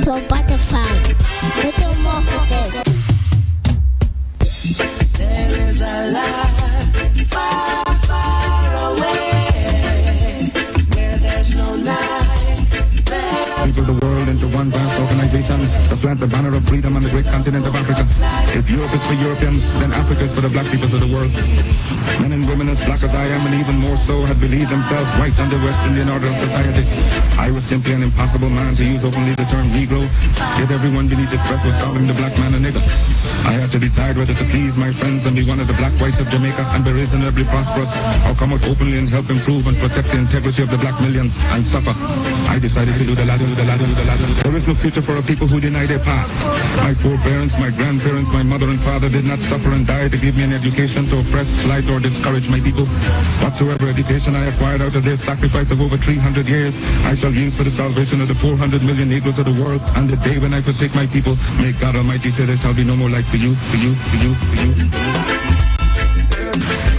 to a butterfly. Metamorphosis. There is a light far, far away, where there's no night. People of the world into one vast organization to plant the banner of freedom on the great continent of Africa. If Europe is for Europeans, then Africa is for the black people of the world. Men and women as black as I am, and even more so, had believed themselves white under West Indian order of society. I was simply an impossible man to use openly the term Negro, yet everyone beneath his breath was calling the black man a nigger. I had to decide whether to please my friends and be one of the black whites of Jamaica and be reasonably prosperous, or come out openly and help improve and protect the integrity of the black millions and suffer. I decided to do the latter. There is no future for a people who deny their past. My foreparents, my grandparents, my mother and father did not suffer and die to give me an education to oppress, slight, or discourage my people. Whatsoever education I acquired out of their sacrifice of over 300 years, I shall use for the salvation of the 400 million Negroes of the world. And the day when I forsake my people, may God Almighty say there shall be no more life for you.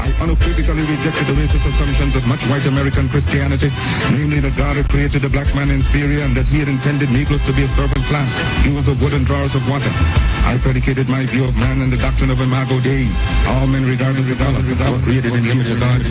I unequivocally rejected the racist assumptions of much white American Christianity, namely that God had created the black man inferior and that he had intended Negroes to be a servant class. He was of wood and drawers of water. I predicated my view of man and the doctrine of Imago Dei. All men regardless of color were created in the image of God.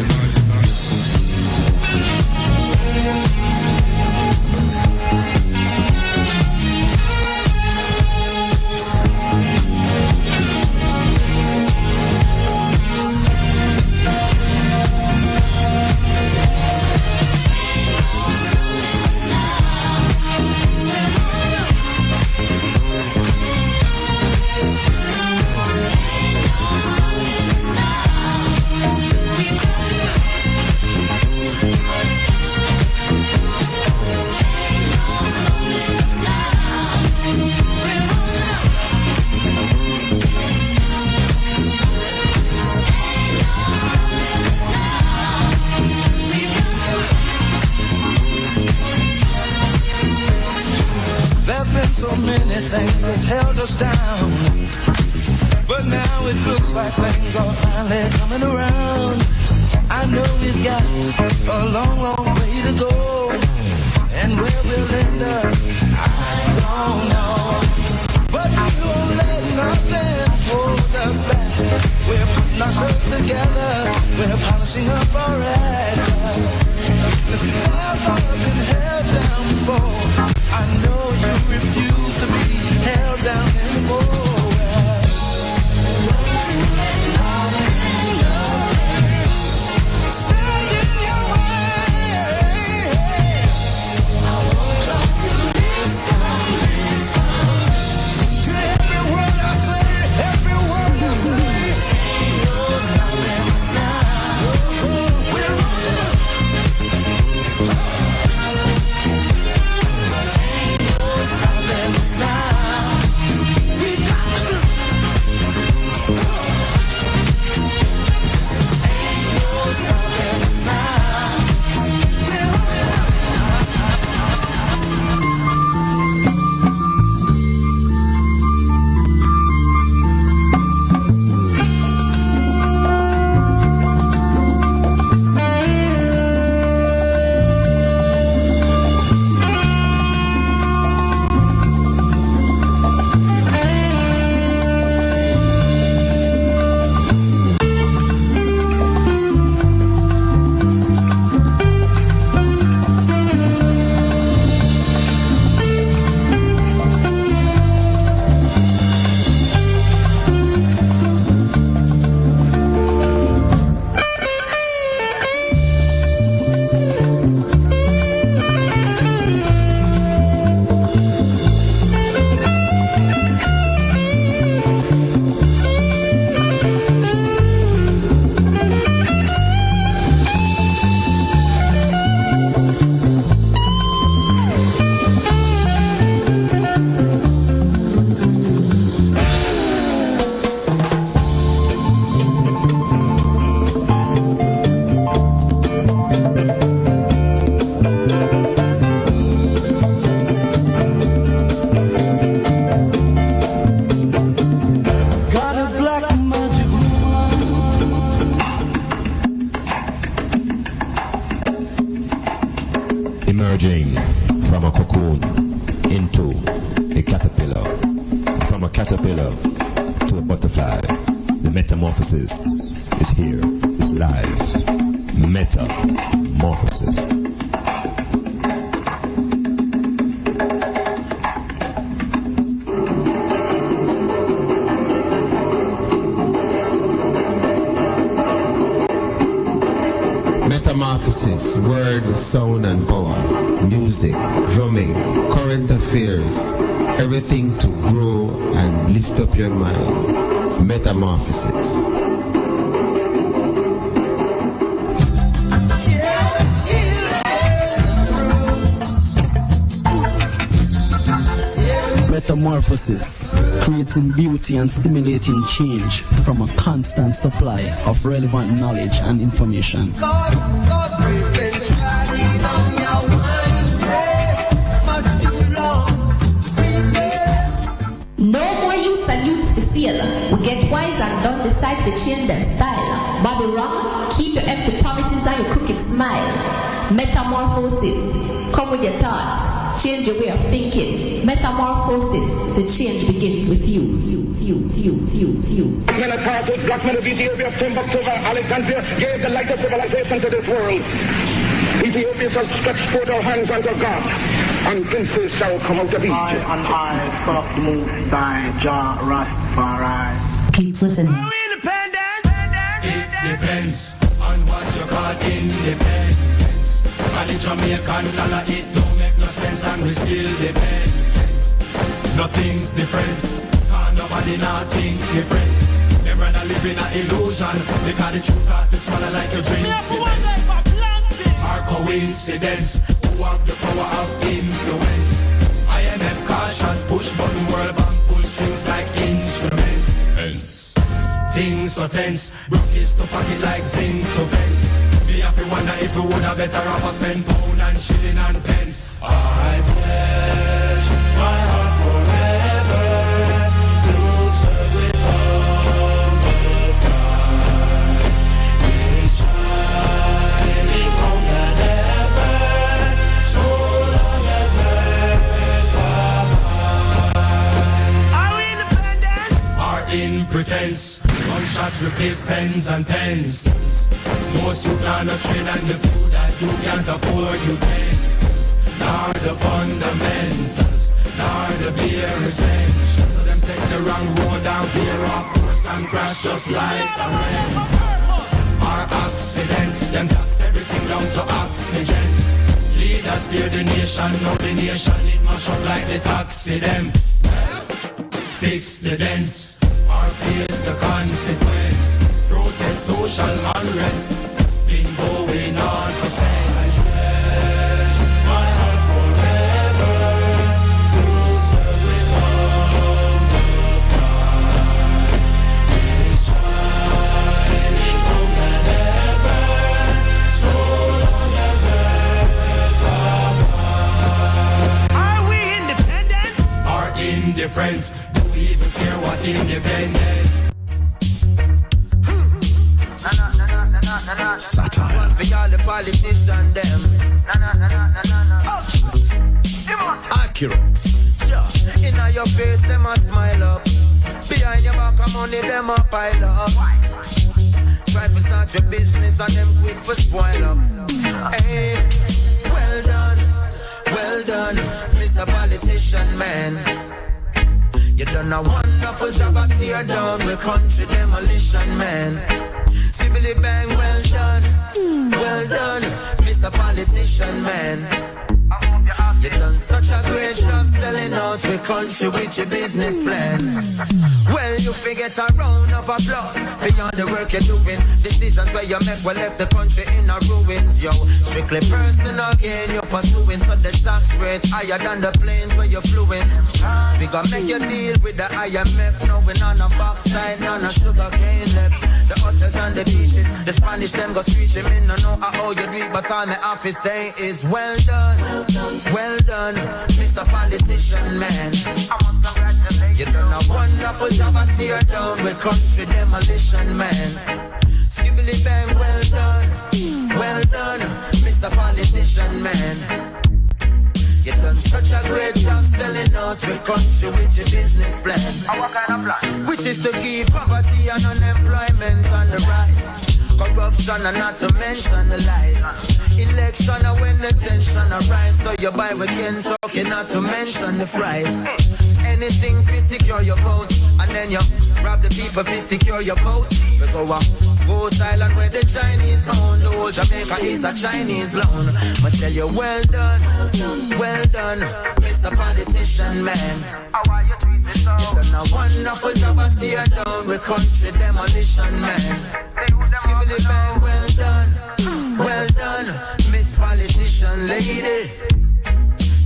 So many things that's held us down, but now it looks like things are finally coming around. I know we've got a long, long way to go, and where we'll end up, I don't know. But we won't let nothing hold us back. We're putting ourselves together, we're polishing up our act. If you've never been held down before, I know you refuse to be held down anymore. Don't you let nothing stand in your way. I want you to listen to every word I say, every word I say. Ain't no stopping us now. We're rolling up. Emerging from a cocoon into a caterpillar. From a caterpillar to a butterfly, the metamorphosis is here, it's live. Metamorphosis. Metamorphosis, word, sound and power, music, drumming, current affairs, everything to grow and lift up your mind. Metamorphosis. Metamorphosis, creating beauty and stimulating change from a constant supply of relevant knowledge and information. No more youths and youths for sale. We get wise and don't decide to change their style. Bobby wrong, keep your empty promises and your crooked smile. Metamorphosis, come with your thoughts, change your way of thinking. Metamorphosis, the change begins with you. Men of Carthage, black men of Ethiopia, Timbuktu, Alexandria, gave the light of civilization to this world. Ethiopia shall stretch forth our hands unto God, and princes shall come out of Egypt. I, son of the Most High, Jah Rastafari. Keep listening. Are we independent? It depends on what you call independence. And the Jamaican dollar, it don't make no sense, and we still depend. Nothing's different, cause nobody nothing different. Them rather live in an illusion, because the truth has to swallow like a drink. Our coincidence, who have the power of influence. IMF cautions, push button, World Bank pull strings like instruments. Hence, things so tense, broke is to pocket like zinc to fence. Me have to wonder if we would have better off us spend pound and shilling and pence. I pledge my heart forever to serve with humble pride. It's shining home than ever, so long as earth abide. Are we independent? Are in pretense, gunshots replace pens and pens. Most you cannot trade and the food that you can't afford utensils. Nor the fundamentals, nor the bare essentials. So them take the wrong road and veer off course and crash just like a rental. Our accident, them tax everything down to oxygen. Leaders steer the nation, now the nation it mash up like the taxi them. Fix the dents, or face the consequence. Protest, social unrest, been going on for centuries. My heart forever to serve with humble pride. It's shining home than ever, so long as earth abide. Are we independent? Or indifferent? Do we even care what independence? Satire. For all the politicians, them. Accurate. In your face, them a smile up. Behind your back of money, them a pile up. Try to start your business and them quick for spoil up. Hey, well done, Mr. Politician Man. You done a wonderful job at tear down with country demolition, man. Sibbly bang, well done, Mr. Politician Man. You done such a great job selling out your country with your business plan. Well, you forget a round of applause beyond the work you're doing. Decisions where you make will left the country in a ruins, yo. Strictly personal gain you're pursuing, so the tax rate higher than the planes where you're flying. We gonna make you deal with the IMF, knowing on a box side, none of sugar cane left. The hotels and the beaches, the Spanish them go screeching. Me no know how you do it, but all my office say is well done, Mr. Politician Man. You done a wonderful job at tear down with country demolition, man. Skibbly bang, well done, Mr. Politician Man. You done such a great job selling out out with country with your business plan. What kind of plan? Which is to keep poverty and unemployment on the rise. Corruption and not to mention the lies. Election and when the tension arise. So you buy weekend talking not to mention the price. Anything to secure your vote. And then you rob the people to secure your vote. We go up Boat Island where the Chinese own. The whole Jamaica is a Chinese loan. I tell you well done, Mr. Politician man. How are you treating me so? You done a wonderful job of tear down with country demolition man. Skibidi bang, well done, Miss Politician lady.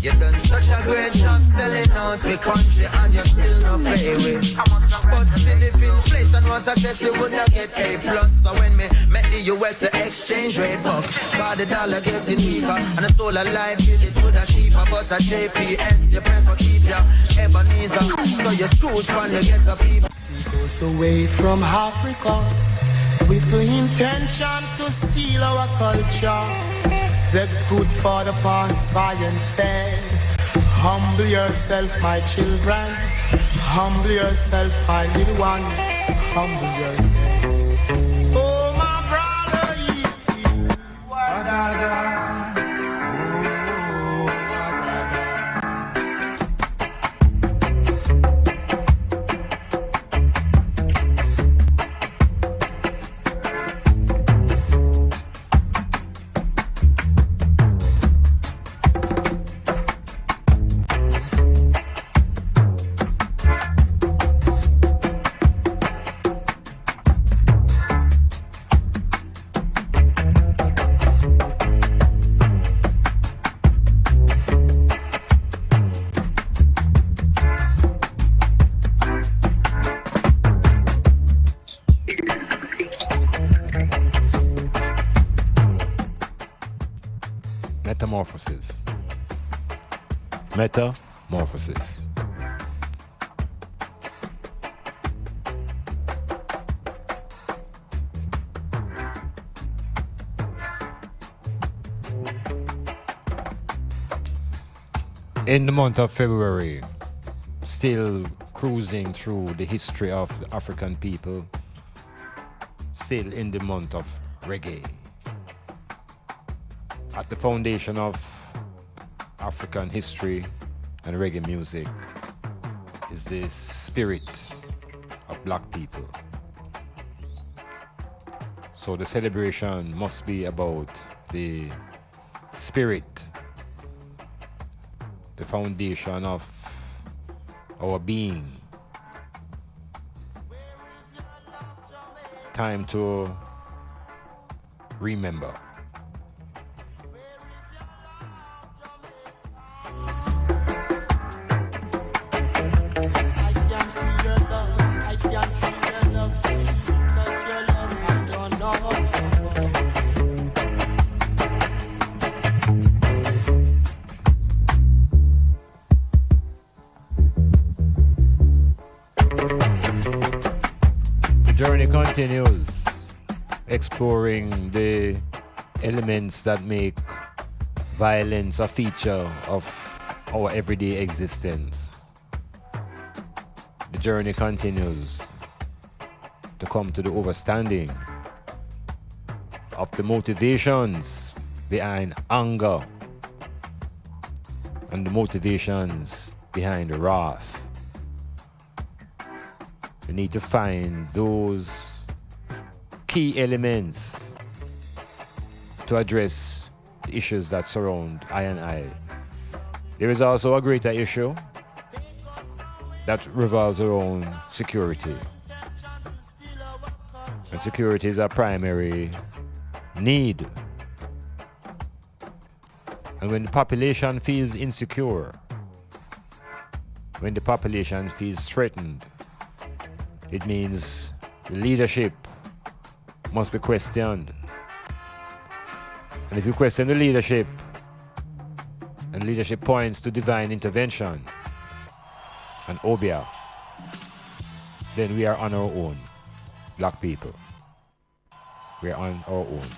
You done such a great job selling out the country and you still not pay with. But still if inflation was a test you would not get A+. So when me met the US the exchange rate buck, but the dollar getting weaker and the solar light bill it would have cheaper. But a JPS you prefer keep your Ebenezer. So you Scrooge when you get a people. Goes away from Africa with the intention to steal our culture. That's good for the past by and said, humble yourself, my children. Humble yourself, my little one. Humble yourself. Oh, my brother, Metamorphosis. Metamorphosis. In the month of February, still cruising through the history of the African people, still in the month of reggae. At the foundation of African history and reggae music is the spirit of black people. So the celebration must be about the spirit, the foundation of our being. Time to remember. Continues exploring the elements that make violence a feature of our everyday existence. The journey continues to come to the understanding of the motivations behind anger and the motivations behind wrath. We need to find those key elements to address the issues that surround I and I. There is also a greater issue that revolves around security. And security is a primary need. And when the population feels insecure, when the population feels threatened, it means the leadership must be questioned. And if you question the leadership, and leadership points to divine intervention and obia, then we are on our own, black people. We are on our own.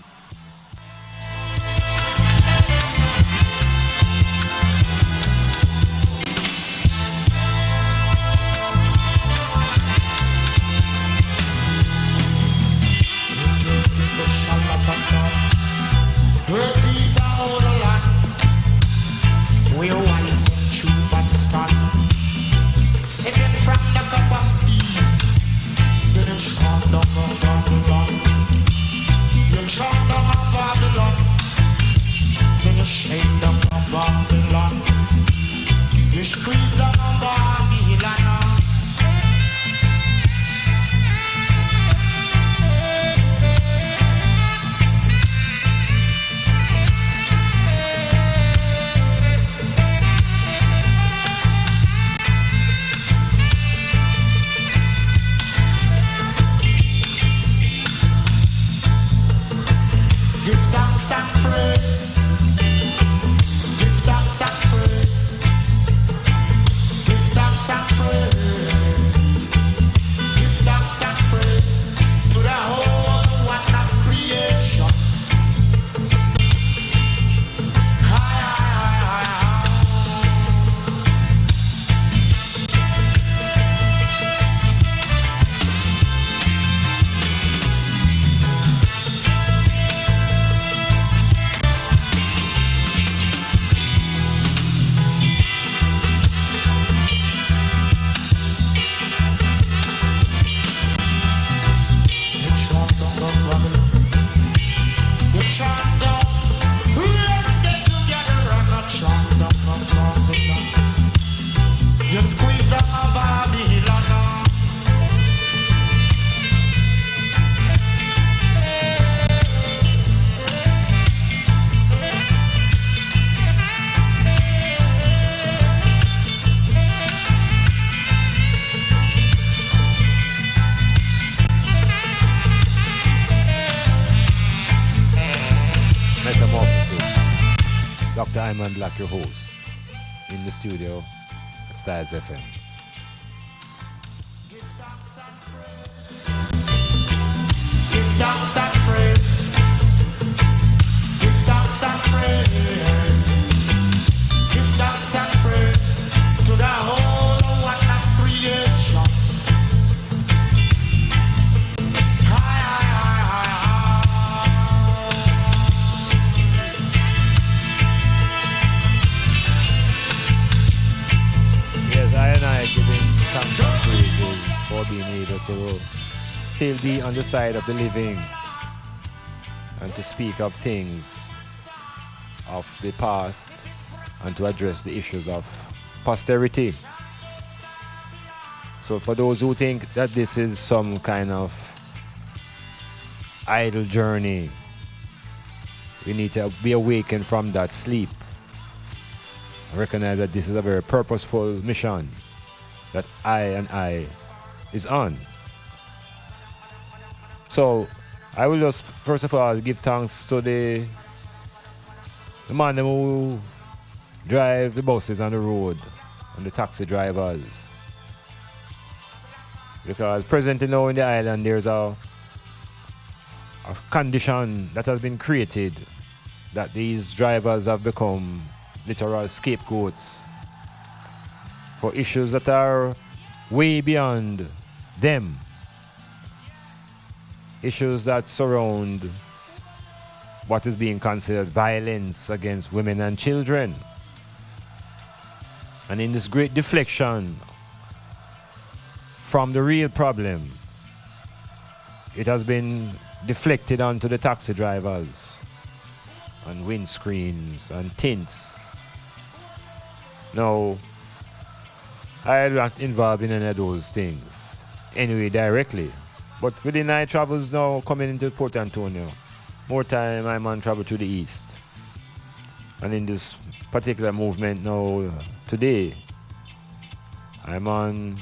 Dr. Iman Blak, your host, in the studio at Styles FM. Give thanks and praise. Give thanks and praise. Give thanks and praise. Give thanks and praise to the whole one of creation. Yes, I and I giving thanks and praises for being able to still be on the side of the living and to speak of things of the past and to address the issues of posterity. So for those who think that this is some kind of idle journey, we need to be awakened from that sleep. Recognize that this is a very purposeful mission that I is on. So I will just first of all give thanks to the man who drive the buses on the road and the taxi drivers. Because presently now in the island there's a condition that has been created that these drivers have become literal scapegoats for issues that are way beyond them. Issues that surround what is being considered violence against women and children. And in this great deflection from the real problem, it has been deflected onto the taxi drivers and windscreens and tints. No, I'm not involved in any of those things anyway directly. But within I travels now coming into Port Antonio, more time I'm on travel to the east. And in this particular movement now today, I'm on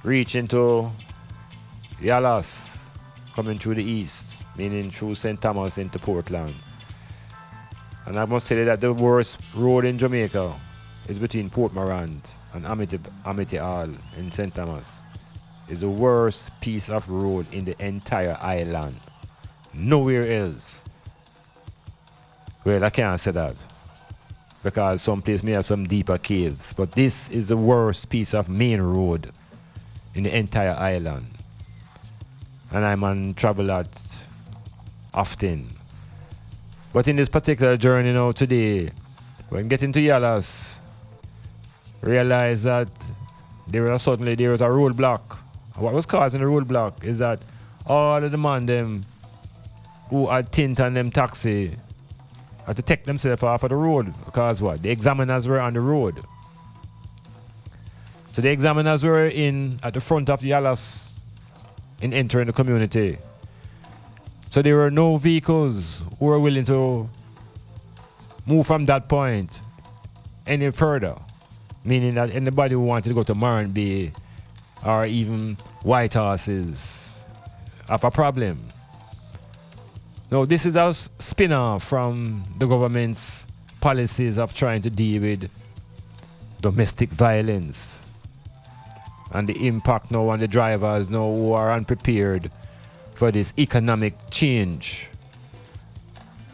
reaching to Yalas, coming through the east, meaning through St. Thomas into Portland. And I must say that the worst road in Jamaica is between Port Morant and Amity Hall in St. Thomas. It's the worst piece of road in the entire island. Nowhere else. Well, I can't say that, because some place may have some deeper caves, but this is the worst piece of main road in the entire island. And I'm on travel at often. But in this particular journey now today, when getting to Yalas, realize that there was a roadblock. What was causing the roadblock is that all of the man them who had tint on them taxi had to take themselves off of the road, because what? The examiners were on the road. So the examiners were in at the front of Yalas in entering the community. So there were no vehicles who were willing to move from that point any further. Meaning that anybody who wanted to go to Marine Bay or even White Horses have a problem. Now, this is a spin-off from the government's policies of trying to deal with domestic violence and the impact now on the drivers now who are unprepared for this economic change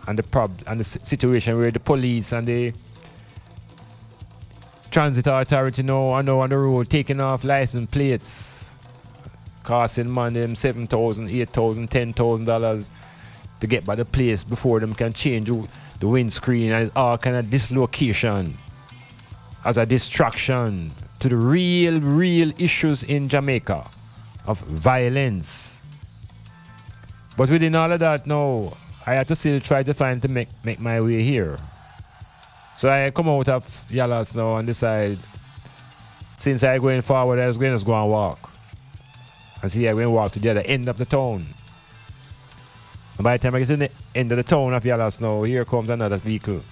and the situation where the police and the transit authority now are now on the road taking off license plates, costing man them $7,000, $8,000, $10,000 to get by the place before them can change the windscreen, and it's all kind of dislocation as a distraction to the real issues in Jamaica of violence. But within all of that now, I had to still try to make my way here. So I come out of Yalas now and decide, since I going forward, I was going to go and walk. And see, I went and walk to the other end of the town. And by the time I get to the end of the town of Yalas now, here comes another vehicle.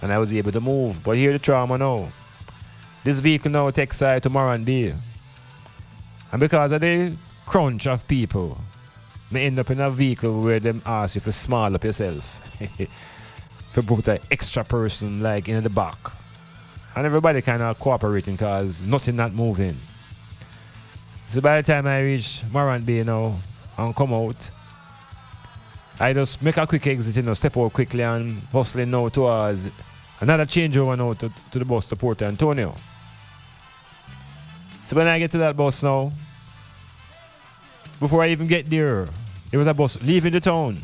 And I was able to move. But here the trauma now. This vehicle now takes side to Moran Bay. And because of the crunch of people, I end up in a vehicle where them ask you to small up yourself. to put an extra person like in the back. And everybody kind of cooperating because nothing not moving. So by the time I reach Morant Bay now and come out, I just make a quick exit, step out quickly and hustling now towards another changeover now to the bus to Port Antonio. So when I get to that bus now, before I even get there was a bus leaving the town.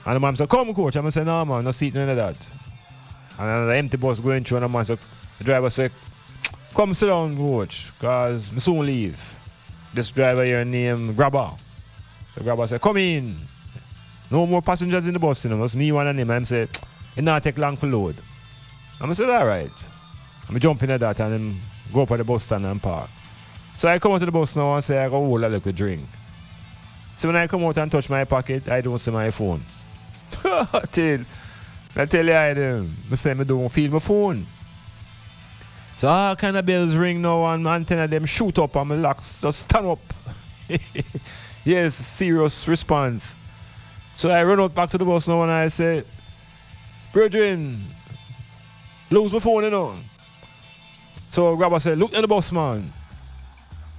And the man said, "Come, coach." I'm going to say, "No, man, no seat, none of that." And another empty bus going through, and the man said, the driver said, "Come sit down, coach, because I soon leave." This driver here named Grabber. The Grabber said, "Come in. No more passengers in the bus, Just me, one and him." And I said, "It not take long for load." And I said, "All right." I'm jump into that and then go up at the bus stand and park. So I come out to the bus now and say, I go hold a little drink. So when I come out and touch my pocket, I don't see my phone. I tell you, I say I don't feel my phone. So all kind of bells ring now and antenna them shoot up and my locks just stand up. Yes, serious response. So I run out back to the bus now and I say, "Brethren, lose my phone, So Grabber said, "Look at the bus, man."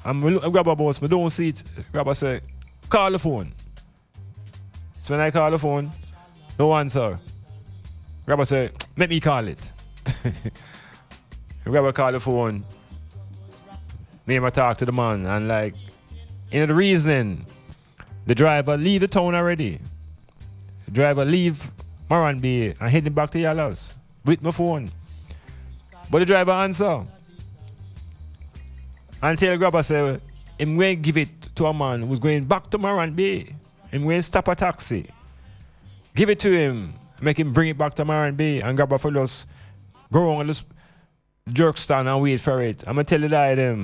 And I grab a bus, I don't see it. Grabber said, "Call the phone." So when I call the phone, no answer. Grabber said, "Let me call it." Grabber call the phone. Me and I talk to the man and the reasoning, the driver leave the town already. The driver leave Morant Bay and heading back to Yallas with my phone. But the driver answer. Until Grabber said, "I'm going to give it to a man who's going back to Morant Bay. I'm going to stop a taxi. Give it to him. Make him bring it back to Morant Bay." And Grabber for us go on this jerk stand and wait for it. I'm going to tell you that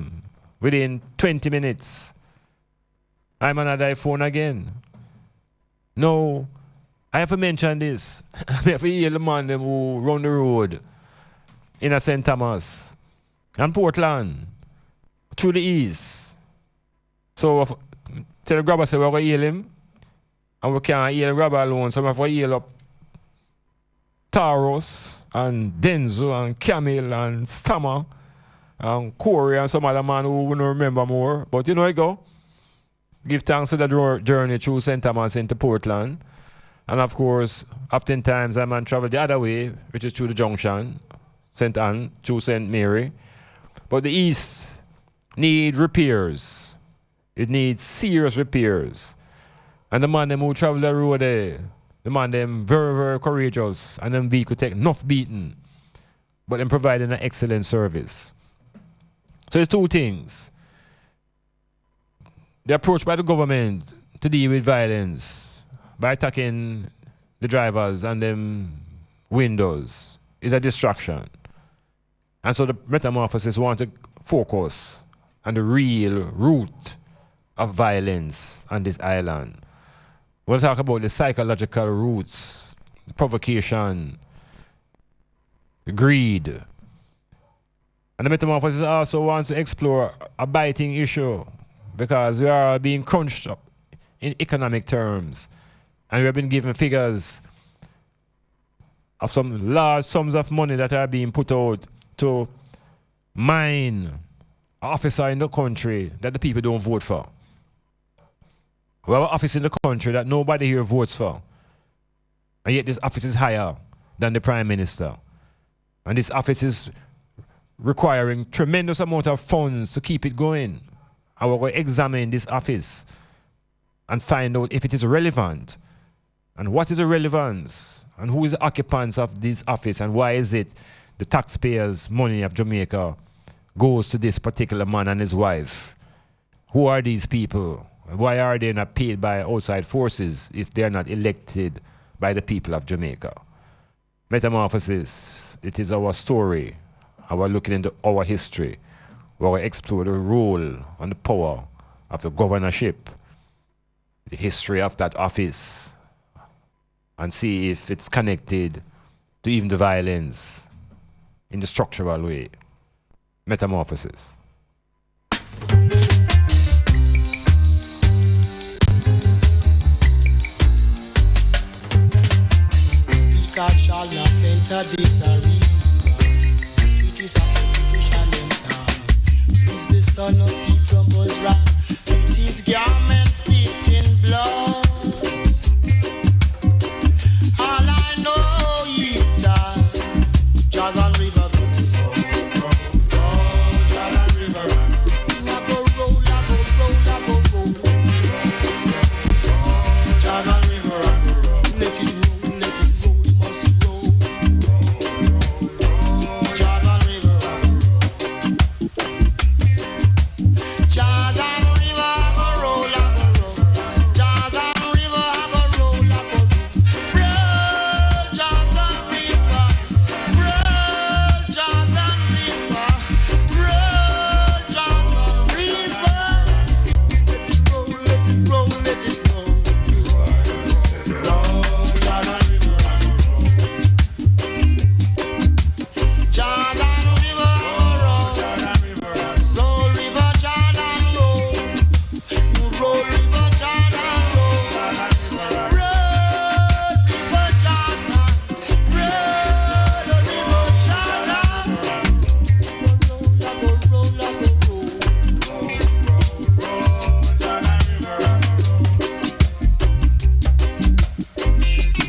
within 20 minutes, I'm on a phone again. No, I have to mention this. I have to hear the man them who run the road in a St. Thomas and Portland through the east. So tell the Grabber say we're going to heal him and we can't heal Grabber alone, so we have to heal up Taros and Denzo and Camille and Stammer and Corey and some other man who we don't remember more. But I go. Give thanks for the journey through St. Thomas into Portland. And of course, oftentimes I man travel the other way, which is through the junction, St. Anne, through St. Mary. But the east need repairs. It needs serious repairs. And the man them who travel the road there, the man them very, very courageous, and them vehicle take enough beating, but them providing an excellent service. So it's two things. The approach by the government to deal with violence by attacking the drivers and them windows is a distraction. And so the metamorphosis want to focus on the real root of violence on this island. We'll talk about the psychological roots, the provocation, the greed. And the metamorphosis also wants to explore a biting issue because we are being crunched up in economic terms. And we have been given figures of some large sums of money that are being put out to mine an officer in the country that the people don't vote for. We have an office in the country that nobody here votes for. And yet this office is higher than the Prime Minister. And this office is requiring tremendous amount of funds to keep it going. And we're going to examine this office and find out if it is relevant. And what is the relevance? And who is the occupants of this office? And why is it the taxpayers' money of Jamaica goes to this particular man and his wife? Who are these people? Why are they not paid by outside forces if they're not elected by the people of Jamaica? Metamorphosis, it is our story. We're looking into our history. We're explore the role and the power of the governorship, the history of that office, and see if it's connected to even the violence in the structural way. Metamorphosis. bastard shall not enter this arena. It is a competition in town. Is the son of Eve from Bozra? With his garments steeped in blood. All I know is that Jordan River Jordan River I go roll, I go roll, I go roll. Jordan River let it roll, must roll. Jordan River Jordan River I go roll, I go roll. Jordan River I go roll, I go roll. Roll Jordan River, roll Jordan River, roll Jordan River. Let it roll, let it roll, let it roll. Roll Jordan River, Jordan River, roll river Jordan roll, roll river Jordan roll, roll river Jordan, roll river Jordan.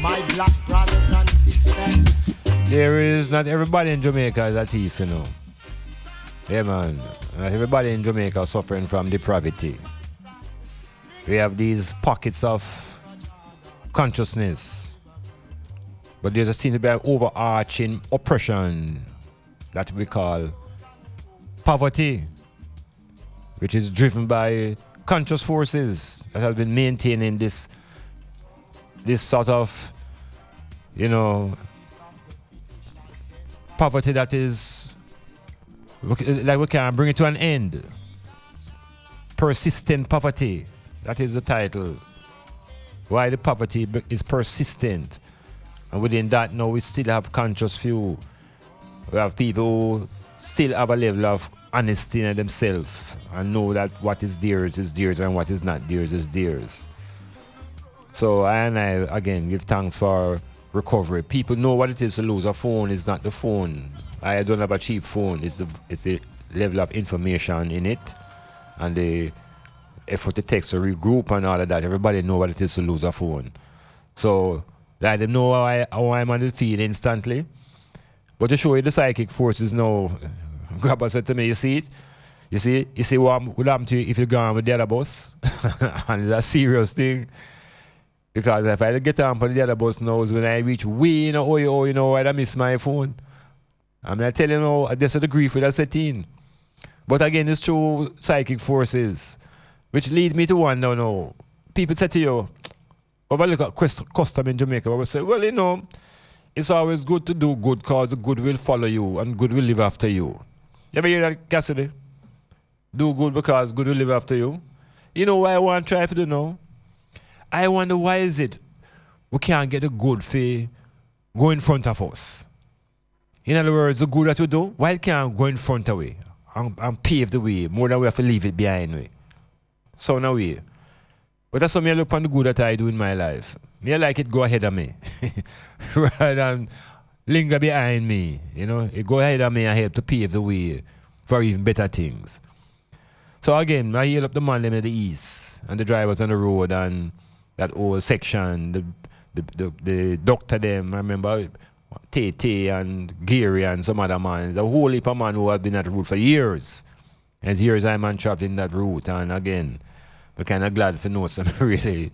My black brothers and sisters. There is not everybody in Jamaica is a thief, you know. Yeah, man. Not everybody in Jamaica is suffering from depravity. We have these pockets of consciousness, but there seems to be an overarching oppression that we call poverty, which is driven by conscious forces that have been maintaining this sort of, you know, poverty that is like we can't bring it to an end. Persistent poverty, that is the title. Why the poverty is persistent. And within that now we still have conscious few. We have people who still have a level of honesty in themselves and know that what is theirs and what is not theirs is theirs. So I again give thanks for recovery. People know what it is to lose a phone. It's not the phone. I don't have a cheap phone. It's the level of information in it and the effort it takes to regroup and all of that. Everybody know what it is to lose a phone. So let them know how I'm on the field instantly. But to show you the psychic forces now, Grabber said to me, you see it? You see what would happen to you if you go on with the other bus? And it's a serious thing. Because if I get on for the other bus now, when I reach way, you know, I miss my phone. I'm not telling you now, this is the grief with a setting. But again, it's through psychic forces, which lead me to wonder now. People say to you, if I look at custom in Jamaica, I will say, well, you know, it's always good to do good because good will follow you and good will live after you. You ever hear that, Cassidy? Do good because good will live after you. You know what I want to try to do now? I wonder why is it we can't get the good for go in front of us. In other words, the good that we do, why can't go in front of we and pave the way more than we have to leave it behind we? So now we. But that's something I look on the good that I do in my life. Me I like it go ahead of me. Rather than linger behind me. You know, it go ahead of me and help to pave the way for even better things. So again, I heal up the man them in the east and the drivers on the road and that whole section, the doctor them, I remember Tate and Gary and some other man. The whole heap of man who have been at the route for years. And years I'm trapped in that route. And again, we're kind of glad for know some really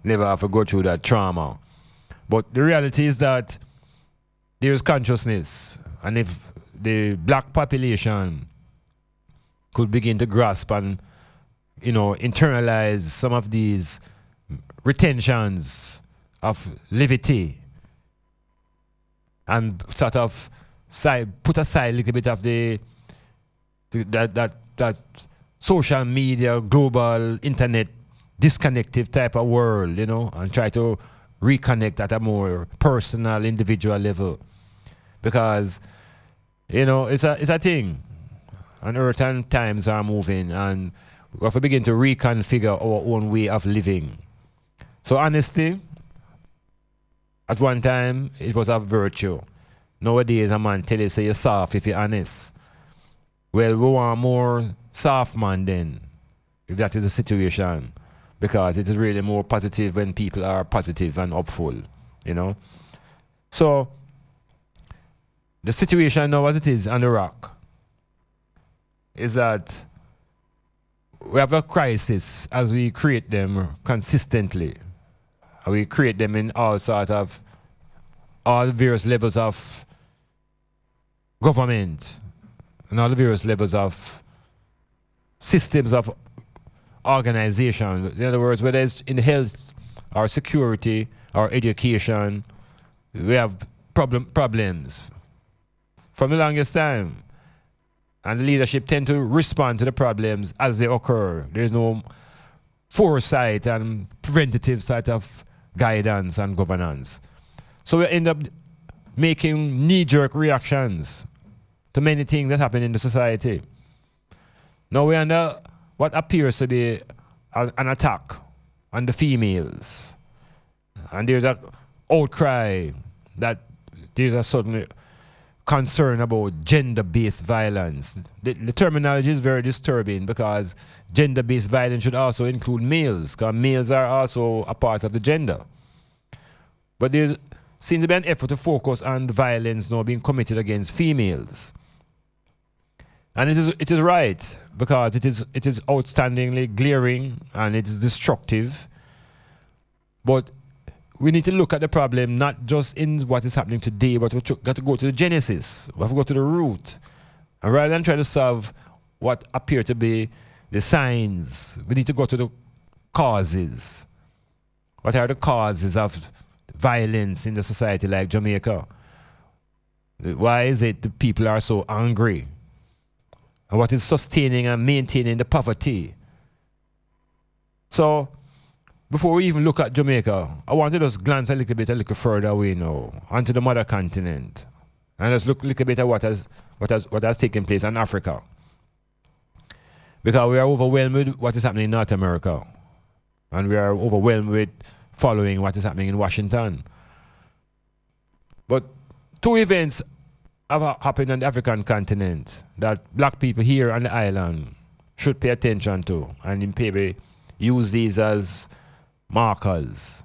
never have to go through that trauma. But the reality is that there's consciousness. And if the black population could begin to grasp and, you know, internalize some of these retentions of levity and sort of put aside a little bit of that social media, global internet disconnective type of world, you know, and try to reconnect at a more personal, individual level. Because, you know, it's a thing. And earth and times are moving and we have to begin to reconfigure our own way of living. So honesty At one time, it was a virtue. Nowadays, a man tell you, say you're soft if you're honest. Well, we want more soft man then, if that is the situation. Because it is really more positive when people are positive and hopeful, you know. So, the situation now as it is on the rock is that we have a crisis as we create them consistently. We create them in all various levels of government and all the various levels of systems of organization. In other words, whether it's in health or security or education, we have problems from the longest time. And the leadership tend to respond to the problems as they occur. There's no foresight and preventative side of guidance and governance. So we end up making knee-jerk reactions to many things that happen in the society. Now we're under what appears to be an attack on the females. And there's an outcry that there's a sudden concern about gender-based violence. The terminology is very disturbing because gender-based violence should also include males, because males are also a part of the gender. But there seems to be an effort to focus on violence now being committed against females. And it is right, because it is outstandingly glaring and it is destructive. But we need to look at the problem not just in what is happening today, but we got to go to the genesis. We have to go to the root. And rather than try to solve what appear to be the signs, we need to go to the causes. What are the causes of violence in the society like Jamaica? Why is it the people are so angry? And what is sustaining and maintaining the poverty? So, before we even look at Jamaica, I want to just glance a little further away now, onto the mother continent. And let's look a little bit at what has taken place in Africa. Because we are overwhelmed with what is happening in North America. And we are overwhelmed with following what is happening in Washington. But two events have happened on the African continent that black people here on the island should pay attention to, and maybe use these as markers.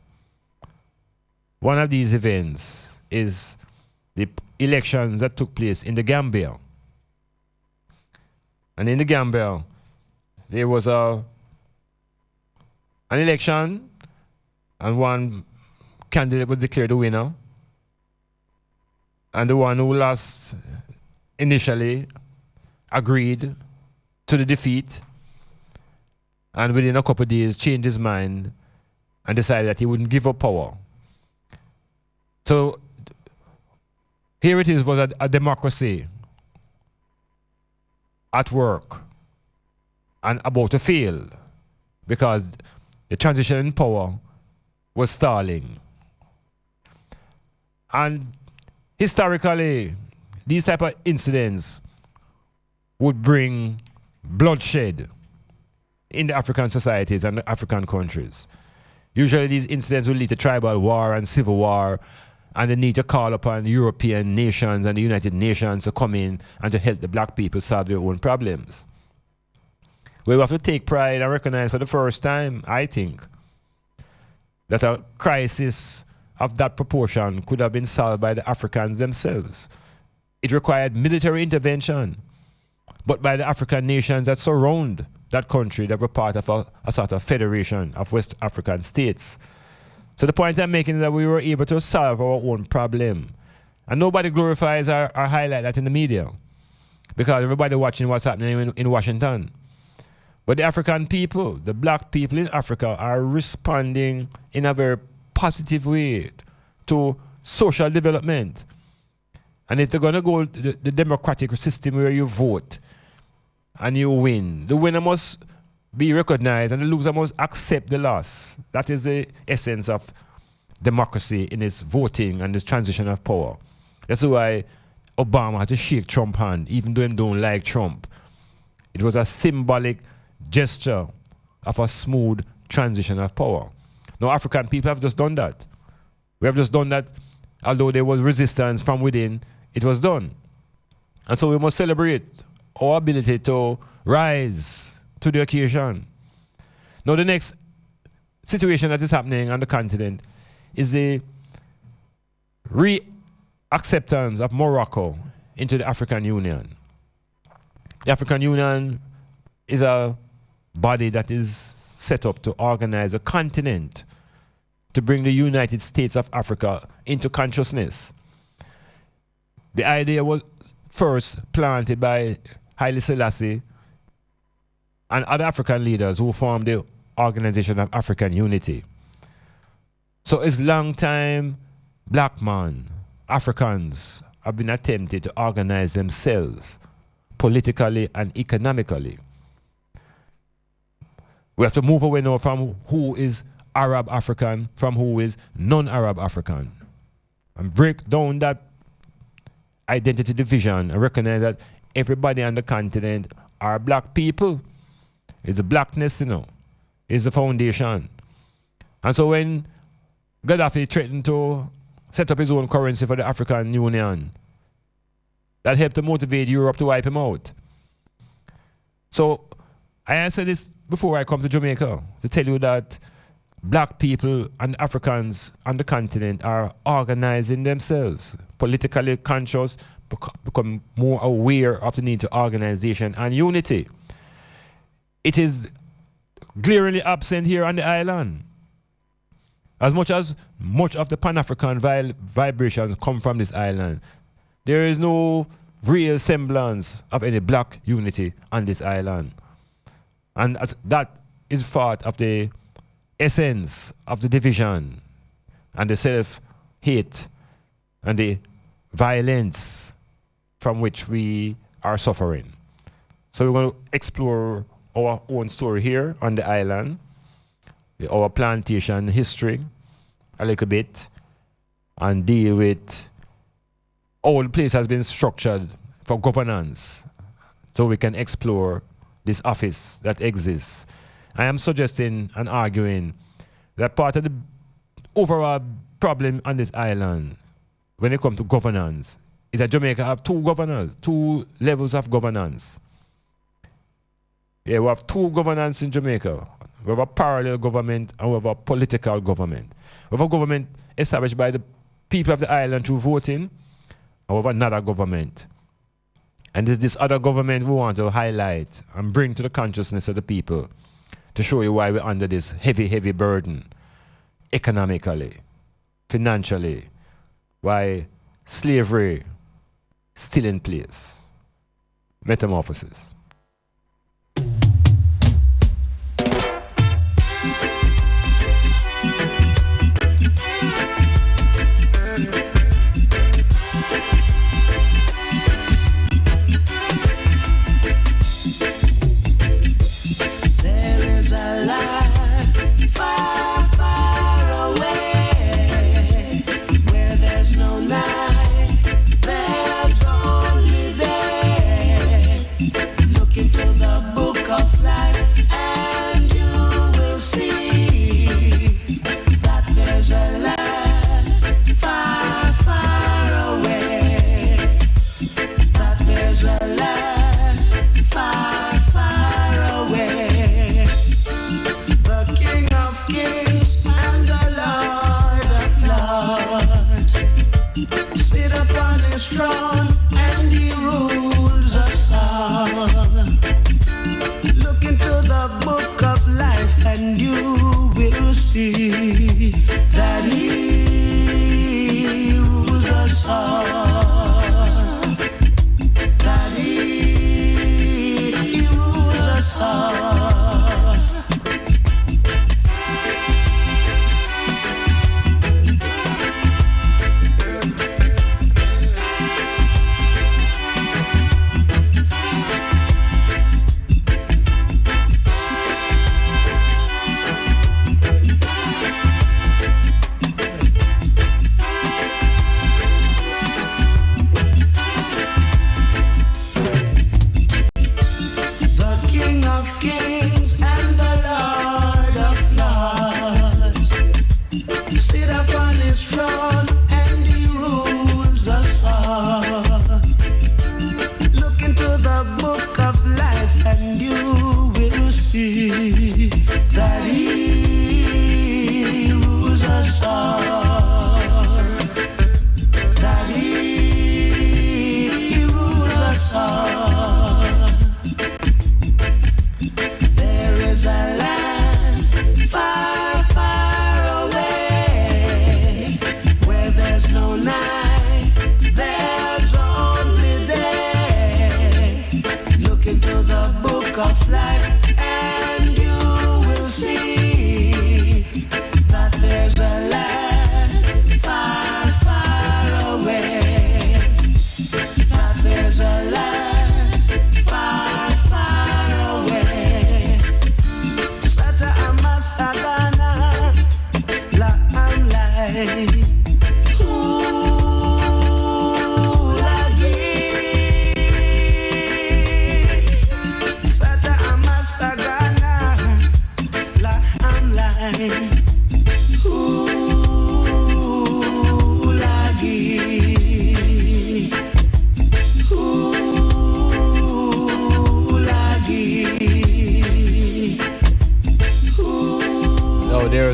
One of these events is the elections that took place in the Gambia. And in the Gambia, there was an election, and one candidate was declared the winner. And the one who lost initially agreed to the defeat, and within a couple of days changed his mind and decided that he wouldn't give up power. So here it is, was a democracy at work and about to fail because the transition in power was stalling. And historically, these type of incidents would bring bloodshed in the African societies and the African countries. Usually these incidents will lead to tribal war and civil war, and the need to call upon European nations and the United Nations to come in and to help the black people solve their own problems. We have to take pride and recognize for the first time, I think, that a crisis of that proportion could have been solved by the Africans themselves. It required military intervention, but by the African nations that surround that country that were part of a sort of federation of West African states. So the point I'm making is that we were able to solve our own problem. And nobody glorifies or highlight that in the media, because everybody watching what's happening in Washington. But the African people, the black people in Africa, are responding in a very positive way to social development. And if they're going to go the democratic system where you vote and you win, the winner must be recognized and the loser must accept the loss. That is the essence of democracy in its voting and its transition of power. That's why Obama had to shake Trump's hand, even though he don't like Trump. It was a symbolic gesture of a smooth transition of power. Now, African people have just done that. We have just done that. Although there was resistance from within, it was done. And so we must celebrate our ability to rise to the occasion. Now the next situation that is happening on the continent is the re-acceptance of Morocco into the African Union. The African Union is a body that is set up to organize a continent to bring the United States of Africa into consciousness. The idea was first planted by Haile Selassie and other African leaders who formed the Organization of African Unity. So it's long time black man, Africans have been attempting to organize themselves politically and economically. We have to move away now from who is Arab African, from who is non-Arab African, and break down that identity division and recognize that everybody on the continent are black people. It's the blackness, is the foundation. And so when Gaddafi threatened to set up his own currency for the African Union, that helped to motivate Europe to wipe him out. So I answered this before I come to Jamaica to tell you that black people and Africans on the continent are organizing themselves, politically conscious, become more aware of the need to organization and unity. It is glaringly absent here on the island. As much of the Pan-African vibrations come from this island, there is no real semblance of any black unity on this island. And that is part of the essence of the division and the self-hate and the violence from which we are suffering. So we're going to explore our own story here on the island, our plantation history a little bit, and deal with how the place has been structured for governance so we can explore this office that exists. I am suggesting and arguing that part of the overall problem on this island when it comes to governance is that Jamaica have two levels of governance. Yeah, we have two governance in Jamaica. We have a parallel government and we have a political government. We have a government established by the people of the island through voting, and we have another government. And this other government we want to highlight and bring to the consciousness of the people to show you why we're under this heavy, heavy burden, economically, financially, why slavery still in place. Metamorphosis. That he rules us all. That he rules us all.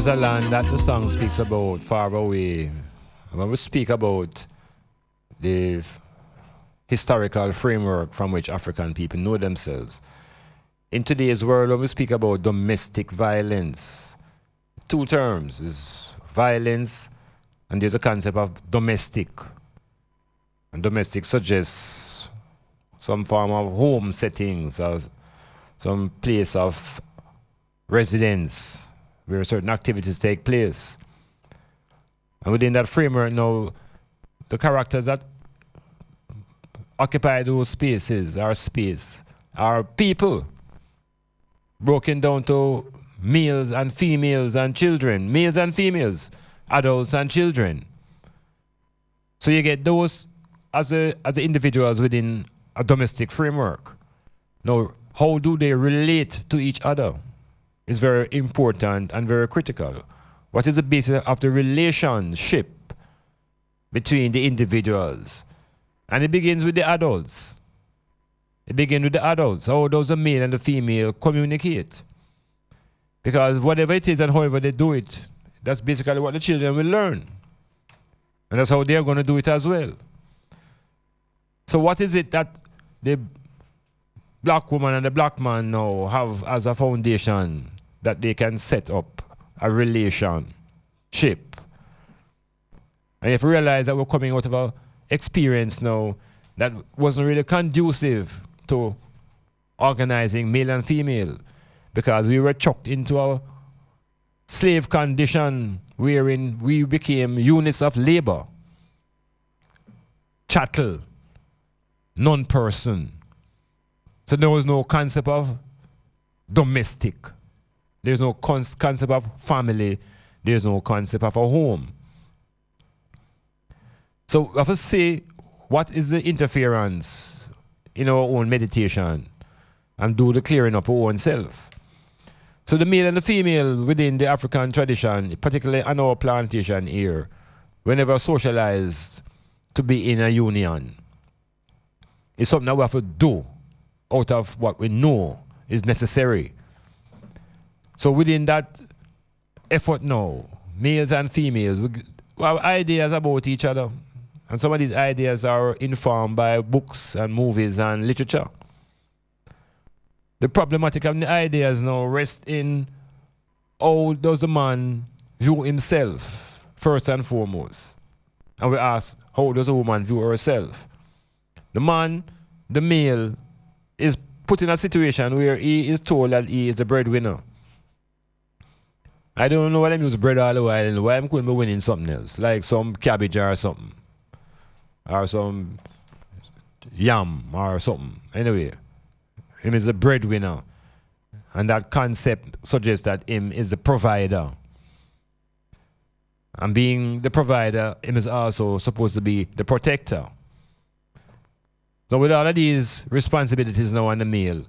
There's a land that the song speaks about far away. When we speak about the historical framework from which African people know themselves, in today's world, when we speak about domestic violence, two terms is violence, and there's a concept of domestic. And domestic suggests some form of home settings or some place of residence where certain activities take place. And within that framework now, the characters that occupy those spaces are people, broken down to males and females and children, males and females, adults and children. So you get those as the individuals within a domestic framework. Now, how do they relate to each other is very important and very critical. What is the basis of the relationship between the individuals? And it begins with the adults. It begins with the adults. How does the male and the female communicate? Because whatever it is and however they do it, that's basically what the children will learn. And that's how they're going to do it as well. So what is it that the black woman and the black man now have as a foundation that they can set up a relationship? And if we realize that we're coming out of an experience now that wasn't really conducive to organizing male and female, because we were chucked into a slave condition wherein we became units of labor, chattel, non-person. So there was no concept of domestic. There's no concept of family. There's no concept of a home. So we have to say, what is the interference in our own meditation and do the clearing up of our own self? So the male and the female within the African tradition, particularly on our plantation here, were never socialized to be in a union. It's something that we have to do out of what we know is necessary. So within that effort now, males and females, we have ideas about each other. And some of these ideas are informed by books and movies and literature. The problematic of the ideas now rests in how does the man view himself, first and foremost. And we ask, how does a woman view herself? The man, the male, is put in a situation where he is told that he is the breadwinner. I don't know why I'm using bread all the while and why I'm going to be winning something else, like some cabbage or something, or some yam or something. Anyway, him is the breadwinner. And that concept suggests that him is the provider. And being the provider, him is also supposed to be the protector. So with all of these responsibilities now on the male,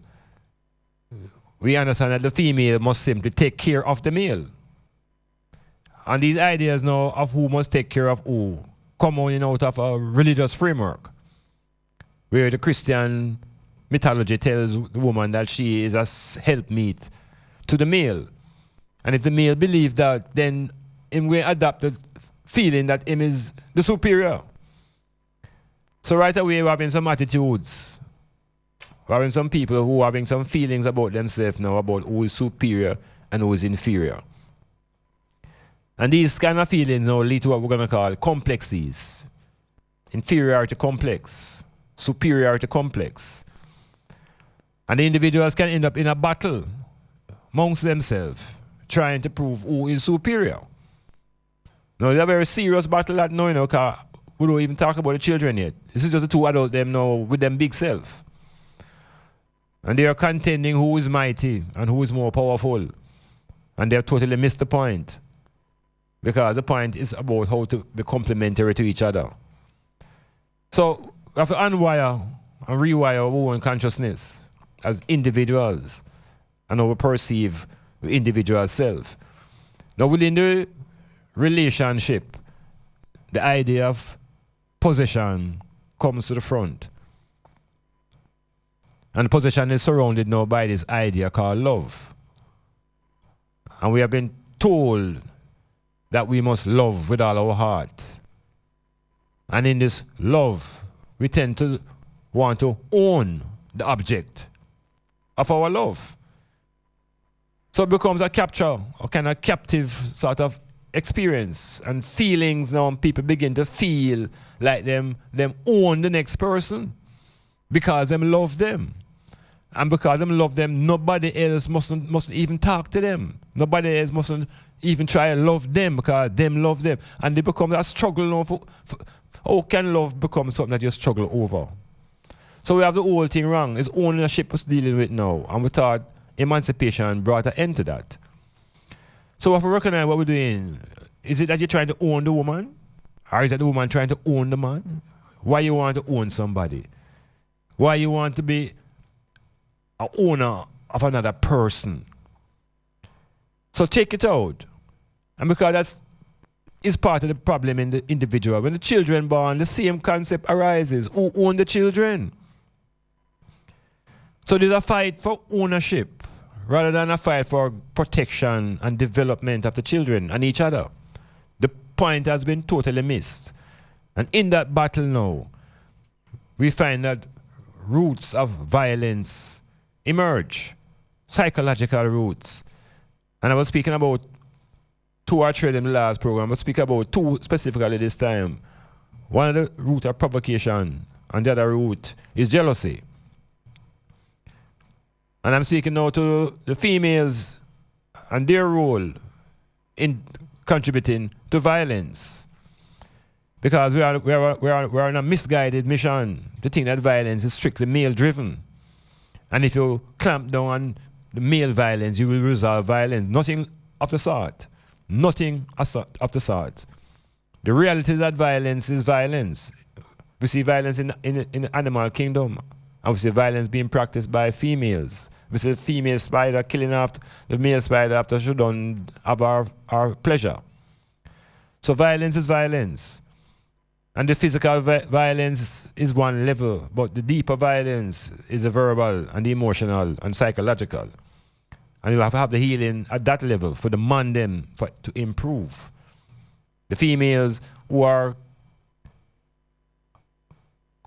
we understand that the female must simply take care of the male. And these ideas now of who must take care of who come out of a religious framework, where the Christian mythology tells the woman that she is a helpmeet to the male. And if the male believes that, then him will adopt the feeling that him is the superior. So right away we're having some attitudes. We're having some people who are having some feelings about themselves now, about who is superior and who is inferior. And these kind of feelings now lead to what we're going to call complexes. Inferiority complex, superiority complex. And the individuals can end up in a battle amongst themselves, trying to prove who is superior. Now, it's a very serious battle that now, because we don't even talk about the children yet. This is just the two adults them now with them big self. And they are contending who is mighty and who is more powerful. And they have totally missed the point. Because the point is about how to be complementary to each other. So we have to unwire and rewire our own consciousness as individuals and how we perceive the individual self. Now within the relationship, the idea of possession comes to the front. And possession is surrounded now by this idea called love. And we have been told that we must love with all our heart. And in this love, we tend to want to own the object of our love. So it becomes a capture, a kind of captive sort of experience, and feelings now, people begin to feel like them own the next person because them love them. And because them love them, nobody else mustn't even talk to them. Nobody else mustn't even try to love them because them love them. And they become a struggle now for how can love become something that you struggle over? So we have the whole thing wrong. It's ownership we're dealing with now. And we thought emancipation brought an end to that. So if we recognize what we're doing, is it that you're trying to own the woman? Or is it the woman trying to own the man? Why you want to own somebody? Why you want to be an owner of another person? So take it out. And because that is part of the problem in the individual. When the children born, the same concept arises. Who own the children? So there's a fight for ownership rather than a fight for protection and development of the children and each other. The point has been totally missed. And in that battle now, we find that roots of violence emerge, psychological roots. And I was speaking about 2 or 3 in the last program, but speak about 2 specifically this time. One of the root of provocation, and the other root is jealousy. And I'm speaking now to the females and their role in contributing to violence. Because we are on a misguided mission to think that violence is strictly male-driven. And if you clamp down on the male violence, you will resolve violence. Nothing of the sort. Nothing of the sort. The reality is that violence is violence. We see violence in the animal kingdom. And we see violence being practiced by females. We see the female spider killing off the male spider after she done have our pleasure. So violence is violence. And the physical violence is one level, but the deeper violence is the verbal and the emotional and psychological. And you have to have the healing at that level for the man them to improve. The females who are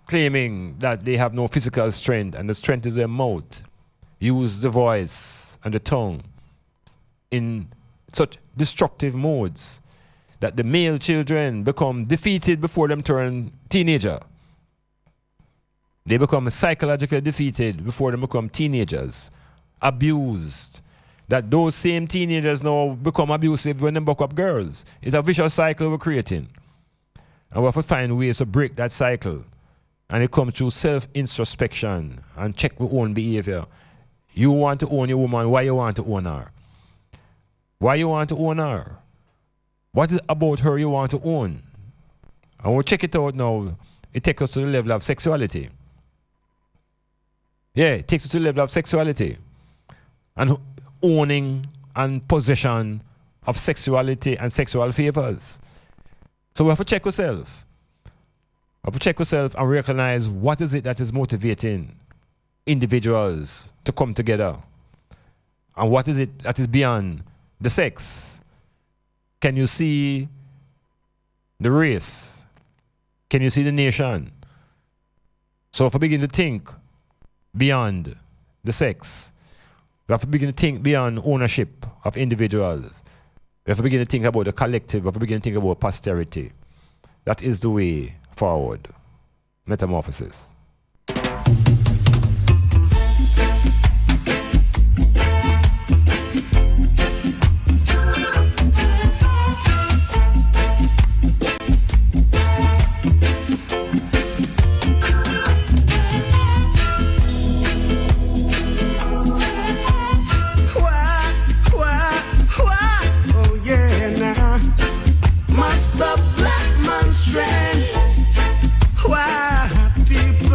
claiming that they have no physical strength and the strength is their mouth, use the voice and the tongue in such destructive modes that the male children become defeated before them turn teenager. They become psychologically defeated before they become teenagers, abused. That those same teenagers now become abusive when they buck up girls. It's a vicious cycle we're creating. And we have to find ways to break that cycle. And it comes through self-introspection and check your own behavior. You want to own your woman, why you want to own her? Why you want to own her? What is about her you want to own? And we'll check it out now. It takes us to the level of sexuality. Yeah, it takes us to the level of sexuality. And owning and possession of sexuality and sexual favors. So we have to check ourselves. We have to check ourselves and recognize what is it that is motivating individuals to come together. And what is it that is beyond the sex? Can you see the race? Can you see the nation? So if we begin to think beyond the sex, we have to begin to think beyond ownership of individuals. We have to begin to think about the collective. We have to begin to think about posterity. That is the way forward. Metamorphosis. Must the black man's strength? Why people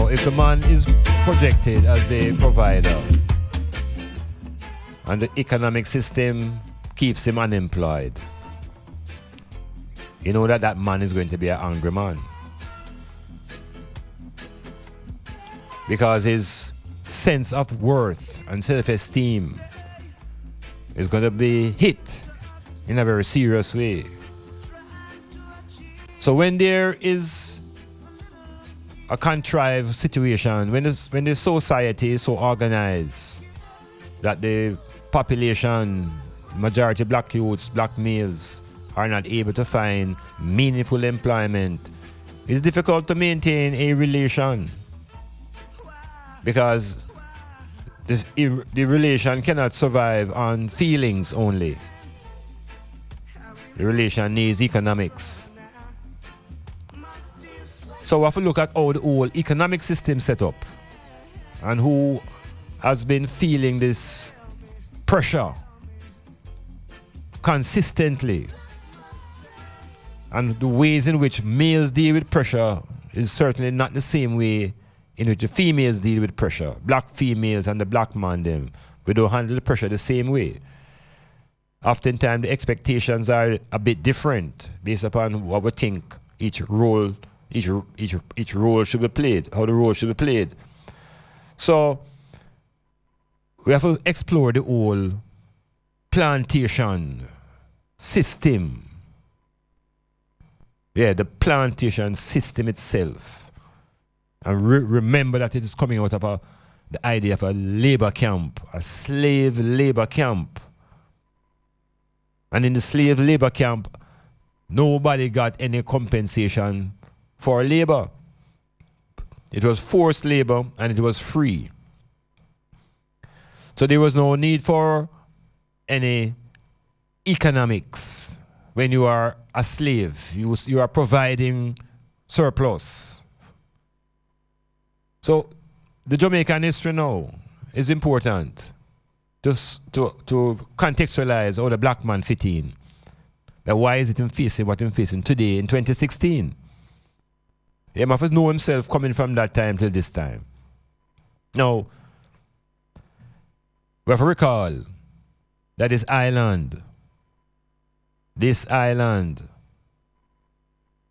Now, if the man is projected as a provider and the economic system keeps him unemployed, you know that that man is going to be an angry man. Because his sense of worth and self-esteem is going to be hit in a very serious way. So when there is a contrived situation, when the society is so organized that the population, majority black youths, black males, are not able to find meaningful employment, it's difficult to maintain a relation. Because the relation cannot survive on feelings only. The relation needs economics. So we have to look at how the whole economic system set up and who has been feeling this pressure consistently. And the ways in which males deal with pressure is certainly not the same way in which the females deal with pressure. Black females and the black man, them, we don't handle the pressure the same way. Oftentimes the expectations are a bit different based upon what we think each role should be played, how the role should be played. So we have to explore the whole plantation system. Yeah, the plantation system itself. And remember that it is coming out of the idea of a labor camp, a slave labor camp. And in the slave labor camp, nobody got any compensation for labor. It was forced labor and it was free. So there was no need for any economics. When you are a slave, you are providing surplus. So the Jamaican history now is important to contextualize how the black man fit in. That why is it him facing what him facing today in 2016? He must know himself coming from that time till this time. Now, we have to recall that this island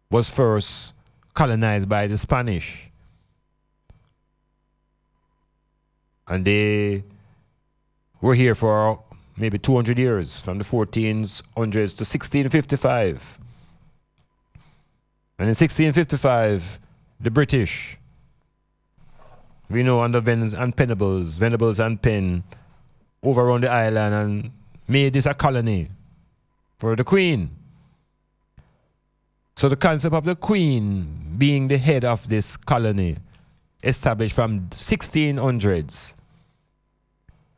was first colonized by the Spanish. And they were here for maybe 200 years, from the 1400s to 1655. And in 1655, the British, we know under Venables and Penn, overrun the island and made this a colony for the Queen. So the concept of the Queen being the head of this colony established from 1600s.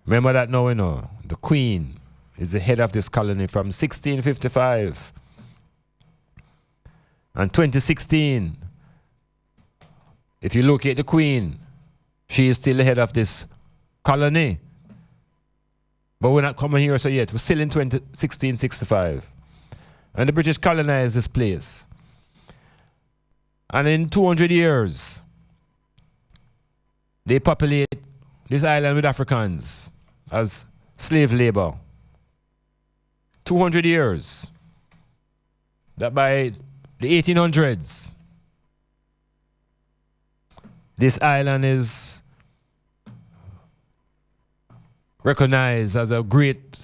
Remember that now, you know, the Queen is the head of this colony from 1655. And 2016, if you look at the Queen, she is still the head of this colony. But we're not coming here so yet. We're still in 1665. And the British colonized this place. And in 200 years, they populate this island with Africans as slave labor. 200 years. That by the 1800s, this island is recognized as a great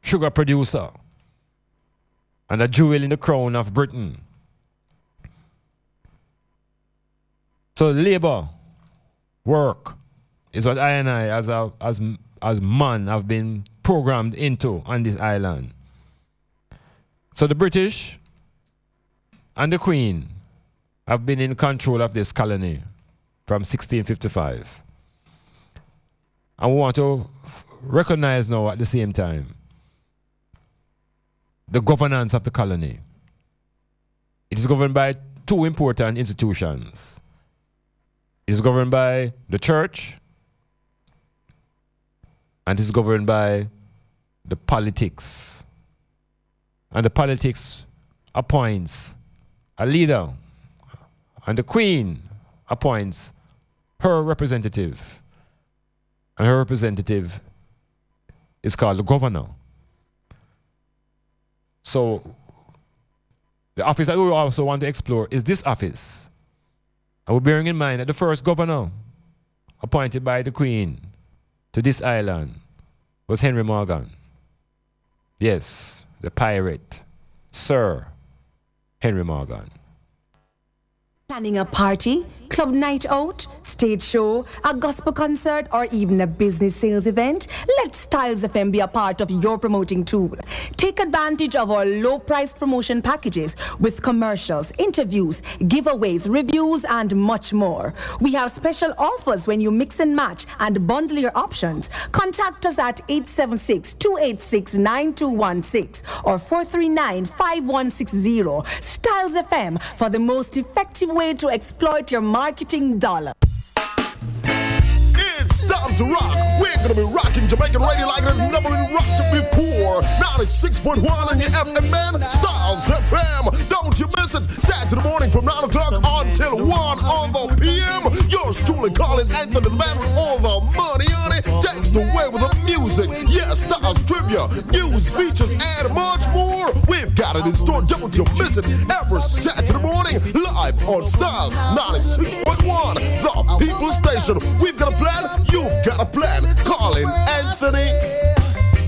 sugar producer and a jewel in the crown of Britain. So labor, work, is what I and I as man have been programmed into on this island. So the British and the Queen have been in control of this colony from 1655. And we want to recognize now at the same time the governance of the colony. It is governed by two important institutions. It is governed by the church, and it is governed by the politics. And the politics appoints a leader, and the Queen appoints her representative. And her representative is called the governor. So the office that we also want to explore is this office. And we're bearing in mind that the first governor appointed by the Queen to this island was Henry Morgan. Yes, the pirate, Sir Henry Morgan. Planning a party, club night out, stage show, a gospel concert, or even a business sales event? Let Styles FM be a part of your promoting tool. Take advantage of our low-priced promotion packages with commercials, interviews, giveaways, reviews, and much more. We have special offers when you mix and match and bundle your options. Contact us at 876-286-9216 or 439-5160. Styles FM for the most effective way to exploit your marketing dollar. It's time to rock. We're gonna be rocking Jamaican radio like it has never been rocked before. 96.1 on your FM, man. Styles FM. Don't you miss it. Saturday morning from 9 o'clock until 1 on the PM. Yours truly, Colin Anthony, the man with all the money on it, takes the way with the music. Yeah, Styles trivia, news, features, and much more. We've got it in store. Don't you miss it. Every Saturday morning, live on Styles 96.1, the People Station. We've got a plan. You've got a plan. Colin Anthony.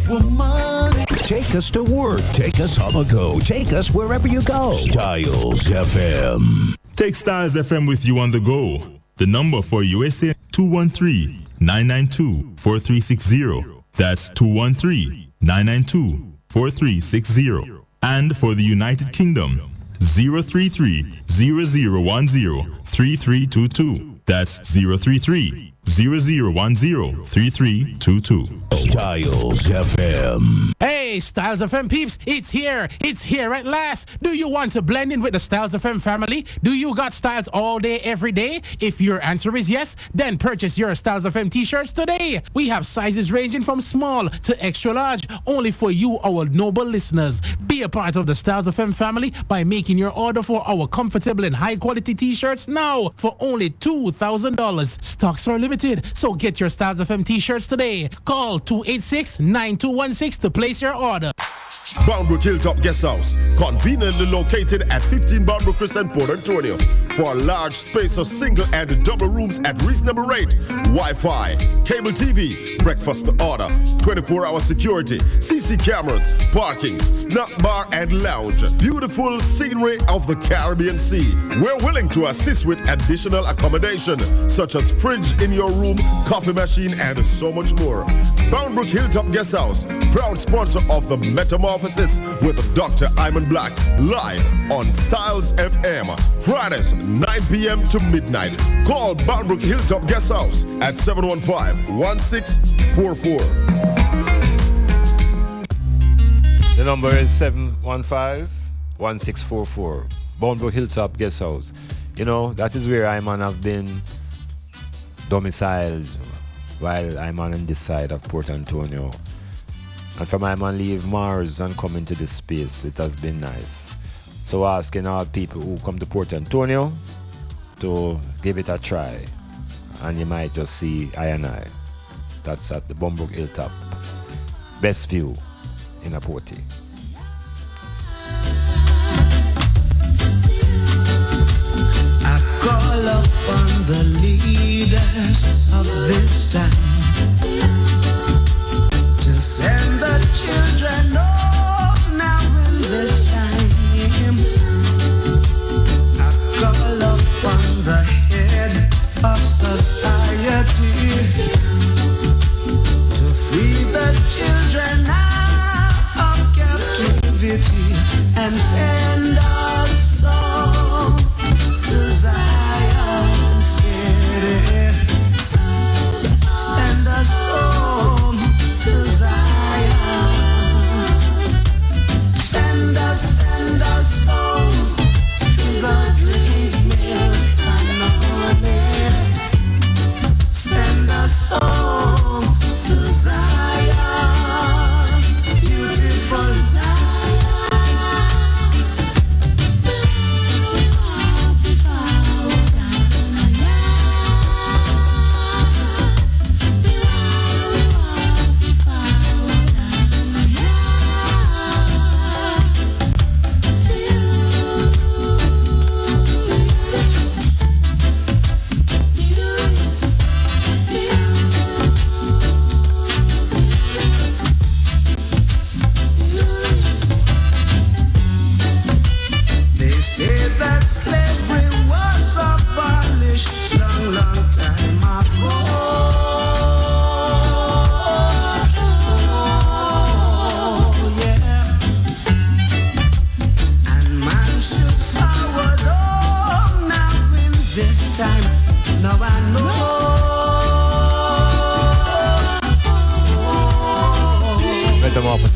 Woman. Take us to work. Take us on the go. Take us wherever you go. Styles FM. Take Styles FM with you on the go. The number for USA 213-992-4360. That's 213-992-4360. And for the United Kingdom, 033-0010-3322. That's 033-0010-3322. Styles FM. Hey, Styles FM peeps, it's here. It's here at last. Do you want to blend in with the Styles FM family? Do you got styles all day, every day? If your answer is yes, then purchase your Styles FM t-shirts today. We have sizes ranging from small to extra large, only for you, our noble listeners. Be a part of the Styles FM family by making your order for our comfortable and high quality t-shirts now for only $2,000. Stocks are limited, so get your Styles FM t-shirts today. Call 286-9216 to place your order. Boundbrook Hilltop Guest House, conveniently located at 15 Boundbrook Crescent, Port Antonio. For a large space of single and double rooms at reasonable rate, Wi-Fi, cable TV, breakfast order, 24-hour security, CC cameras, parking, snack bar and lounge. Beautiful scenery of the Caribbean Sea. We're willing to assist with additional accommodation, such as fridge in your room, coffee machine, and so much more. Boundbrook Hilltop Guest House, proud sponsor of the MetaMorphosis with Dr. Iman Blak, live on Styles FM, Fridays, 9 p.m. to midnight. Call Boundbrook Hilltop Guest House at 715-1644. The number is 715-1644. Boundbrook Hilltop Guest House. You know, that is where Iman have been domiciled while I'm on this side of Port Antonio. And from Iman leave Mars and come into this space, it has been nice. So asking all people who come to Port Antonio to give it a try. And you might just see I and I. That's at the Boundbrook Hilltop. Best view in a Porty. I call upon the leaders of this time to send the children off now in this time. I call upon the head of society to free the children out of captivity and send us all to Zion City.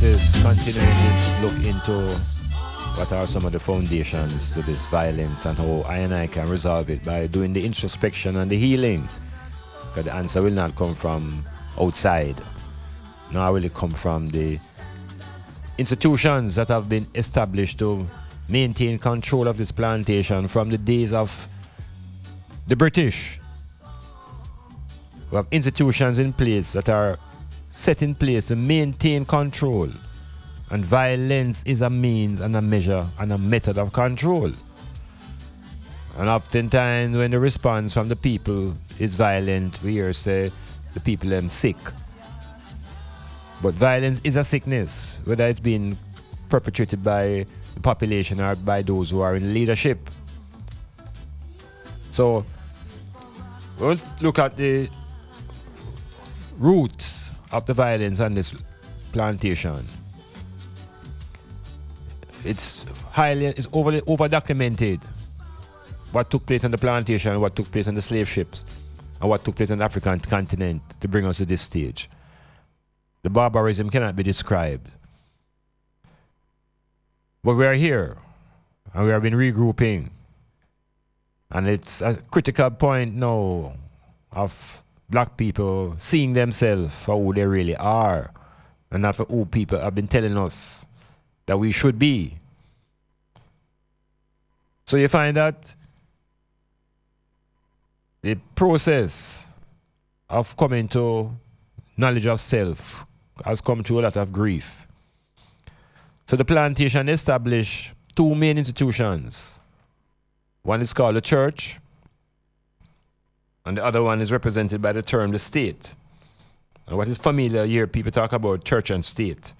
OSIS continuing this look into what are some of the foundations to this violence and how I and I can resolve it by doing the introspection and the healing. Because the answer will not come from outside, nor will it come from the institutions that have been established to maintain control of this plantation from the days of the British. We have institutions in place that are set in place to maintain control. And violence is a means and a measure and a method of control. And oftentimes when the response from the people is violent, we hear say the people are sick. But violence is a sickness, whether it's being perpetrated by the population or by those who are in leadership. So we'll look at the roots of the violence on this plantation. It's over documented what took place on the plantation, what took place on the slave ships, and what took place on the African continent to bring us to this stage. The barbarism cannot be described. But we are here, and we have been regrouping. And it's a critical point now of black people seeing themselves for who they really are, and not for who people have been telling us that we should be. So you find that the process of coming to knowledge of self has come through a lot of grief. So the plantation established two main institutions. One is called the church, and the other one is represented by the term the state. And what is familiar here, people talk about church and state.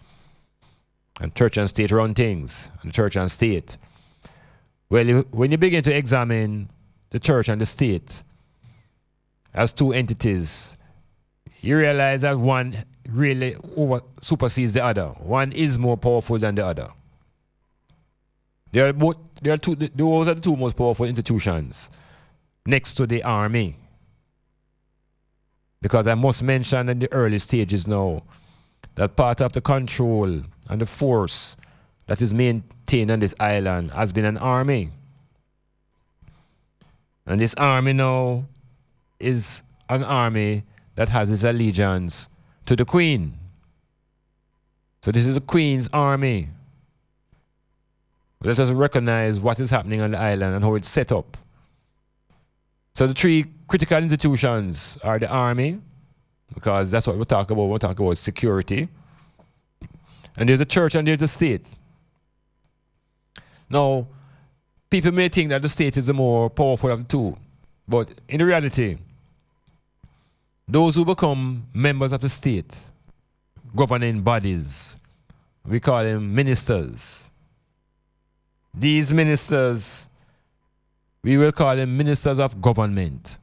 And church and state run things, and church and state. Well, when you begin to examine the church and the state as two entities, you realize that one really supersedes the other. One is more powerful than the other. Those are the two most powerful institutions next to the army. Because I must mention in the early stages now that part of the control and the force that is maintained on this island has been an army. And this army now is an army that has its allegiance to the Queen. So this is the Queen's army. Let us recognize what is happening on the island and how it's set up. So the three critical institutions are the army, because that's what we talk about. We talk about security. And there's the church and there's the state. Now, people may think that the state is the more powerful of the two. But in reality, those who become members of the state, governing bodies, we call them ministers. These ministers, we will call them ministers of government,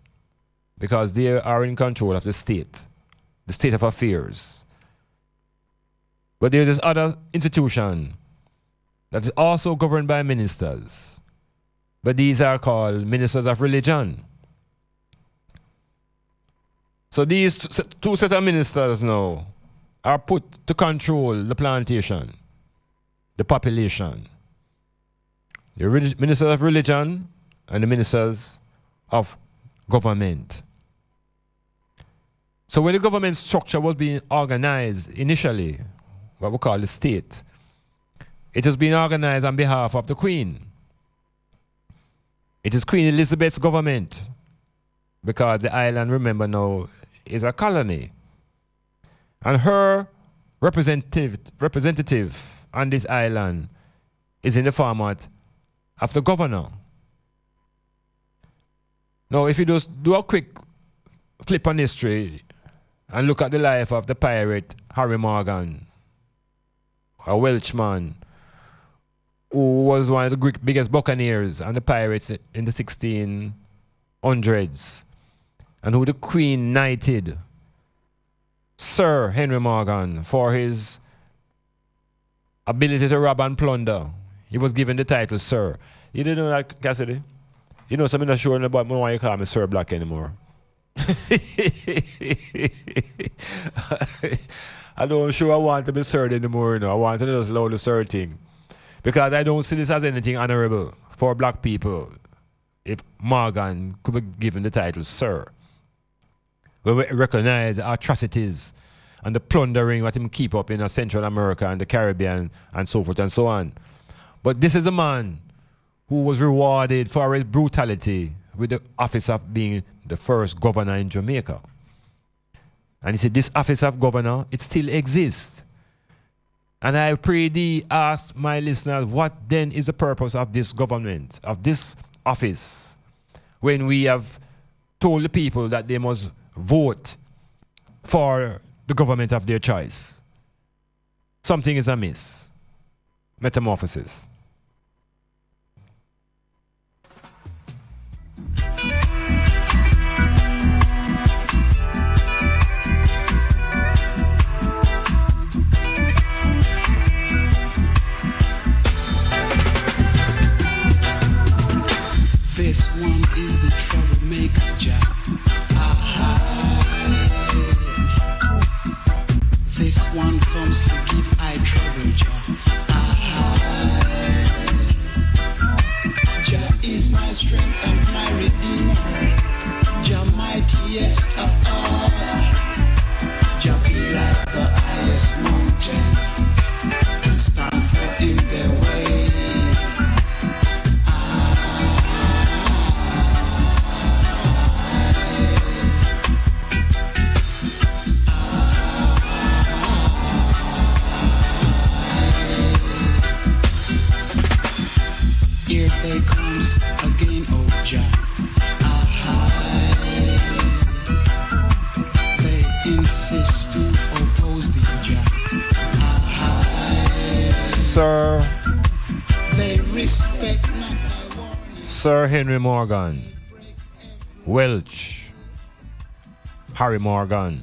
because they are in control of the state of affairs. But there's this other institution that is also governed by ministers. But these are called ministers of religion. So these two sets of ministers now are put to control the plantation, the population. The ministers of religion and the ministers of government. So when the government structure was being organized initially, what we call the state, it has been organized on behalf of the Queen. It is Queen Elizabeth's government, because the island, remember now, is a colony. And her representative on this island is in the format of the governor. Now, if you just do a quick flip on history and look at the life of the pirate Harry Morgan, a Welshman who was one of the biggest buccaneers and the pirates in the 1600s, and who the Queen knighted Sir Henry Morgan for his ability to rob and plunder. He was given the title Sir. You didn't know that, Cassidy? You know, something not sure about me why you call me Sir Black anymore. I don't sure I want to be served anymore, you know. I want to just allow the serve thing. Because I don't see this as anything honorable for black people if Morgan could be given the title Sir. When we recognize the atrocities and the plundering what him keep up in Central America and the Caribbean and so forth and so on. But this is a man who was rewarded for his brutality with the office of being the first governor in Jamaica. And he said, this office of governor, it still exists. And I pray thee, ask my listeners, what then is the purpose of this government, of this office, when we have told the people that they must vote for the government of their choice? Something is amiss. Metamorphosis. This one is the troublemaker, Jack. This one comes to give I trouble, Jack. Jah is my strength and my redeemer. Jah mightiest of all. Jah be like the highest mountain and stand for in their way. Here they comes again, oh Jah. They insist to oppose thee, Jah. Sir. They respect not thy warning. Sir Henry Morgan, Welch, Harry Morgan,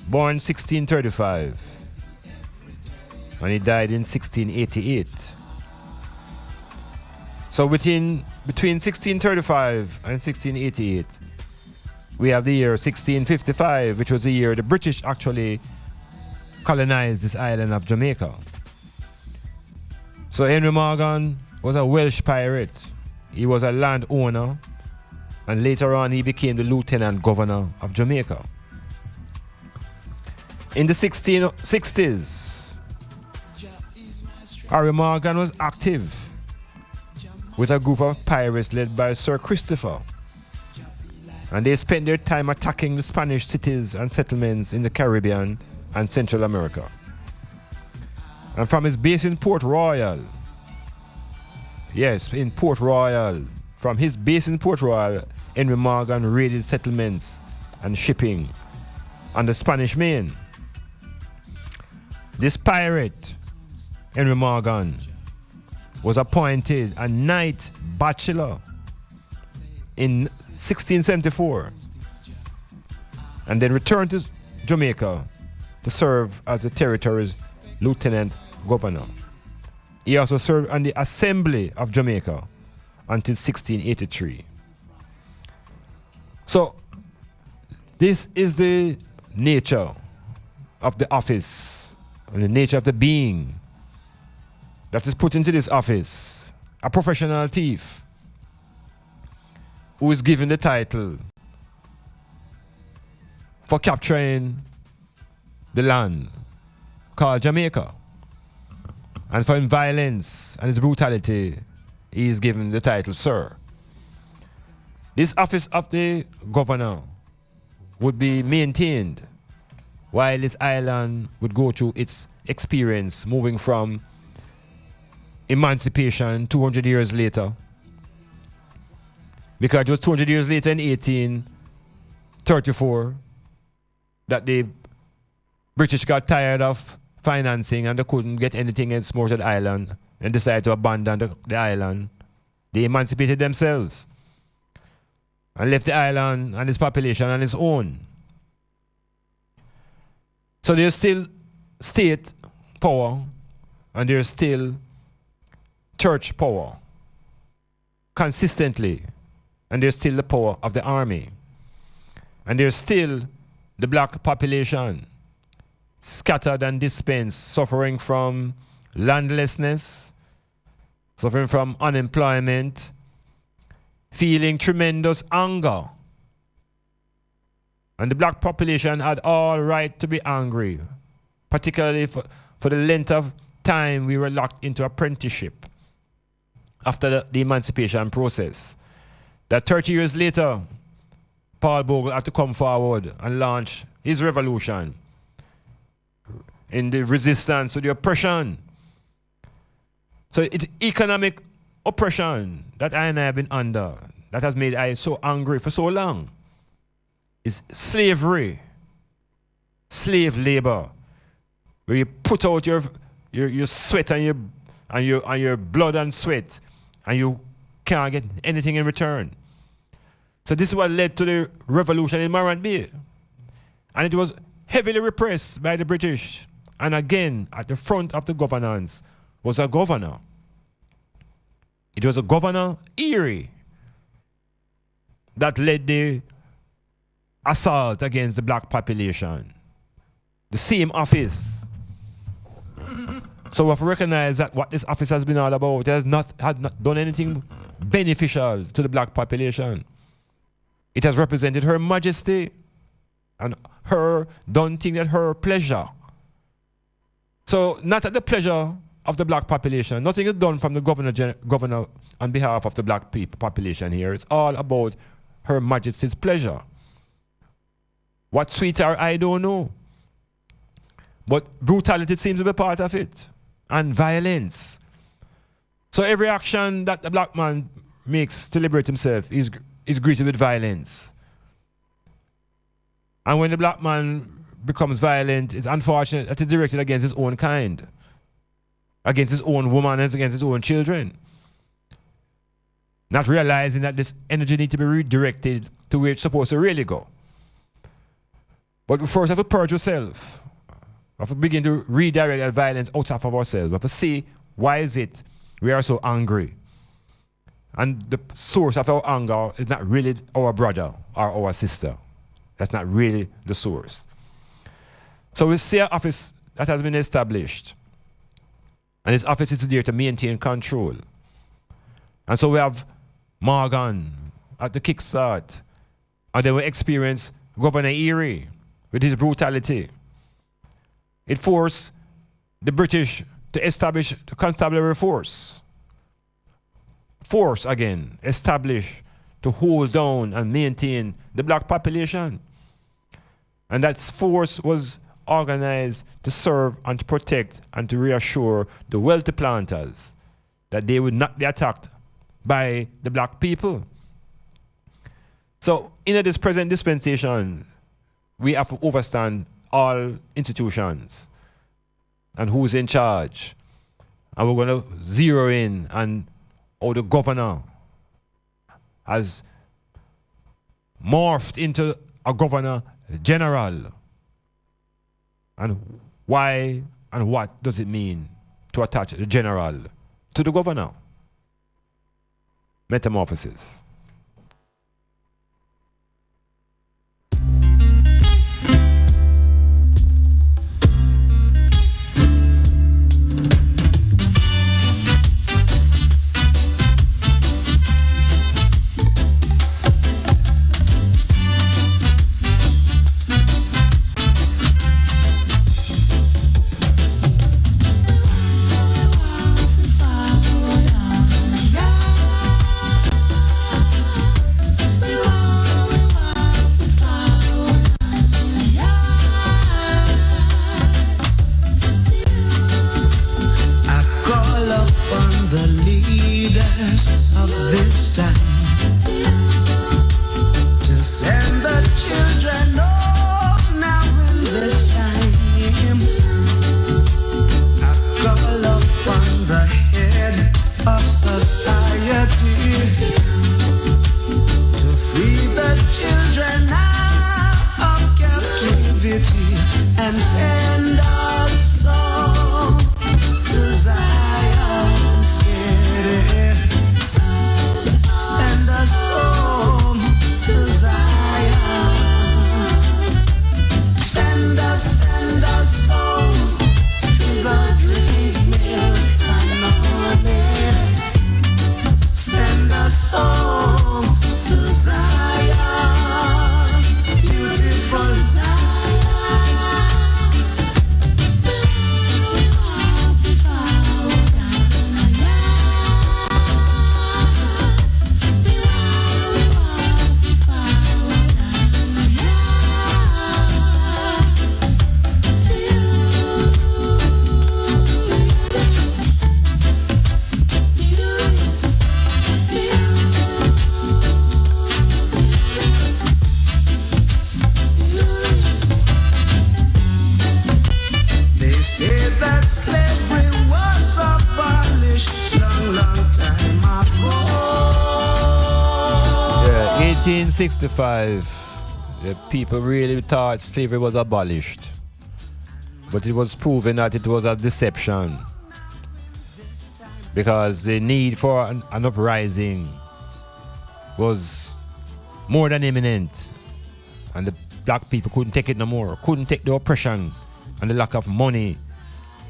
born 1635, and he died in 1688. So between 1635 and 1688, we have the year 1655, which was the year the British actually colonized this island of Jamaica. So Henry Morgan was a Welsh pirate. He was a landowner, and later on he became the lieutenant governor of Jamaica. In the 1660s, Harry Morgan was active with a group of pirates led by Sir Christopher. And they spent their time attacking the Spanish cities and settlements in the Caribbean and Central America. And from his base in Port Royal, yes, in Port Royal, from his base in Port Royal, Henry Morgan raided settlements and shipping on the Spanish Main. This pirate, Henry Morgan, was appointed a Knight Bachelor in 1674 and then returned to Jamaica to serve as the territory's lieutenant governor. He also served on the Assembly of Jamaica until 1683. So this is the nature of the office and the nature of the being that is put into this office, a professional thief who is given the title for capturing the land called Jamaica. And for his violence and his brutality, he is given the title Sir. This office of the governor would be maintained while this island would go through its experience moving from emancipation 200 years later, because it was 200 years later in 1834 that the British got tired of financing and they couldn't get anything else more to the island and decided to abandon the island. They emancipated themselves and left the island and its population on its own. So there's still state power and there's still church power consistently, and there's still the power of the army, and there's still the black population scattered and dispensed, suffering from landlessness, suffering from unemployment, feeling tremendous anger. And the black population had all right to be angry, particularly for the length of time we were locked into apprenticeship after the emancipation process. That 30 years later, Paul Bogle had to come forward and launch his revolution in the resistance to the oppression. So it's economic oppression that I and I have been under, that has made I so angry for so long. It's slavery, slave labor, where you put out your sweat and your blood and sweat, and you can't get anything in return. So this is what led to the revolution in Morant Bay. And it was heavily repressed by the British. And again, at the front of the governance was a governor. It was a governor, Erie, that led the assault against the black population. The same office. So we have to recognize that what this office has been all about, it had not done anything beneficial to the black population. It has represented Her Majesty and her done things at her pleasure. So not at the pleasure of the black population. Nothing is done from the governor on behalf of the black population here. It's all about Her Majesty's pleasure. What sweet are, I don't know. But brutality seems to be part of it. And violence. So every action that the black man makes to liberate himself is greeted with violence. And when the black man becomes violent, it's unfortunate that it's directed against his own kind, against his own woman, and against his own children. Not realizing that this energy needs to be redirected to where it's supposed to really go. But we first have to purge ourselves. We have to begin to redirect that violence out of ourselves. We have to see why is it we are so angry. And the source of our anger is not really our brother or our sister. That's not really the source. So we see an office that has been established. And this office is there to maintain control. And so we have Morgan at the kickstart. And then we experience Governor Erie with his brutality. It forced the British to establish the constabulary force. Force again, established to hold down and maintain the black population. And that force was organized to serve and to protect and to reassure the wealthy planters that they would not be attacked by the black people. So in this present dispensation, we have to overstand all institutions and who's in charge. And we're going to zero in on how the governor has morphed into a governor general. And why and what does it mean to attach the general to the governor? Metamorphosis. Send us 1865, the people really thought slavery was abolished. But it was proven that it was a deception. Because the need for an uprising was more than imminent. And the black people couldn't take it no more. Couldn't take the oppression and the lack of money,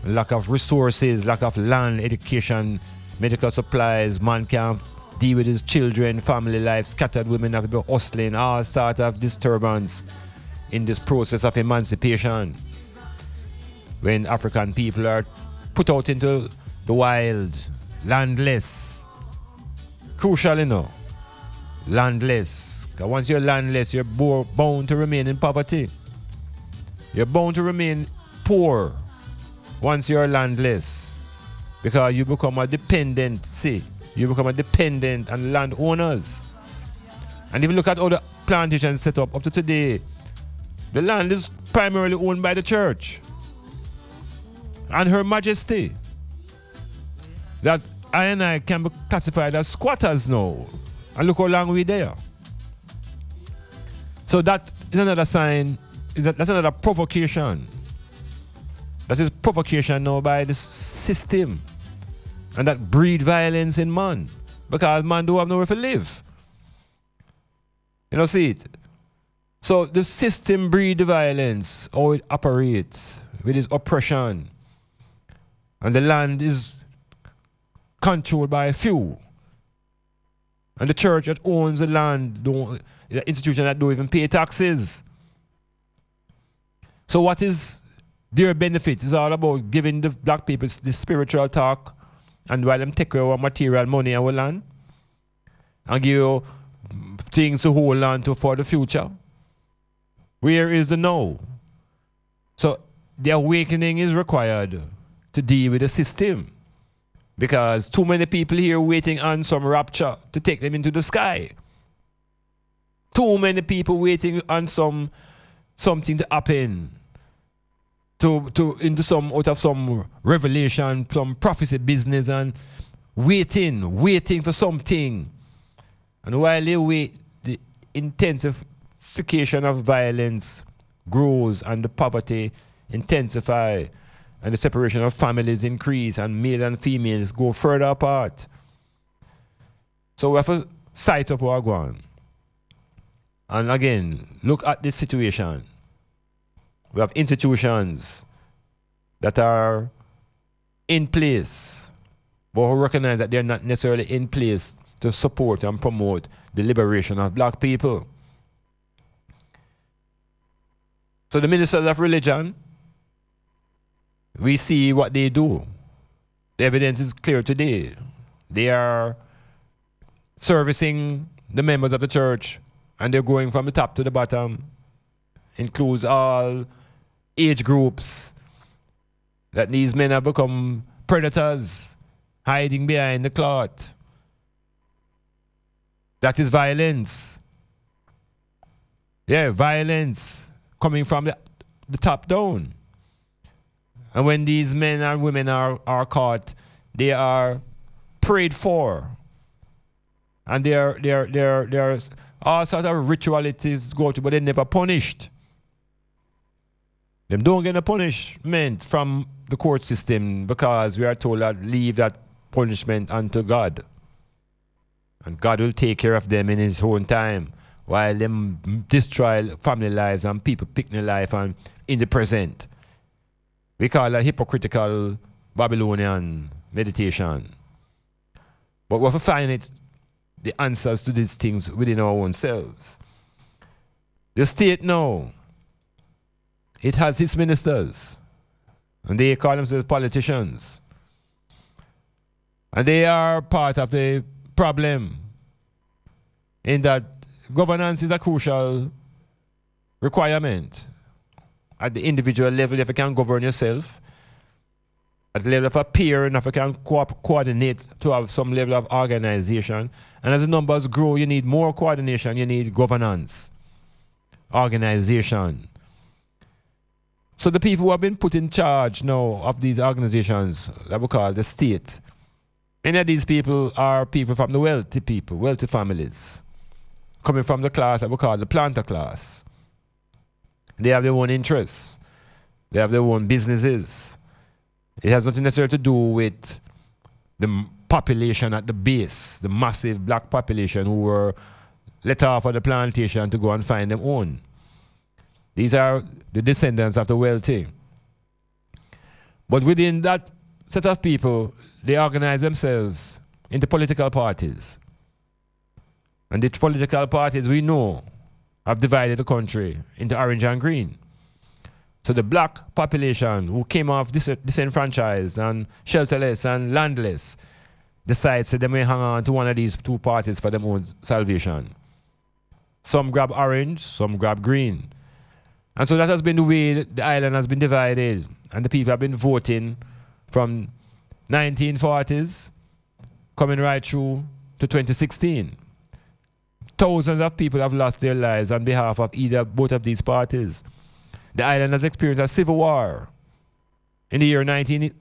lack of resources, lack of land, education, medical supplies. Man can't deal with his children, family life, scattered women have to be hustling, all sort of disturbance in this process of emancipation. When African people are put out into the wild, landless. Crucial, you know. Landless. Because once you're landless, you're bound to remain in poverty. You're bound to remain poor once you're landless. Because you become a dependency. You become a dependent on landowners. And if you look at all the plantations set up to today, the land is primarily owned by the church and Her Majesty. That I and I can be classified as squatters now. And look how long we're there. So that is another sign, that's another provocation. That is provocation now by the system. And that breed violence in man. Because man don't have nowhere to live. You know, see it? So the system breed the violence, how it operates with its oppression. And the land is controlled by a few. And the church that owns the land, the institution that don't even pay taxes. So what is their benefit? It's all about giving the black people the spiritual talk, and while them take our material money and our land, and give you things to hold on to for the future. Where is the now? So the awakening is required to deal with the system. Because too many people here waiting on some rapture to take them into the sky. Too many people waiting on something to happen. Out of some revelation, some prophecy business, and waiting for something. And while they wait, the intensification of violence grows and the poverty intensifies. And the separation of families increase and male and females go further apart. So we have to sight up our ground. And again, look at this situation. We have institutions that are in place, but we recognize that they're not necessarily in place to support and promote the liberation of black people. So the ministers of religion, we see what they do. The evidence is clear today. They are servicing the members of the church, and they're going from the top to the bottom. Includes all age groups. That these men have become predators, hiding behind the cloth. That is violence. Yeah, violence coming from the top down. And when these men and women are caught, they are prayed for. And there are all sorts of ritualities go to, but they're never punished. Them don't get a punishment from the court system because we are told that leave that punishment unto God. And God will take care of them in his own time while them destroy family lives and people picking life and in the present. We call that hypocritical Babylonian meditation. But we have to find the answers to these things within our own selves. The state now, it has its ministers, and they call themselves politicians. And they are part of the problem in that governance is a crucial requirement. At the individual level, if you can govern yourself, at the level of a peer, and if you can coordinate to have some level of organization. And as the numbers grow, you need more coordination, you need governance, organization. So the people who have been put in charge now of these organizations that we call the state, many of these people are people from the wealthy people, wealthy families. coming from the class that we call the planter class. They have their own interests. They have their own businesses. It has nothing necessarily to do with the population at the base, the massive black population who were let off of the plantation to go and find them own. These are the descendants of the wealthy. But within that set of people, they organize themselves into political parties. And the political parties we know have divided the country into orange and green. So the black population who came off disenfranchised and shelterless and landless decides that they may hang on to one of these two parties for their own salvation. Some grab orange, some grab green. And so that has been the way the island has been divided. And the people have been voting from 1940s coming right through to 2016. Thousands of people have lost their lives on behalf of either both of these parties. The island has experienced a civil war in the year leading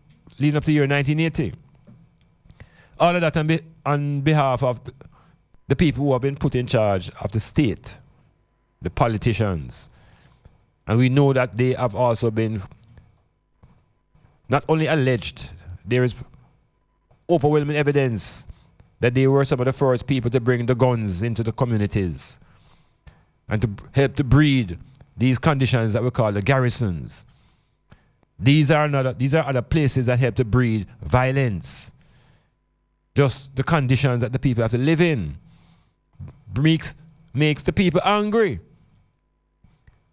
up to the year 1980. All of that on behalf of the people who have been put in charge of the state, the politicians. And we know that they have also been not only alleged, there is overwhelming evidence that they were some of the first people to bring the guns into the communities and to help to breed these conditions that we call the garrisons. These are other places that help to breed violence. Just the conditions that the people have to live in makes the people angry.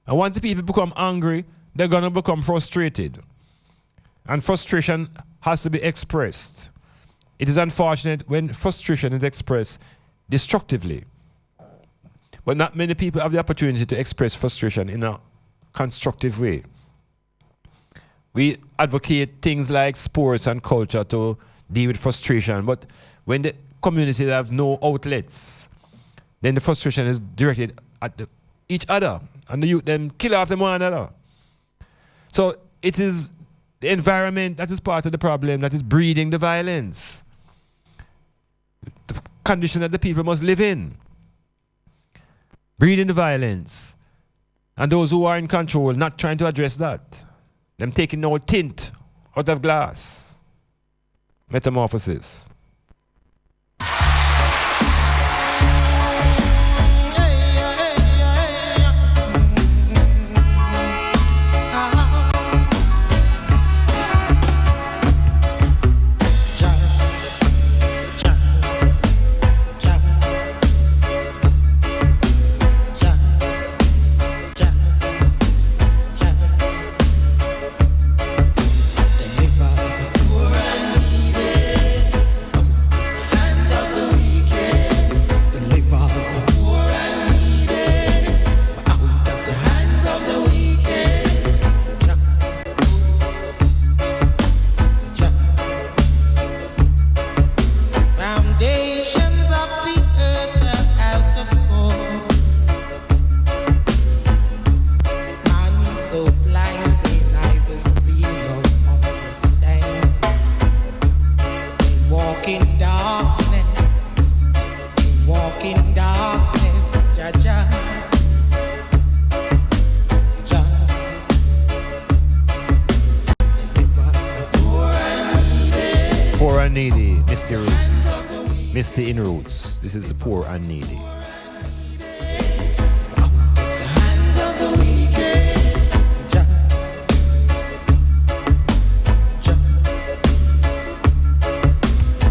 And once the people become angry, they're going to become frustrated. And frustration has to be expressed. It is unfortunate when frustration is expressed destructively. But not many people have the opportunity to express frustration in a constructive way. We advocate things like sports and culture to deal with frustration, but when the communities have no outlets, then the frustration is directed at each other, and the youth then kill after one another. So it is the environment that is part of the problem that is breeding the violence. The condition that the people must live in, breeding the violence. And those who are in control not trying to address that. Them taking no tint out of glass. Metamorphosis. Misty in roots. This is the poor and needy.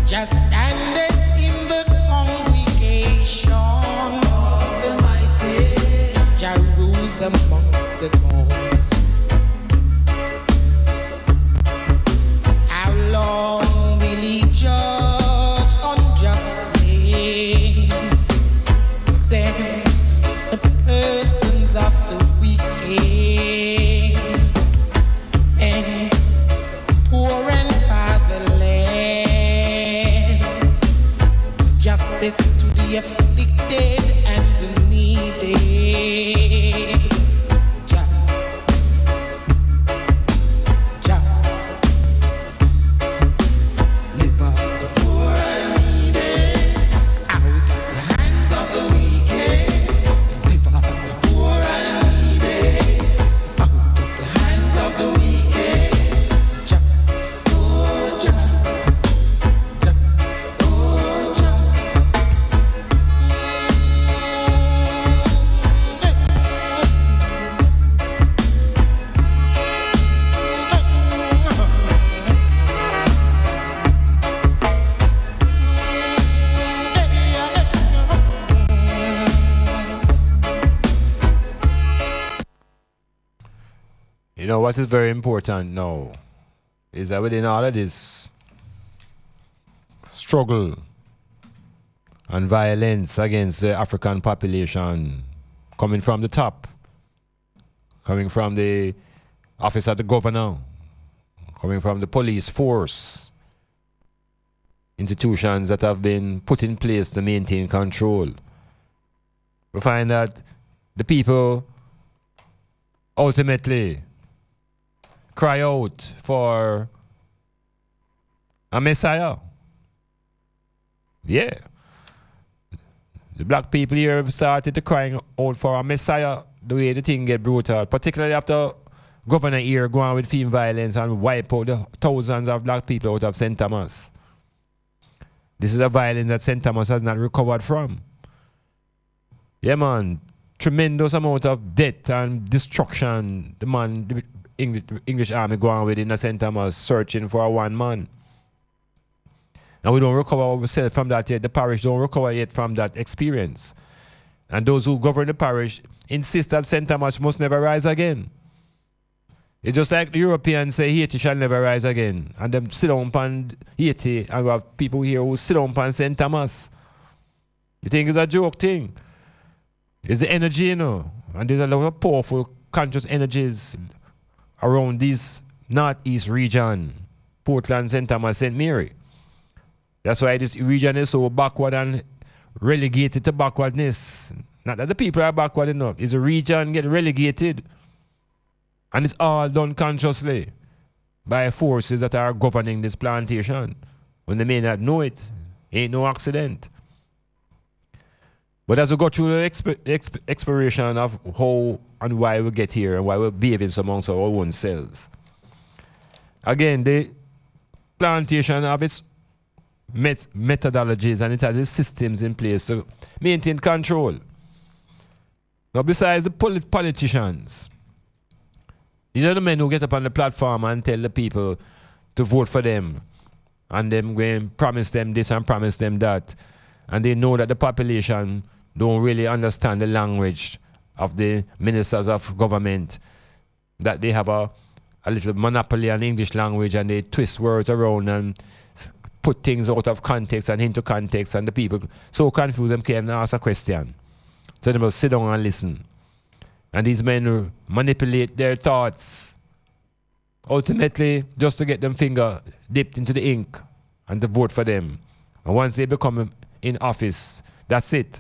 Just stand it in the congregation of the mighty, Jah rules amongst the gods. How long will he judge unjustly? what is very important now is that within all of this struggle and violence against the African population coming from the top, coming from the office of the governor, coming from the police force, institutions that have been put in place to maintain control, we find that the people ultimately cry out for a messiah. Yeah. The black people here started to crying out for a messiah the way the thing get brutal, particularly after Governor here go on with female violence and wipe out the thousands of black people out of St. Thomas. This is a violence that St. Thomas has not recovered from. Yeah, man. Tremendous amount of death and destruction the English army go on with in St. Thomas searching for a one man. And we don't recover ourselves from that yet. The parish don't recover yet from that experience. And those who govern the parish insist that St. Thomas must never rise again. It's just like the Europeans say Haiti shall never rise again. And them sit down upon Haiti, and we have people here who sit down upon St. Thomas. You think it's a joke thing? It's the energy, you know. And there's a lot of powerful conscious energies around this northeast region. Portland, St. Thomas, St. Mary. That's why this region is so backward and relegated to backwardness. Not that the people are backward enough. It's the region get relegated. And it's all done consciously by forces that are governing this plantation. When they may not know it, ain't no accident. But as we go through the exploration of how and why we get here and why we're behaving amongst our own selves. Again, the plantation have its methodologies and it has its systems in place to maintain control. Now, besides the politicians, these are the men who get up on the platform and tell the people to vote for them, and them going to promise them this and promise them that, and they know that the population don't really understand the language of the ministers of government, that they have a little monopoly on English language and they twist words around and put things out of context and into context, and the people so confused them can't ask a question. So they must sit down and listen. And these men manipulate their thoughts, ultimately just to get them finger dipped into the ink and to vote for them. And once they become in office, that's it.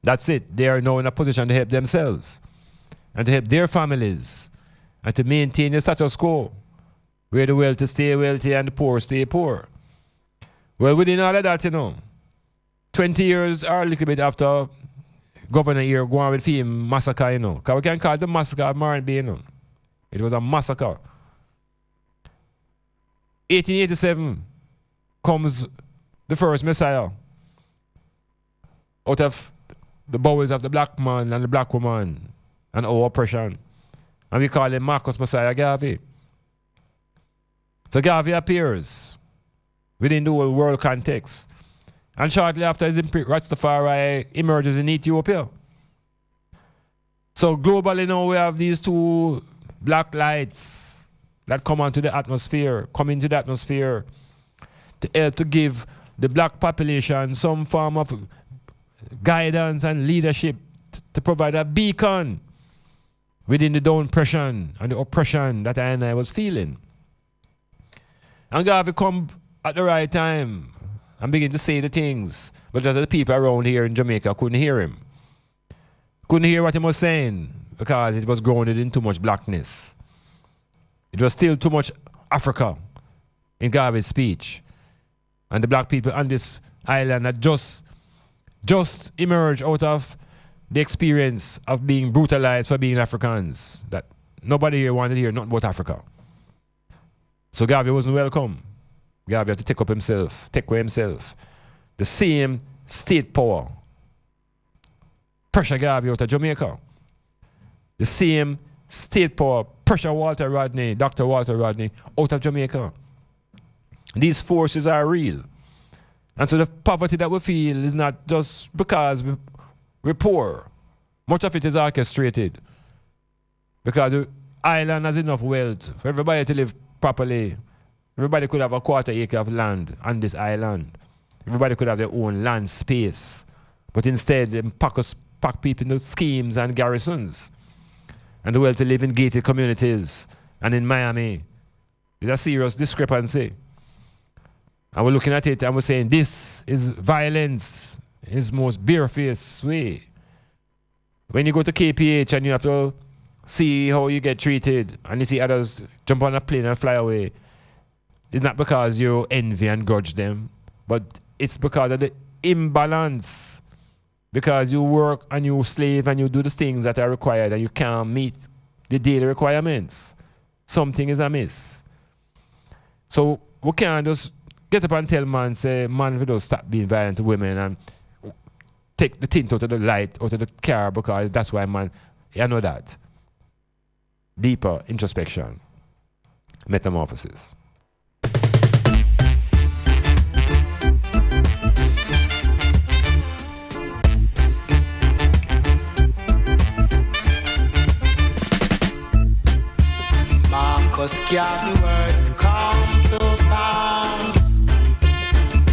That's it. They are now in a position to help themselves and to help their families and to maintain the status quo, where the wealthy stay wealthy and the poor stay poor. Well, within all of that, 20 years or a little bit after Governor here going with him massacre, because we can call it the massacre of Marine Bay, It was a massacre. 1887 comes the first Messiah out of the bowels of the black man and the black woman and our oppression. And we call him Marcus Messiah Garvey. So Garvey appears within the whole world context. And shortly after his Rastafari emerges in Ethiopia. So globally now we have these two black lights that come into the atmosphere to help to give the black population some form of guidance and leadership to provide a beacon within the down-pression and the oppression that I and I was feeling. And Garvey come at the right time and begin to say the things, but just the people around here in Jamaica couldn't hear him. Couldn't hear what he was saying because it was grounded in too much blackness. It was still too much Africa in Garvey's speech. And the black people on this island had just emerged out of the experience of being brutalized for being Africans. That nobody here wanted to hear nothing about Africa. So Garvey wasn't welcome. Garvey had to take away himself. The same state power pressure Garvey out of Jamaica. The same state power pressure Dr. Walter Rodney out of Jamaica. These forces are real. And so the poverty that we feel is not just because we're poor. Much of it is orchestrated. Because island has enough wealth for everybody to live properly. Everybody could have a quarter acre of land on this island. Everybody could have their own land space. But instead, they pack people into schemes and garrisons. And the will to live in gated communities and in Miami. It's a serious discrepancy. And we're looking at it and we're saying this is violence in its most barefaced way. When you go to KPH and you have to see how you get treated and you see others jump on a plane and fly away, it's not because you envy and grudge them, but it's because of the imbalance. Because you work and you slave and you do the things that are required and you can't meet the daily requirements. Something is amiss. So we can't just get up and tell man, say, man, we don't stop being violent to women and take the tint out of the light, out of the car because that's why man, you know that. Deeper introspection. Metamorphosis. Marcus Garvey words come to pass.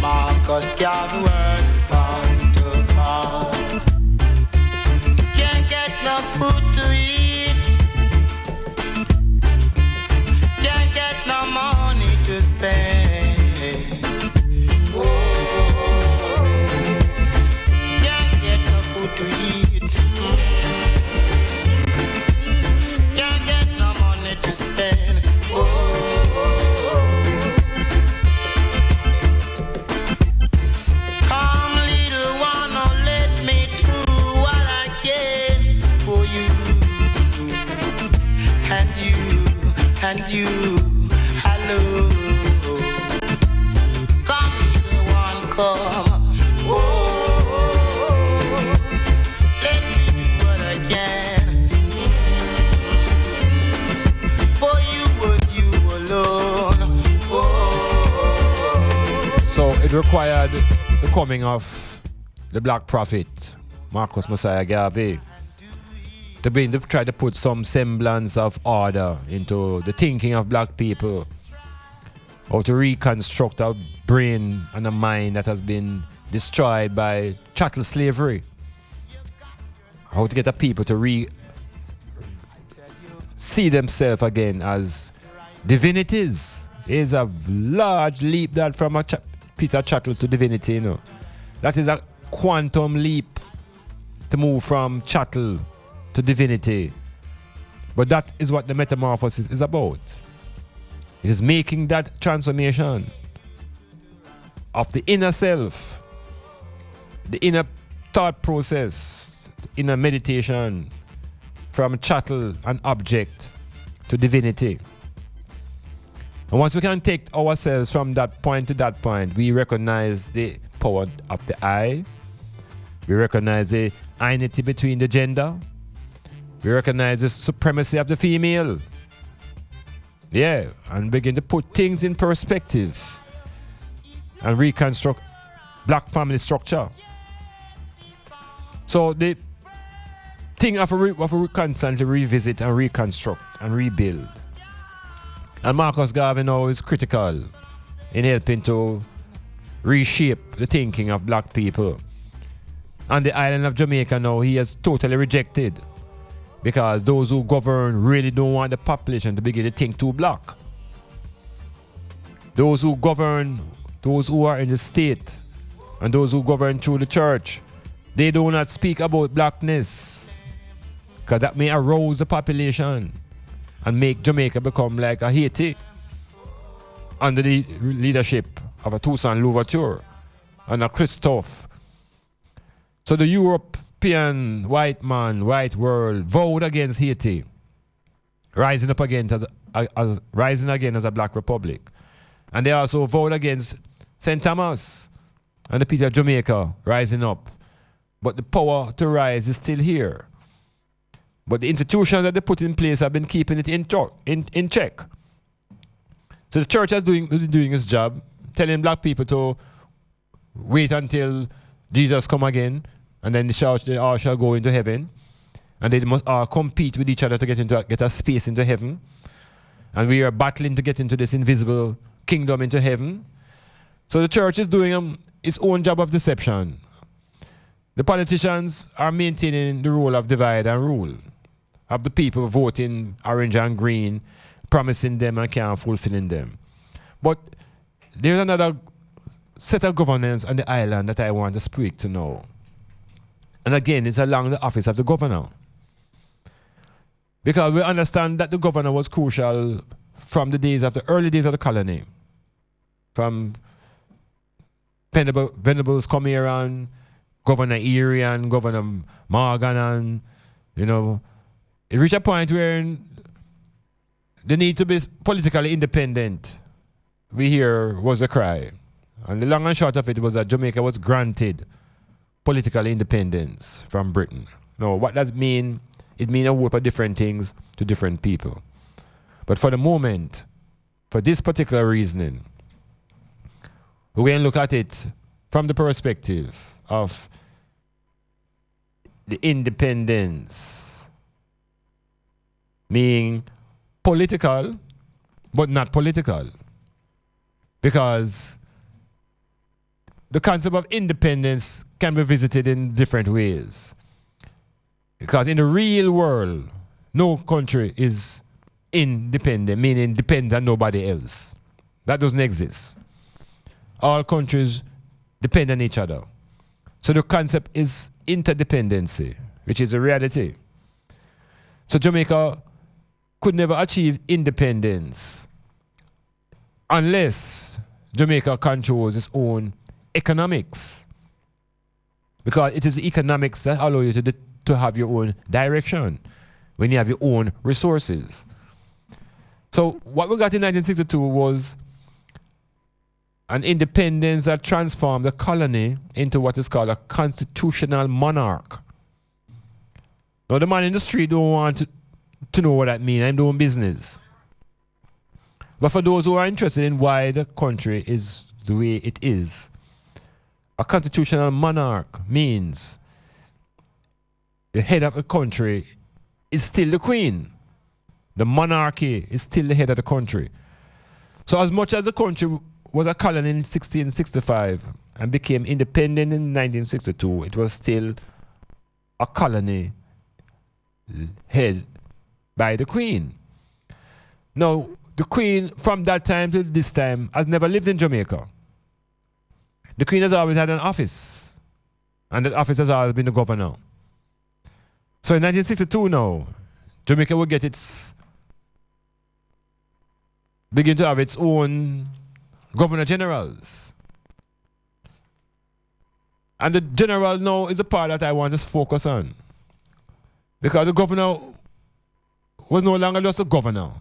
Marcus Garvey words come to pass. Can't get no food to eat. Can't get no money to spend. Oh, can't get no food to eat. Can't get no money to spend. Come, little one, oh, let me do what I can for you. And you, hello. Come, little one, come. Oh, let me do what I can for you and you alone. Oh. So it required the coming of the black prophet, Marcus Messiah Garvey, to try to put some semblance of order into the thinking of black people, or to reconstruct a brain and a mind that has been destroyed by chattel slavery. How to get the people to see themselves again as divinities. Is a large leap that from a piece of chattel to divinity, you know. That is a quantum leap to move from chattel to divinity. But that is what the metamorphosis is about. It is making that transformation of the inner self, the inner thought process, the inner meditation from chattel and object to divinity. And once we can take ourselves from that point to that point, we recognize the power of the I. We recognize the unity between the gender. We recognize the supremacy of the female. Yeah, and begin to put things in perspective and reconstruct black family structure. So the thing of a constantly revisit and reconstruct and rebuild. And Marcus Garvey now is critical in helping to reshape the thinking of black people. On the island of Jamaica now, he has totally rejected, because those who govern really don't want the population to begin to think too black. Those who govern, those who are in the state, and those who govern through the church, they do not speak about blackness, because that may arouse the population and make Jamaica become like a Haiti under the leadership of a Toussaint Louverture and a Christophe. So the European white man, white world vowed against Haiti, rising up again rising again as a black republic. And they also vowed against St. Thomas and the people of Jamaica rising up. But the power to rise is still here. But the institutions that they put in place have been keeping it in check. So the church is doing its job, telling black people to wait until Jesus come again, and then they all shall go into heaven. and they must all compete with each other to get a space into heaven. And we are battling to get into this invisible kingdom into heaven. So the church is doing its own job of deception. The politicians are maintaining the role of divide and rule, of the people voting orange and green, promising them and can't fulfilling them. But there's another set of governance on the island that I want to speak to now. And again, it's along the office of the governor. Because we understand that the governor was crucial from the early days of the colony. From Venables come here and Governor Erie and Governor Morgan and, it reached a point where the need to be politically independent, we hear, was a cry. And the long and short of it was that Jamaica was granted political independence from Britain. Now, what does it mean? It means a whole of different things to different people. But for the moment, for this particular reasoning, we're going to look at it from the perspective of the independence, meaning political, but not political. Because the concept of independence can be visited in different ways. Because in the real world, no country is independent, meaning depends on nobody else. That doesn't exist. All countries depend on each other. So the concept is interdependency, which is a reality. So Jamaica could never achieve independence unless Jamaica controls its own economics. Because it is economics that allow you to have your own direction when you have your own resources. So what we got in 1962 was an independence that transformed the colony into what is called a constitutional monarch. Now the man in the street don't want to know what that means. I'm doing business. But for those who are interested in why the country is the way it is, a constitutional monarch means the head of the country is still the queen. The monarchy is still the head of the country. So as much as the country was a colony in 1665 and became independent in 1962, it was still a colony head by the queen. Now, the queen from that time to this time has never lived in Jamaica. The queen has always had an office, and that office has always been the governor. So in 1962 now, Jamaica will begin to have its own governor generals. And the general now is the part that I want to focus on. Because the governor was no longer just a governor,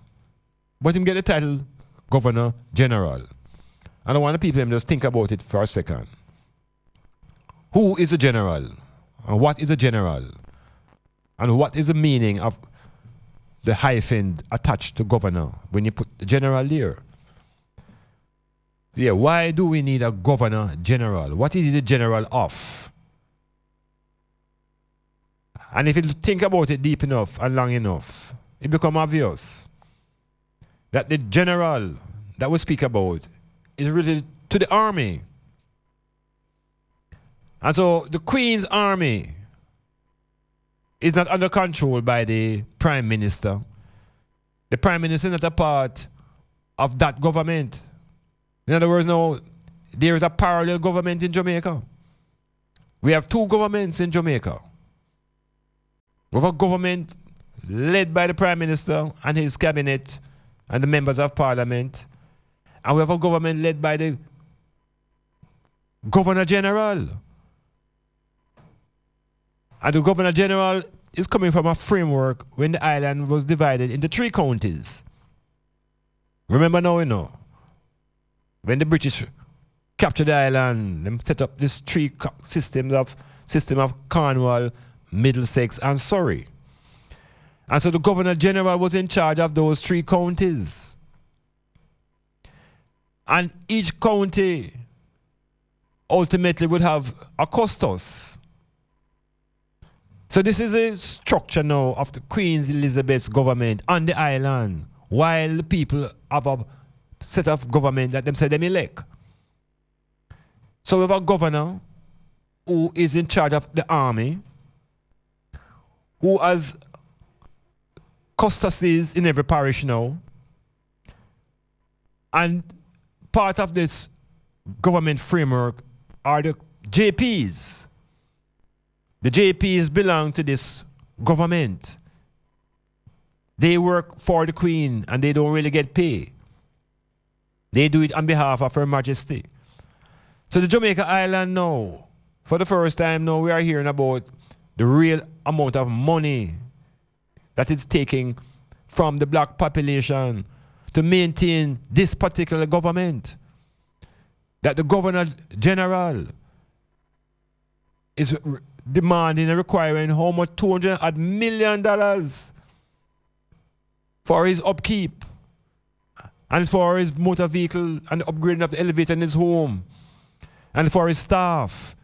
but him get the title Governor General. And I want the people to just think about it for a second. Who is a general? And what is a general? And what is the meaning of the hyphen attached to governor when you put the general there? Yeah, why do we need a governor general? What is the general of? And if you think about it deep enough and long enough, it becomes obvious that the general that we speak about is related to the army. And so the Queen's army is not under control by the Prime Minister. The Prime Minister is not a part of that government. In other words, now, there is a parallel government in Jamaica. We have two governments in Jamaica. We have a government led by the Prime Minister and his cabinet and the members of Parliament. And we have a government led by the Governor General. And the Governor General is coming from a framework when the island was divided into 3 counties. Remember now, you know, when the British captured the island, they set up this 3 system of Cornwall, Middlesex, and Surrey. And so the Governor General was in charge of those 3 counties. And each county ultimately would have a custos. So this is a structure now of the Queen Elizabeth's government on the island, while the people have a set of government that them say them elect. So we have a governor who is in charge of the army, who has custodies in every parish now. And part of this government framework are the JPs. The JPs belong to this government. They work for the Queen and they don't really get paid. They do it on behalf of Her Majesty. So the Jamaica Island now, for the first time now, we are hearing about the real amount of money that it's taking from the black population to maintain this particular government. That the Governor General is demanding and requiring how much? $200 million for his upkeep and for his motor vehicle and the upgrading of the elevator in his home and for his staff.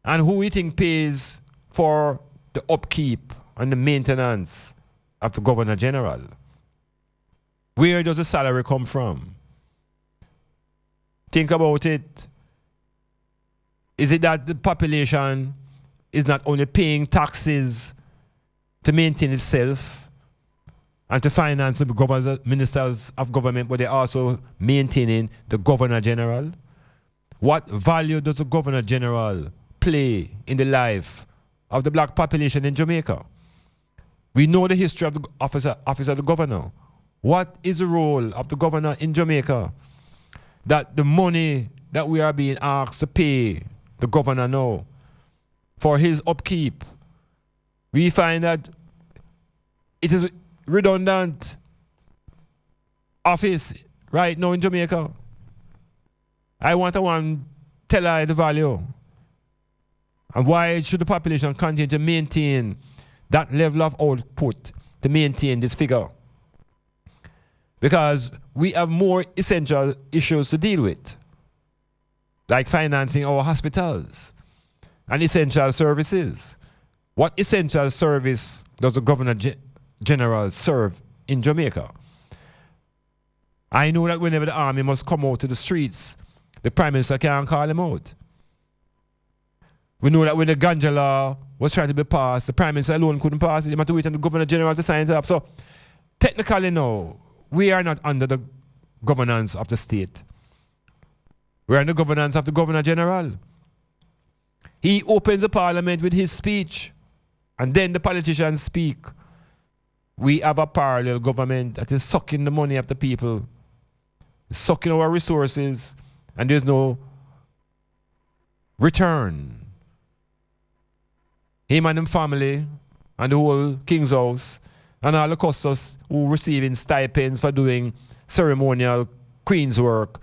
And who he think pays for the upkeep and the maintenance of the Governor General? Where does the salary come from? Think about it. Is it that the population is not only paying taxes to maintain itself and to finance the ministers of government, but they're also maintaining the Governor General? What value does the Governor General play in the life of the black population in Jamaica? We know the history of the office of the governor. What is the role of the governor in Jamaica? That the money that we are being asked to pay the governor now for his upkeep, we find that it is redundant office right now in Jamaica. I want to tell her the value. And why should the population continue to maintain that level of output to maintain this figure? Because we have more essential issues to deal with, like financing our hospitals and essential services. What essential service does the Governor General serve in Jamaica? I know that whenever the army must come out to the streets, the Prime Minister can't call him out. We know that when the ganja law was trying to be passed, the Prime Minister alone couldn't pass it. He had to wait on the Governor General to sign it up. So technically no, we are not under the governance of the state. We are under the governance of the Governor General. He opens the parliament with his speech and then the politicians speak. We have a parallel government that is sucking the money of the people, sucking our resources, and there's no return. Him and his family and the whole King's House and all the custos who receiving stipends for doing ceremonial Queen's work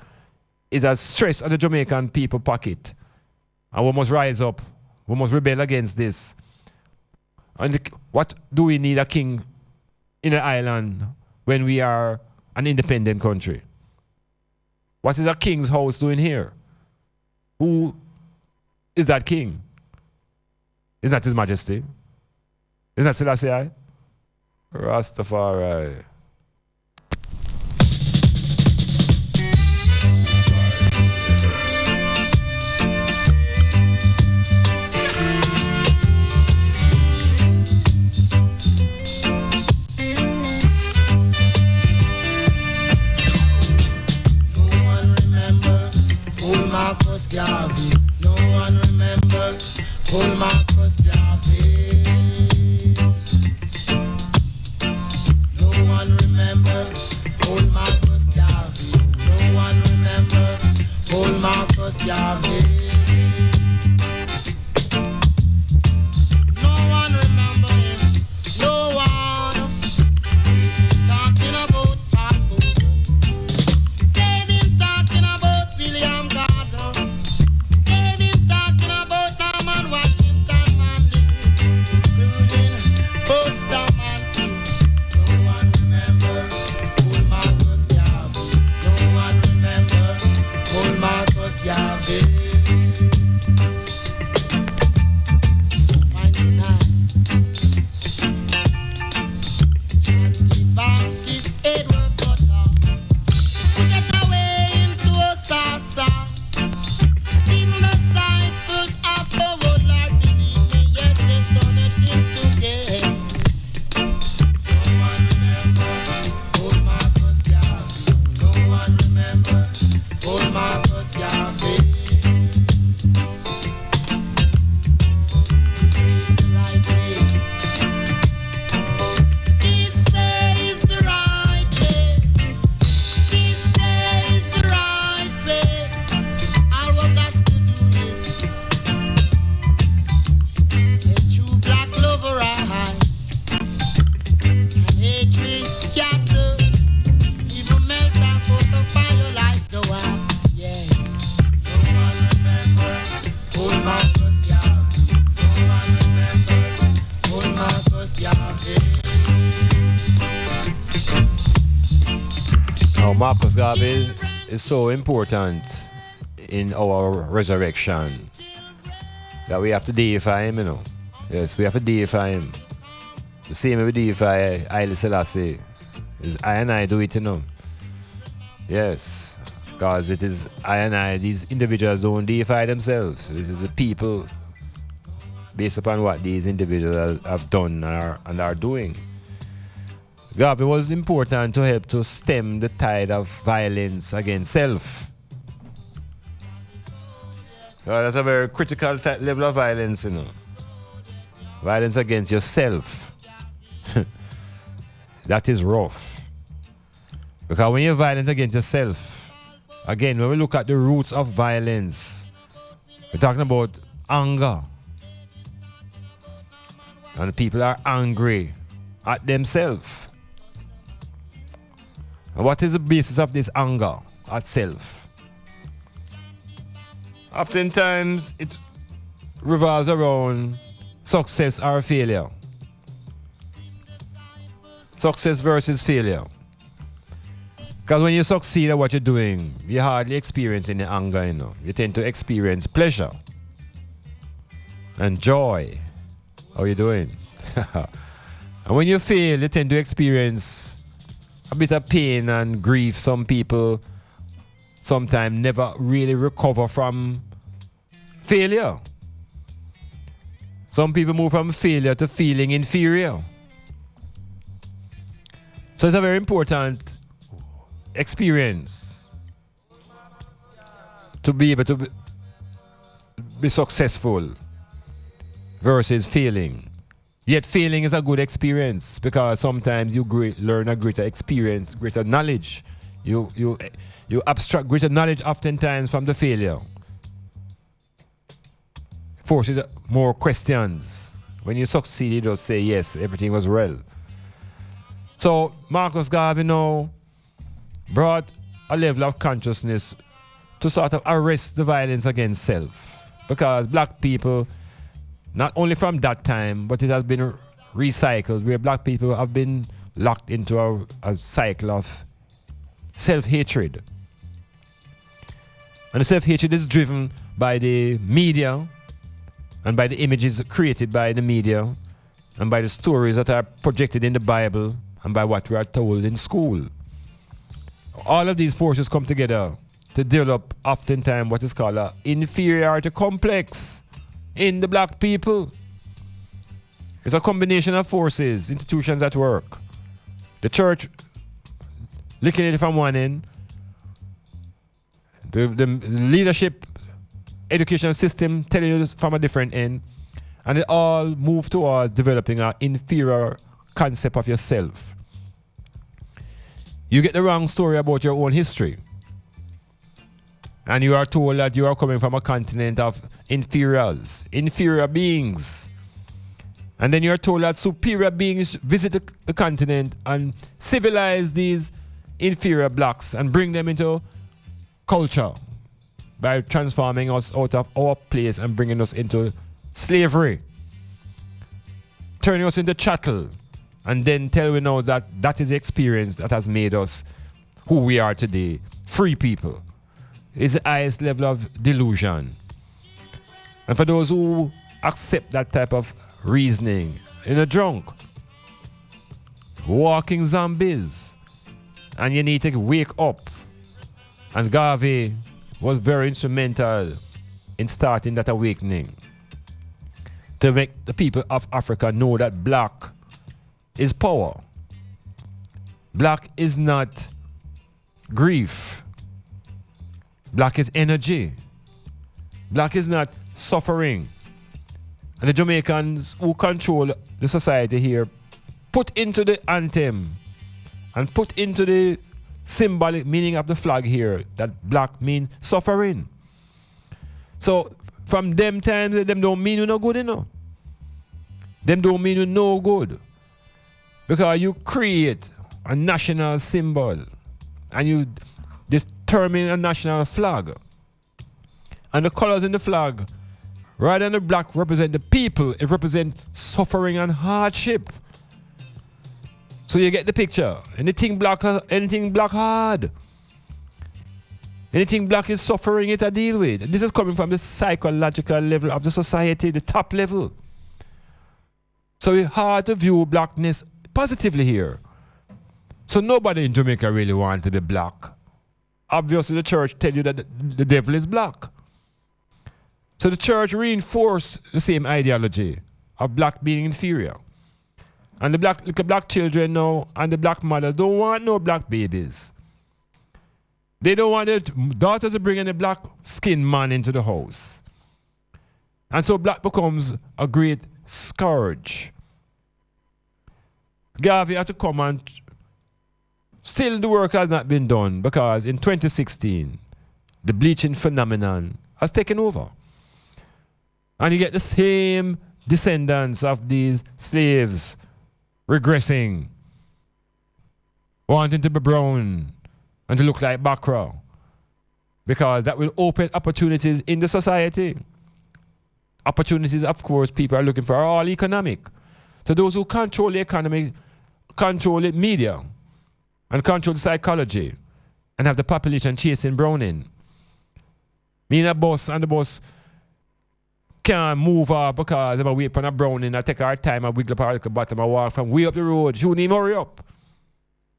is a stress on the Jamaican people pocket. And we must rise up. We must rebel against this. And what do we need a king in an island when we are an independent country? What is a king's house doing here? Who is that king? Is that His Majesty? Is that Selassie? Rastafari. Marcus Garvey. No one remember Paul Marcus Garvey. No one remember Paul Marcus Garvey. No one remember Paul Marcus Garvey. No one remember him. No one talking about Paul Booker. They've been talking about William Gardner. They've been talking about Norman Washington, man, including Buster Manton. No one remember Paul Marcus Garvey. No one remember Paul Marcus Garvey. Now, Marcus Garvey is so important in our resurrection that we have to deify him, you know. Yes, we have to deify him. The same way we deify Haile Selassie. Is I and I do it, you know. Yes, because it is I and I, these individuals don't deify themselves. This is the people based upon what these individuals have done and are doing. Garvey was important to help to stem the tide of violence against self. That's a very critical level of violence, you know. Violence against yourself. That is rough. Because when you're violent against yourself, again, when we look at the roots of violence, we're talking about anger. And people are angry at themselves. And what is the basis of this anger at self? Oftentimes, it revolves around success or failure. Success versus failure. Because when you succeed at what you're doing, you hardly experience any anger, you know. You tend to experience pleasure and joy. How you doing? And when you fail, you tend to experience a bit of pain and grief. Some people sometimes never really recover from failure. Some people move from failure to feeling inferior. So it's a very important experience to be able to be successful versus failing. Yet failing is a good experience because sometimes you learn a greater experience, greater knowledge. You abstract greater knowledge oftentimes from the failure. Forces more questions. When you succeed, you just say yes, everything was well. So Marcus Garvey now brought a level of consciousness to sort of arrest the violence against self. Because black people, not only from that time, but it has been recycled, where black people have been locked into a cycle of self-hatred. And the self-hatred is driven by the media and by the images created by the media and by the stories that are projected in the Bible and by what we are told in school. All of these forces come together to develop oftentimes what is called an inferiority complex in the black people. It's a combination of forces, institutions at work. The church looking at it from one end, the leadership education system telling you this from a different end, and it all move towards developing an inferior concept of yourself. You get the wrong story about your own history. And you are told that you are coming from a continent of inferiors, inferior beings. And then you are told that superior beings visit the continent and civilize these inferior blacks and bring them into culture by transforming us out of our place and bringing us into slavery, turning us into chattel, and then tell we now that that is the experience that has made us who we are today, free people. It's the highest level of delusion. And for those who accept that type of reasoning, in a drunk, walking zombies, and you need to wake up. And Garvey was very instrumental in starting that awakening to make the people of Africa know that black is power. Black is not grief. Black is energy. Black is not suffering. And the Jamaicans who control the society here put into the anthem and put into the symbolic meaning of the flag here that black means suffering. So from them times, them don't mean you no good, you know. Them don't mean you no good. Because you create a national symbol and you determine a national flag. And the colors in the flag, rather than the black represent the people, it represents suffering and hardship. So you get the picture. Anything black hard. Anything black is suffering, it I deal with. This is coming from the psychological level of the society, the top level. So it's hard to view blackness positively here. So nobody in Jamaica really wants to be black. Obviously the church tell you that the devil is black. So the church reinforced the same ideology of black being inferior. And the black children now and the black mothers don't want no black babies. They don't want their daughters to bring any black skinned man into the house. And so black becomes a great scourge. Garvey had to come and still the work has not been done because in 2016 the bleaching phenomenon has taken over. And you get the same descendants of these slaves regressing, wanting to be brown and to look like Bakra, because that will open opportunities in the society. Opportunities, of course, people are looking for are all economic. So those who control the economy, control the media, and control the psychology, and have the population chasing browning. Me in a bus, and the bus can't move off because I'm wait for a browning. I take our time, I wiggle up our little bottom, I walk from way up the road. She wouldn't even hurry up.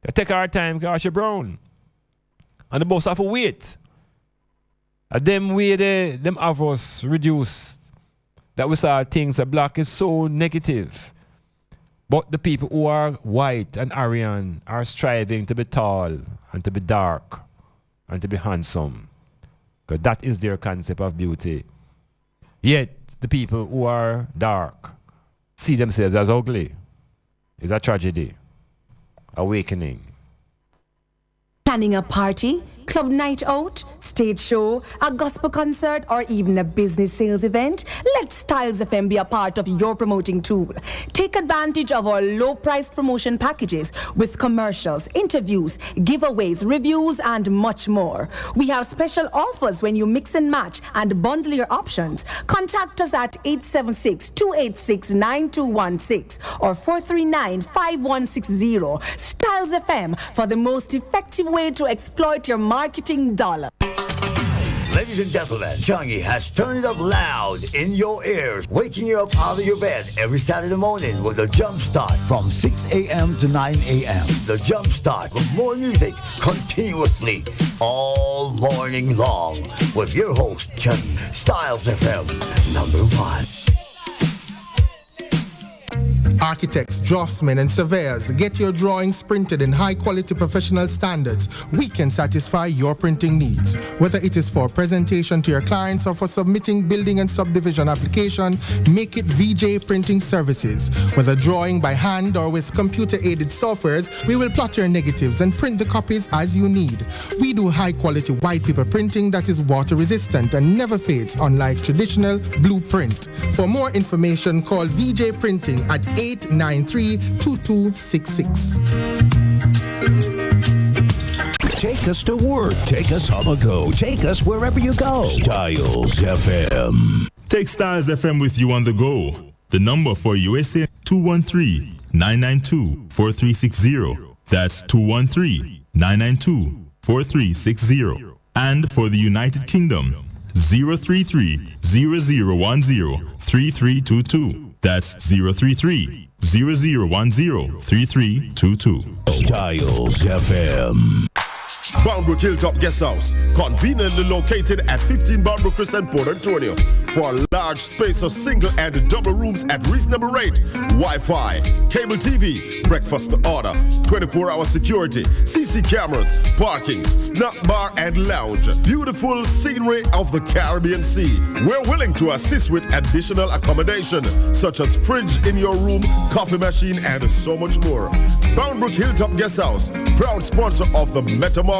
I take our time because she's brown. And the bus have to wait. And them way them have us reduced. That we saw things that black is so negative. But the people who are white and Aryan are striving to be tall and to be dark and to be handsome. Because that is their concept of beauty. Yet the people who are dark see themselves as ugly. It's a tragedy. Awakening. Planning a party, club night out, stage show, a gospel concert, or even a business sales event? Let Styles FM be a part of your promoting tool. Take advantage of our low-priced promotion packages with commercials, interviews, giveaways, reviews, and much more. We have special offers when you mix and match and bundle your options. Contact us at 876-286-9216 or 439-5160. Styles FM for the most effective way to exploit your marketing dollar. Ladies and gentlemen, Chungy has turned it up loud in your ears, waking you up out of your bed every Saturday morning with a jump start from 6 a.m. to 9 a.m. The jump start with more music continuously all morning long with your host, Chungy. Styles FM, #1. Architects, draftsmen, and surveyors, get your drawings printed in high-quality professional standards. We can satisfy your printing needs. Whether it is for presentation to your clients or for submitting building and subdivision application, make it VJ Printing Services. Whether drawing by hand or with computer-aided softwares, we will plot your negatives and print the copies as you need. We do high-quality white paper printing that is water-resistant and never fades, unlike traditional blueprint. For more information, call VJ Printing at 893-2266. Take us to work. Take us on the go. Take us wherever you go. Styles FM. Take Styles FM with you on the go. The number for USA 213-992-4360. That's 213-992-4360. And for the United Kingdom, 033-0010-3322. That's 033-0010-3322. Styles FM. Boundbrook Hilltop Guest House, conveniently located at 15 Boundbrook Crescent, Port Antonio. For a large space of single and double rooms at reasonable rate, Wi-Fi, cable TV, breakfast order, 24-hour security, CC cameras, parking, snack bar and lounge. Beautiful scenery of the Caribbean Sea. We're willing to assist with additional accommodation, such as fridge in your room, coffee machine, and so much more. Boundbrook Hilltop Guest House, proud sponsor of the METAMORPHOSIS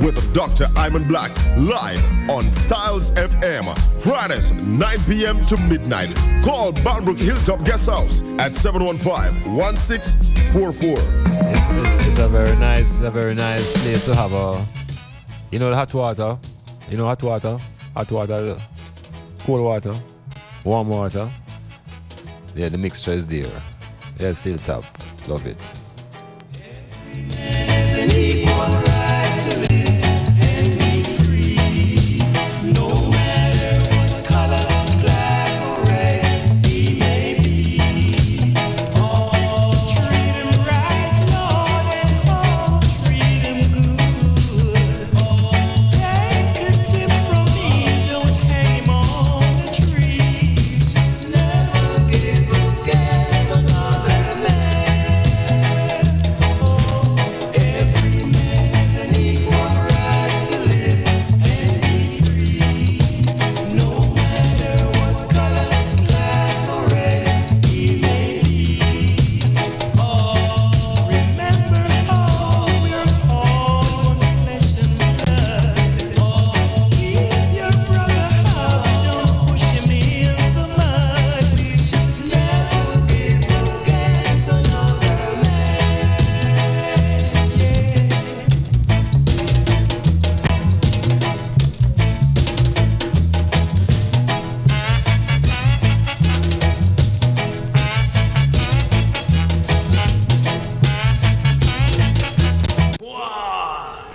with Dr. Iman Blak, live on Styles FM, Fridays, 9 p.m. to midnight. Call Boundbrook Hilltop Guest House at 715-1644. It's a very nice place to have a, the hot water, hot water, cold water, warm water. Yeah, the mixture is there. Yes, Hilltop, love it.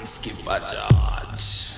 Skip a George.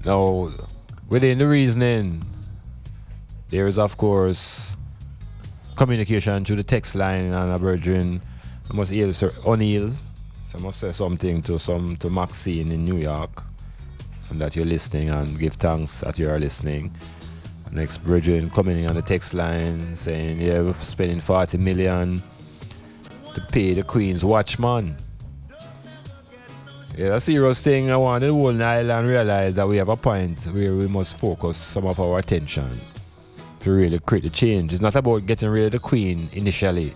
Now, within the reasoning, there is, of course, communication through the text line, and a virgin. I must hear Sir O'Neill. So I must say something to Maxine in New York, and that you're listening, and give thanks that you are listening. Next virgin coming on the text line saying, yeah, we're spending 40 million to pay the Queen's watchman. Yeah, that's a serious thing. I want the whole island realize that we have a point where we must focus some of our attention to really create a change. It's not about getting rid of the Queen initially.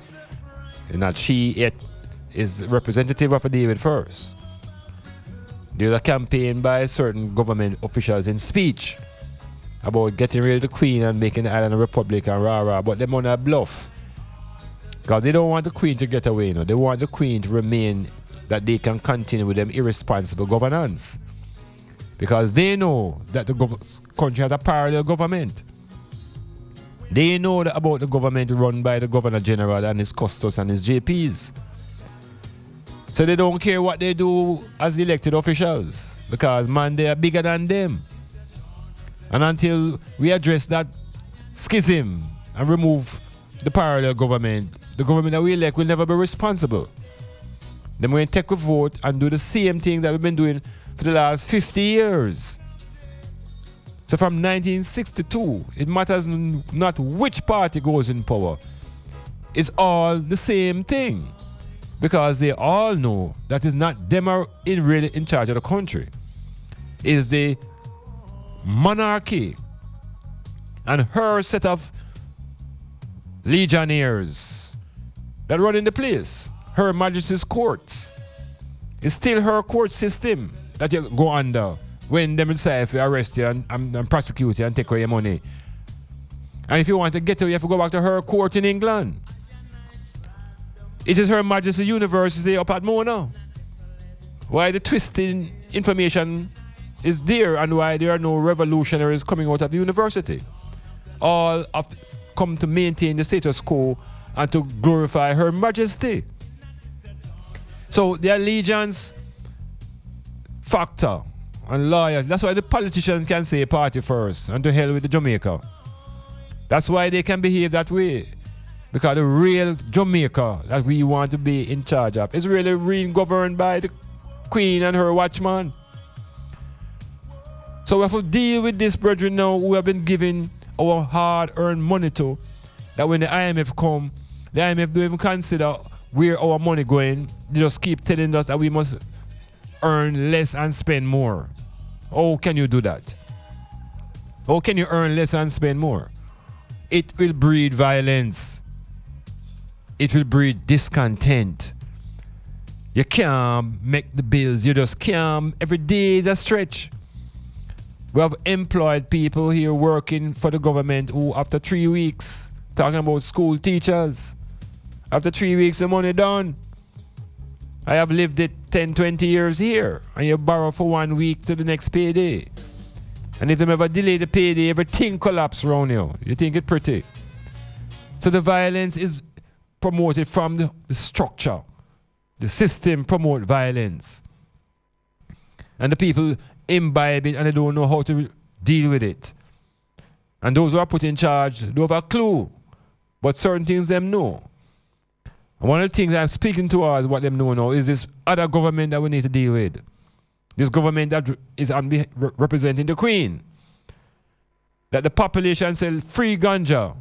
And that she yet is representative of a David first. There's a campaign by certain government officials in speech about getting rid of the Queen and making the island a republic and rah-rah, but them on a bluff. Because they don't want the Queen to get away, you know. They want the Queen to remain, that they can continue with them irresponsible governance. Because they know that the country has a parallel government. They know that about the government run by the Governor General and his custos and his JPs. So they don't care what they do as elected officials, because man, they are bigger than them. And until we address that schism and remove the parallel government, the government that we elect will never be responsible. Then we're going to take a vote and do the same thing that we've been doing for the last 50 years. So from 1962, it matters not which party goes in power. It's all the same thing. Because they all know that it's not them are really in charge of the country. It's the monarchy and her set of legionnaires that run in the place. Her Majesty's courts. It's still her court system that you go under when them decide if you arrest you and prosecute you and take away your money. And if you want to get away, you have to go back to her court in England. It is Her Majesty University up at Mona. Why the twisted information is there and why there are no revolutionaries coming out of the university. All come to maintain the status quo and to glorify Her Majesty. So the allegiance factor and loyalty, that's why the politicians can say party first and to hell with the Jamaica. That's why they can behave that way. Because the real Jamaica that we want to be in charge of is really governed by the Queen and her watchman. So we have to deal with this, brethren, now who have been giving our hard-earned money to, that when the IMF come, the IMF don't even consider where our money going. They just keep telling us that we must earn less and spend more. How can you do that? How can you earn less and spend more? It will breed violence. it will breed discontent. You can't make the bills, you just can't. Every day is a stretch. We have employed people here working for the government who, after 3 weeks, talking about school teachers, after 3 weeks, the money done. I have lived it 10, 20 years here, and you borrow for 1 week to the next payday. And if they ever delay the payday, everything collapses around you. You think it's pretty. So the violence is promoted from the structure. The system promotes violence. And the people imbibe it and they don't know how to deal with it. And those who are put in charge don't have a clue. But certain things them know. And one of the things I'm speaking towards what them know now is this other government that we need to deal with. This government that is representing the Queen. That the population sell free ganja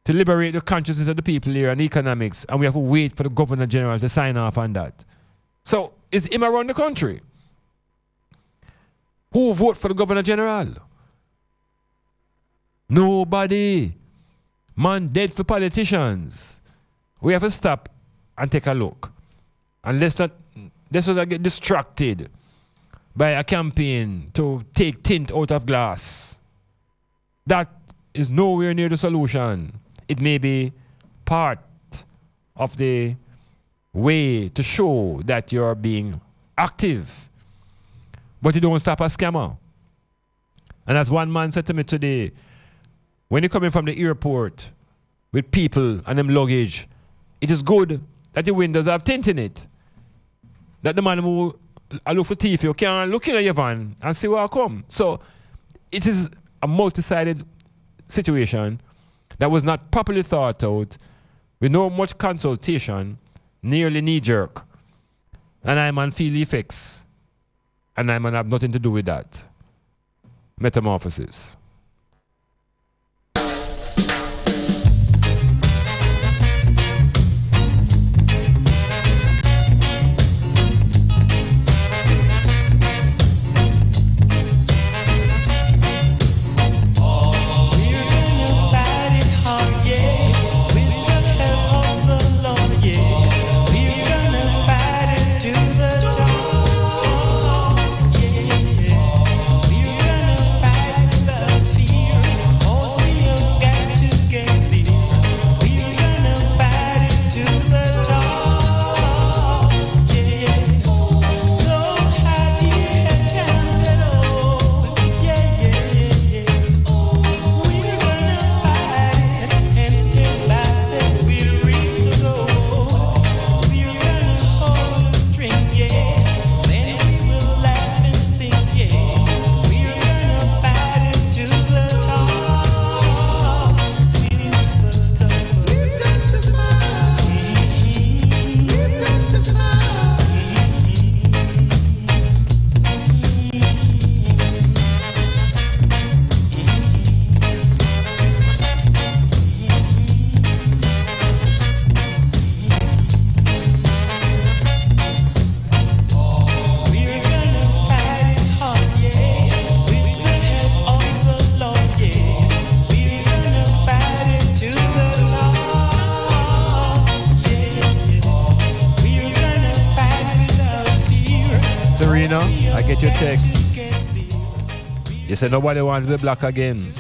to liberate the consciousness of the people here and economics, and we have to wait for the Governor General to sign off on that. So, is him around the country? Who vote for the Governor General? Nobody. Man dead for politicians. We have to stop and take a look. And let's not get distracted by a campaign to take tint out of glass. That is nowhere near the solution. It may be part of the way to show that you're being active, but you don't stop a scammer. And as one man said to me today, when you're coming from the airport with people and them luggage, it is good that the windows have tint in it. That the man who look for thief, you can look in at your van and see where I come. So it is a multi-sided situation that was not properly thought out, with no much consultation, nearly knee-jerk. And I'm on feel effects. And I'm have nothing to do with that. Metamorphosis. I get your text. You said nobody wants to be black again.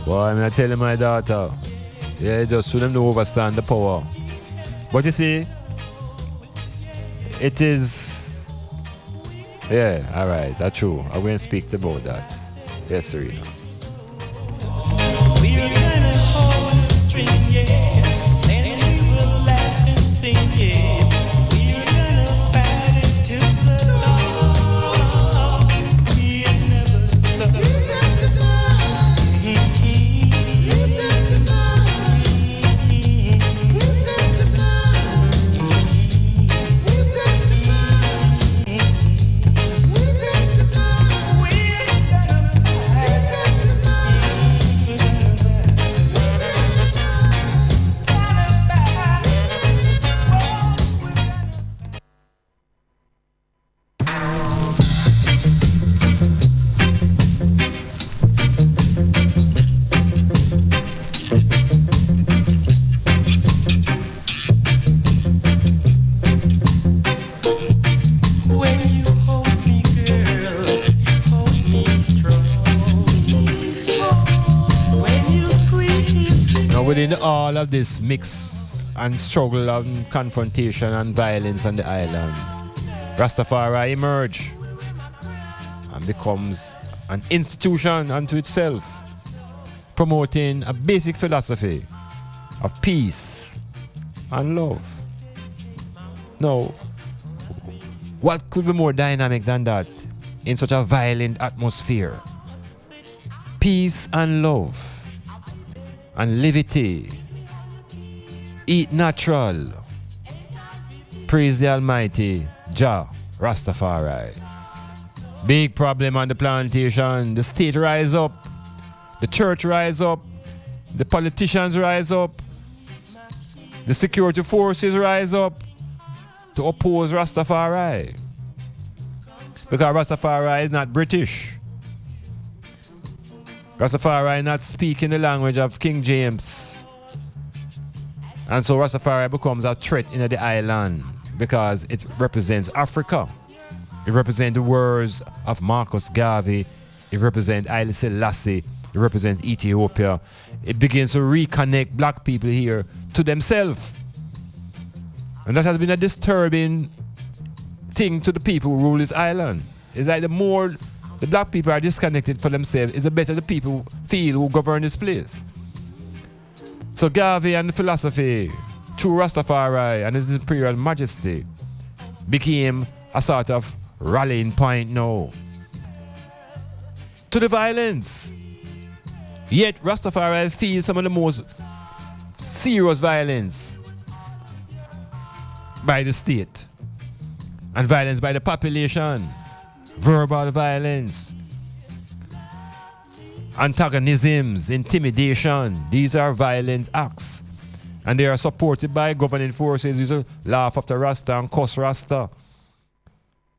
Well, I'm not telling my daughter. Yeah, just for them to overstand the power. But you see, it is. Yeah, alright, that's true. I won't speak about that. Yes, Serena. We're gonna hold the string, yeah. And we will laugh and sing, yeah. We're gonna fight it to the top. We'll never stop. During all of this mix and struggle and confrontation and violence on the island, Rastafari emerged and becomes an institution unto itself, promoting a basic philosophy of peace and love. Now, what could be more dynamic than that in such a violent atmosphere? Peace and love and levity. Eat natural. Praise the Almighty Jah Rastafari. Big problem on the plantation. The state rise up. The church rise up. The politicians rise up. The security forces rise up to oppose Rastafari. Because Rastafari is not British. Rastafari is not speaking the language of King James. And so Rastafari becomes a threat in the island because it represents Africa. It represents the words of Marcus Garvey. It represents Haile Selassie. It represents Ethiopia. It begins to reconnect black people here to themselves. And that has been a disturbing thing to the people who rule this island. It's like the more the black people are disconnected for themselves, it's the better the people feel who govern this place. So Garvey and the philosophy, through Rastafari and his imperial majesty, became a sort of rallying point now to the violence. Yet Rastafari feels some of the most serious violence by the state and violence by the population, verbal violence, antagonisms, intimidation. These are violent acts, and they are supported by governing forces who laugh after Rasta and cuss Rasta.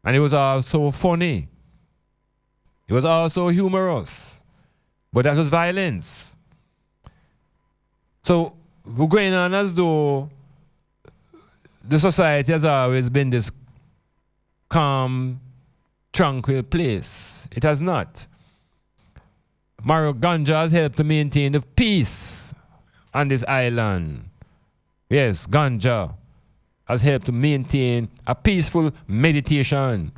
And it was all so funny. It was also humorous. But that was violence. So we're going on as though the society has always been this calm, tranquil place. It has not. Mario Ganja has helped to maintain the peace on this island. Yes, Ganja has helped to maintain a peaceful meditation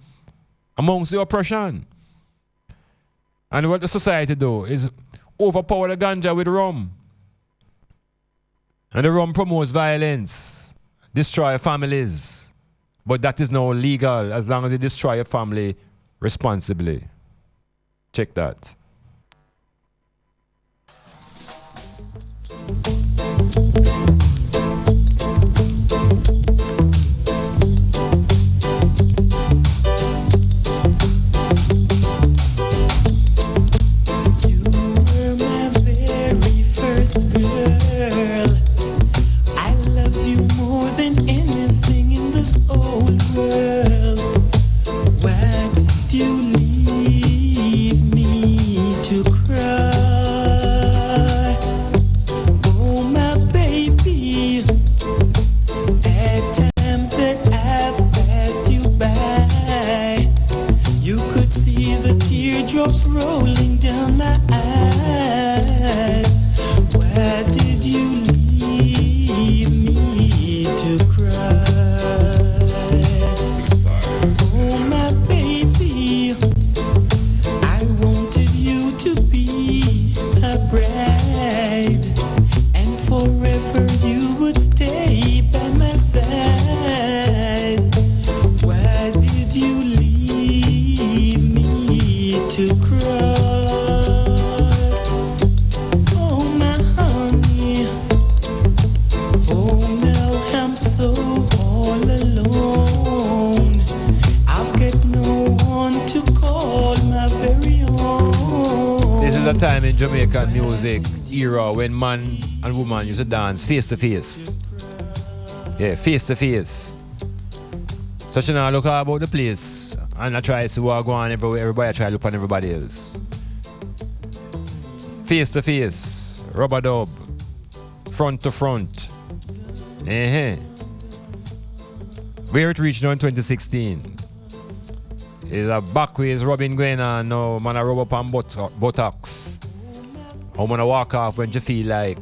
amongst the oppression. And what the society do is overpower the ganja with rum. And the rum promotes violence, destroy families. But that is now legal as long as you destroy a family responsibly. Check that. Girl, I loved you more than anything in this old world. Why did you leave me to cry? Oh my baby, at times that I've passed you by, you could see the teardrops rolling down my eyes. Why did you leave me to cry? Oh my baby, I wanted you to be a bride, and forever you would stay by my side. Why did you leave me to cry? A time in Jamaican music era when man and woman used to dance face to face. Yeah, face to face. So you know, look about the place and I try to walk on everywhere. Everybody try to look on everybody else. Face to face, rubber dub, front to front. Where it reached now in 2016. Is a backways rubbing going on now. Man, I rub up on buttocks. How man I walk off when you feel like.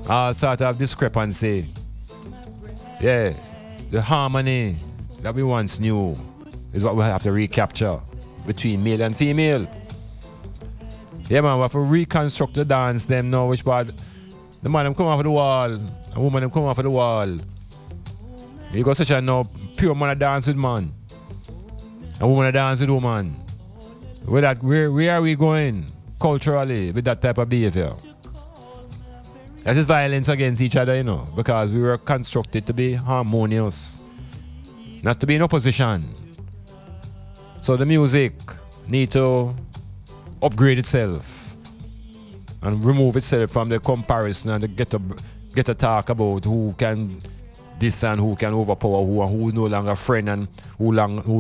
all sort of discrepancy. Yeah, the harmony that we once knew is what we have to recapture between male and female. Yeah, man, we have to reconstruct the dance them now, which part the man them come off of the wall, a woman them come off of the wall. You got such a now pure man a dance with man, a woman a dance with woman. Where are we going culturally with that type of behavior? That is violence against each other, you know, because we were constructed to be harmonious, not to be in opposition. So the music need to upgrade itself and remove itself from the comparison and get to talk about who can this and who can overpower who no longer friend and who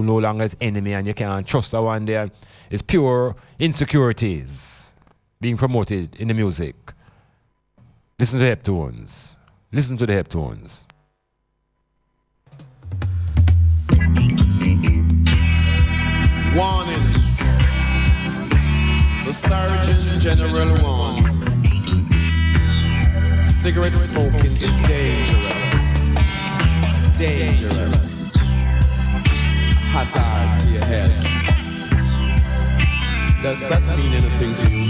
no longer is enemy, and you can't trust the one there. It's pure insecurities being promoted in the music. Listen to the heptones. Listen to the heptones. Warning. The Surgeon General warns. Cigarette smoking is dangerous. Dangerous. Hazard to your health. Does that mean anything to you?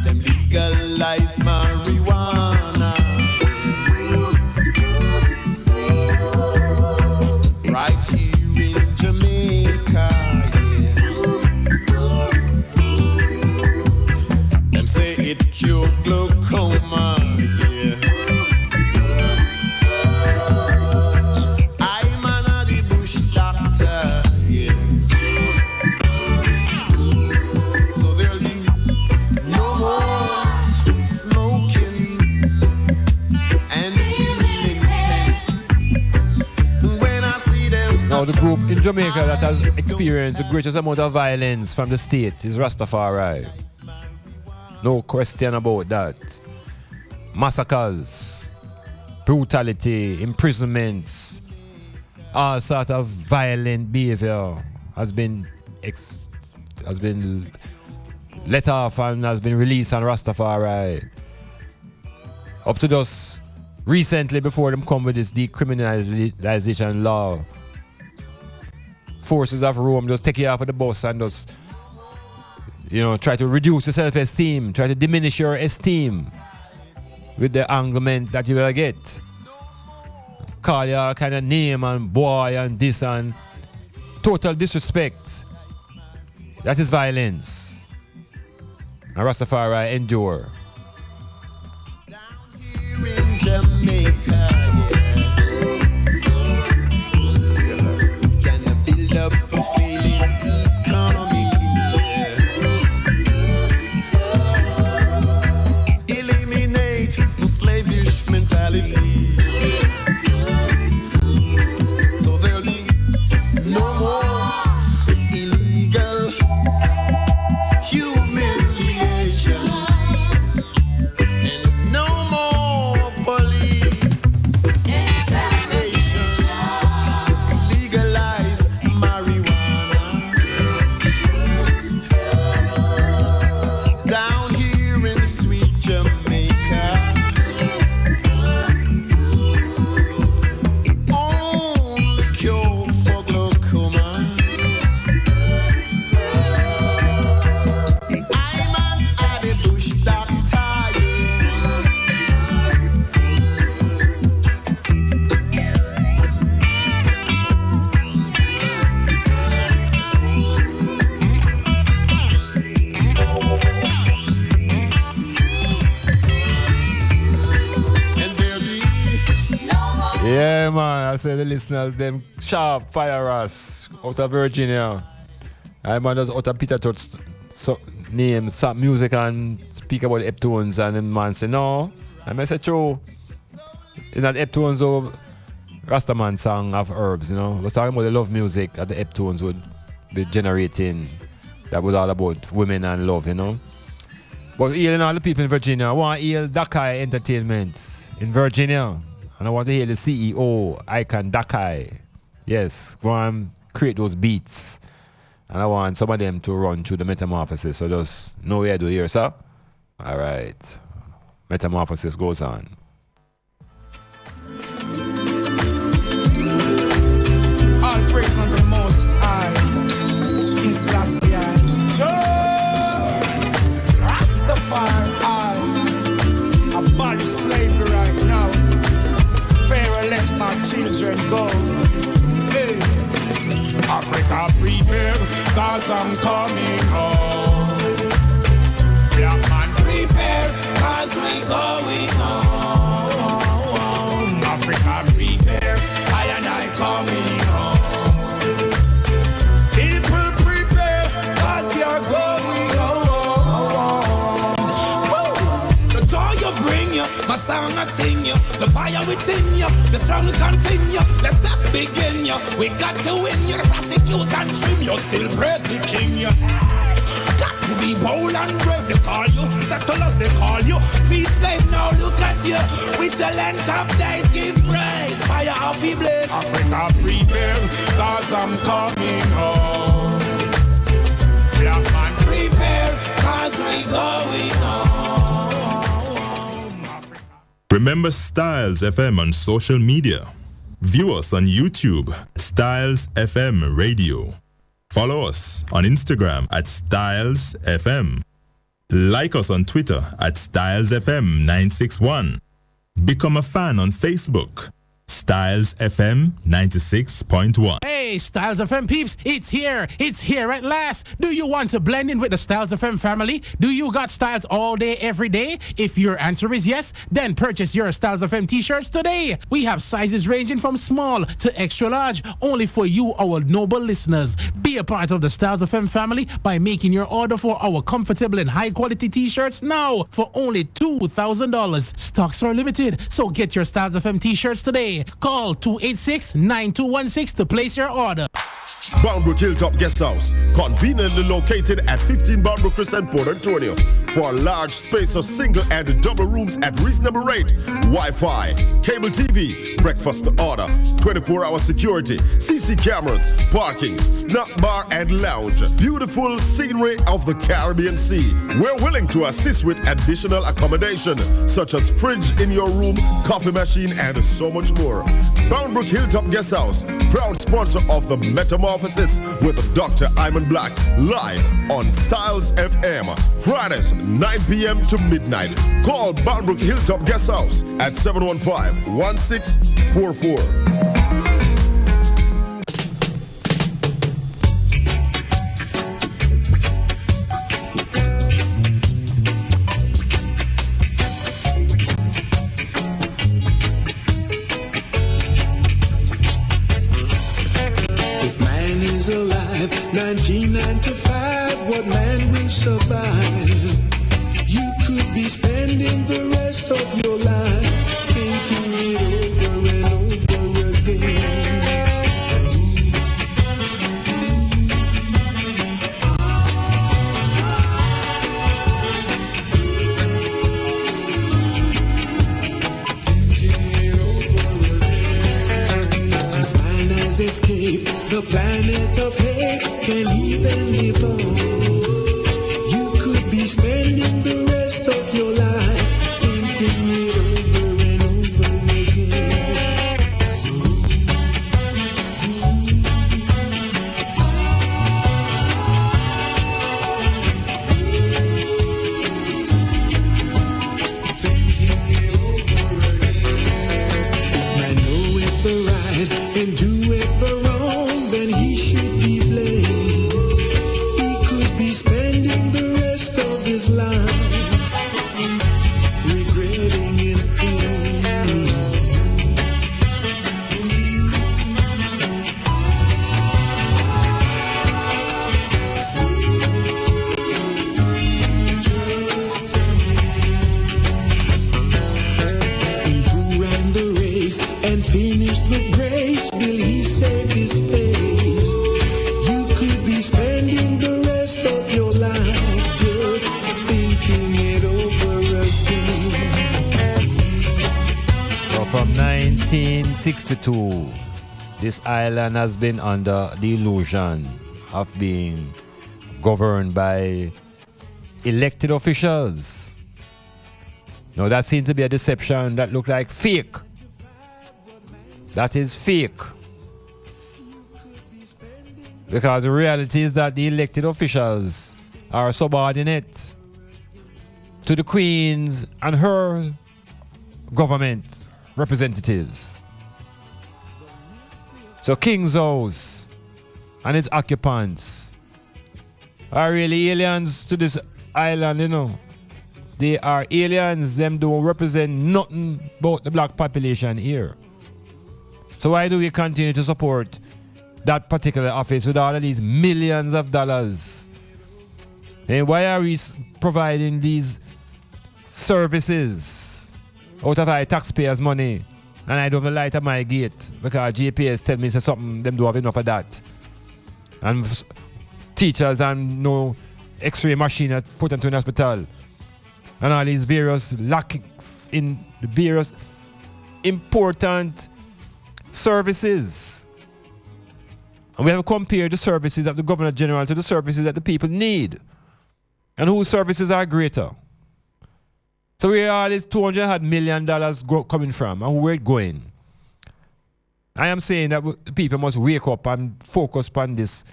Them legalize marijuana right here in Jamaica, yeah. Them say it cure glaucoma, yeah. I'm an the bush doctor, yeah. So there'll be no more smoking and feeling tense when I see them. Now the group in Jamaica that has experienced the greatest amount of violence from the state is Rastafari. No question about that. Massacres, brutality, imprisonments, all sort of violent behavior has been let off and has been released on Rastafari. Up to just recently, before them come with this decriminalization law, forces of Rome just take you off of the bus and just, you know, try to reduce your self-esteem, try to diminish your esteem with the anglement that you will get. Call you all kind of name and boy and this and total disrespect. That is violence. And Rastafari endure. Here in Jamaica, can build up a failing economy, eliminate the slavish mentality. So there'll be no more illegal humiliation and no more police intervention. Legalize marijuana down here in sweet Jamaica. Only cure for glaucoma. I'm an the bush doctor, and there be Yeah, man, I say the listeners, them sharp fire us out of Virginia. I'm just out of Peter Todd's name, some music and speak about heptones, and the man say, no. I say, true. It's not heptones or Rastaman song of herbs, you know. We're talking about the love music that the heptones would be generating. That was all about women and love, you know. But healing all the people in Virginia, I want to heal Dakai Entertainment in Virginia. And I want to hear the CEO, Icon Dakai. Yes, go and create those beats. And I want some of them to run through the metamorphosis. So just know where to do here, sir. All right. Metamorphosis goes on. All praise on the Most High. His last year. Rastafari. Abolish slavery right now. Pharaoh let my children go. Hey. Africa prepare, cause I'm coming home. Black man prepare, cause we going home. Africa prepare, I and I coming home. People prepare, cause you're going home. The joy you bring you, my song I sing you, the fire within you, the struggle continue. Let's just begin you. We got to win you, the prosecute and trim you, still praise the king you. Got to be bold and brave, they call you. Settlers, they call you. Peace slave, now look at you. With the length of days, give praise. Fire off the blaze. Africa prepare, cause I'm coming home. Black man prepare, cause we going home. Remember Styles FM on social media. View us on YouTube, Styles FM Radio. Follow us on Instagram at Styles FM. Like us on Twitter at Styles FM 961. Become a fan on Facebook, Styles FM 96.1. Hey, Styles FM peeps, it's here at last. Do you want to blend in with the Styles FM family? Do you got styles all day, every day? If your answer is yes, then purchase your Styles FM t-shirts today. We have sizes ranging from small to extra large, only for you, our noble listeners. Be a part of the Styles FM family by making your order for our comfortable and high quality t-shirts now for only $2,000. Stocks are limited, so get your Styles FM t-shirts today. Call 286-9216 to place your order. Boundbrook Hilltop Guest House, conveniently located at 15 Boundbrook Crescent, Port Antonio. For a large space of single and double rooms at reasonable rate, Wi-Fi, cable TV, breakfast order, 24-hour security, CC cameras, parking, snack bar and lounge. Beautiful scenery of the Caribbean Sea. We're willing to assist with additional accommodation, such as fridge in your room, coffee machine, and so much more. Boundbrook Hilltop Guest House, proud sponsor of the Metamorphosis with Dr. Iman Blak, live on Styles FM, Fridays 9 p.m. to midnight. Call Boundbrook Hilltop Guest House at 715-1644. Alive, 1995, what man will survive? You could be spending the rest of your life thinking it over and over again. Since man has escaped the planet of hate, can even live on? You could be spending the rest of your life thinking it over and over again. Man knoweth the right and doeth the wrong, then he should be blamed. He could be spending the rest of his life regretting anything. He who ran the race and finished with grace, will he save his face? You could be spending the rest of your life just thinking it over again. So from 1962, this island has been under the illusion of being governed by elected officials. No, that seems to be a deception that look like fake. That is fake. Because the reality is that the elected officials are subordinate to the Queen's and her government representatives. So King's House and its occupants are really aliens to this island, you know. They are aliens. Them don't represent nothing about the black population here. So why do we continue to support that particular office with all of these millions of dollars? And why are we providing these services out of our taxpayers' money? And I don't have a light at my gate because GPS tell me something them don't have enough of that. And teachers and no X-ray machine put into an hospital. And all these various lackings in the various important services. And we have compared the services of the Governor General to the services that the people need. And whose services are greater. So where are these $200 million coming from and where it going? I am saying that people must wake up and focus upon this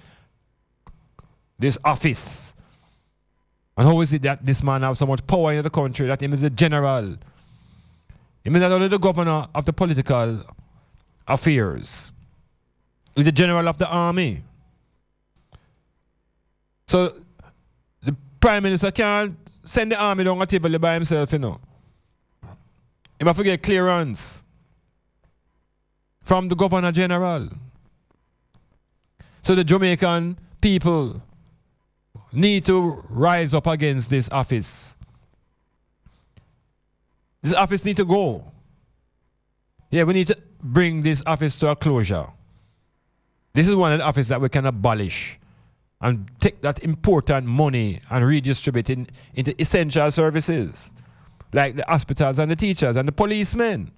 office. And how is it that this man has so much power in the country that he is the general? He is not only the governor of the political affairs. He's the general of the army. So the prime minister can't send the army down a table by himself, you know. He must get clearance from the governor general. So the Jamaican people need to rise up against this office. This office need to go. Yeah, we need to bring this office to a closure. This is one of the offices that we can abolish and take that important money and redistribute it into essential services like the hospitals and the teachers and the policemen.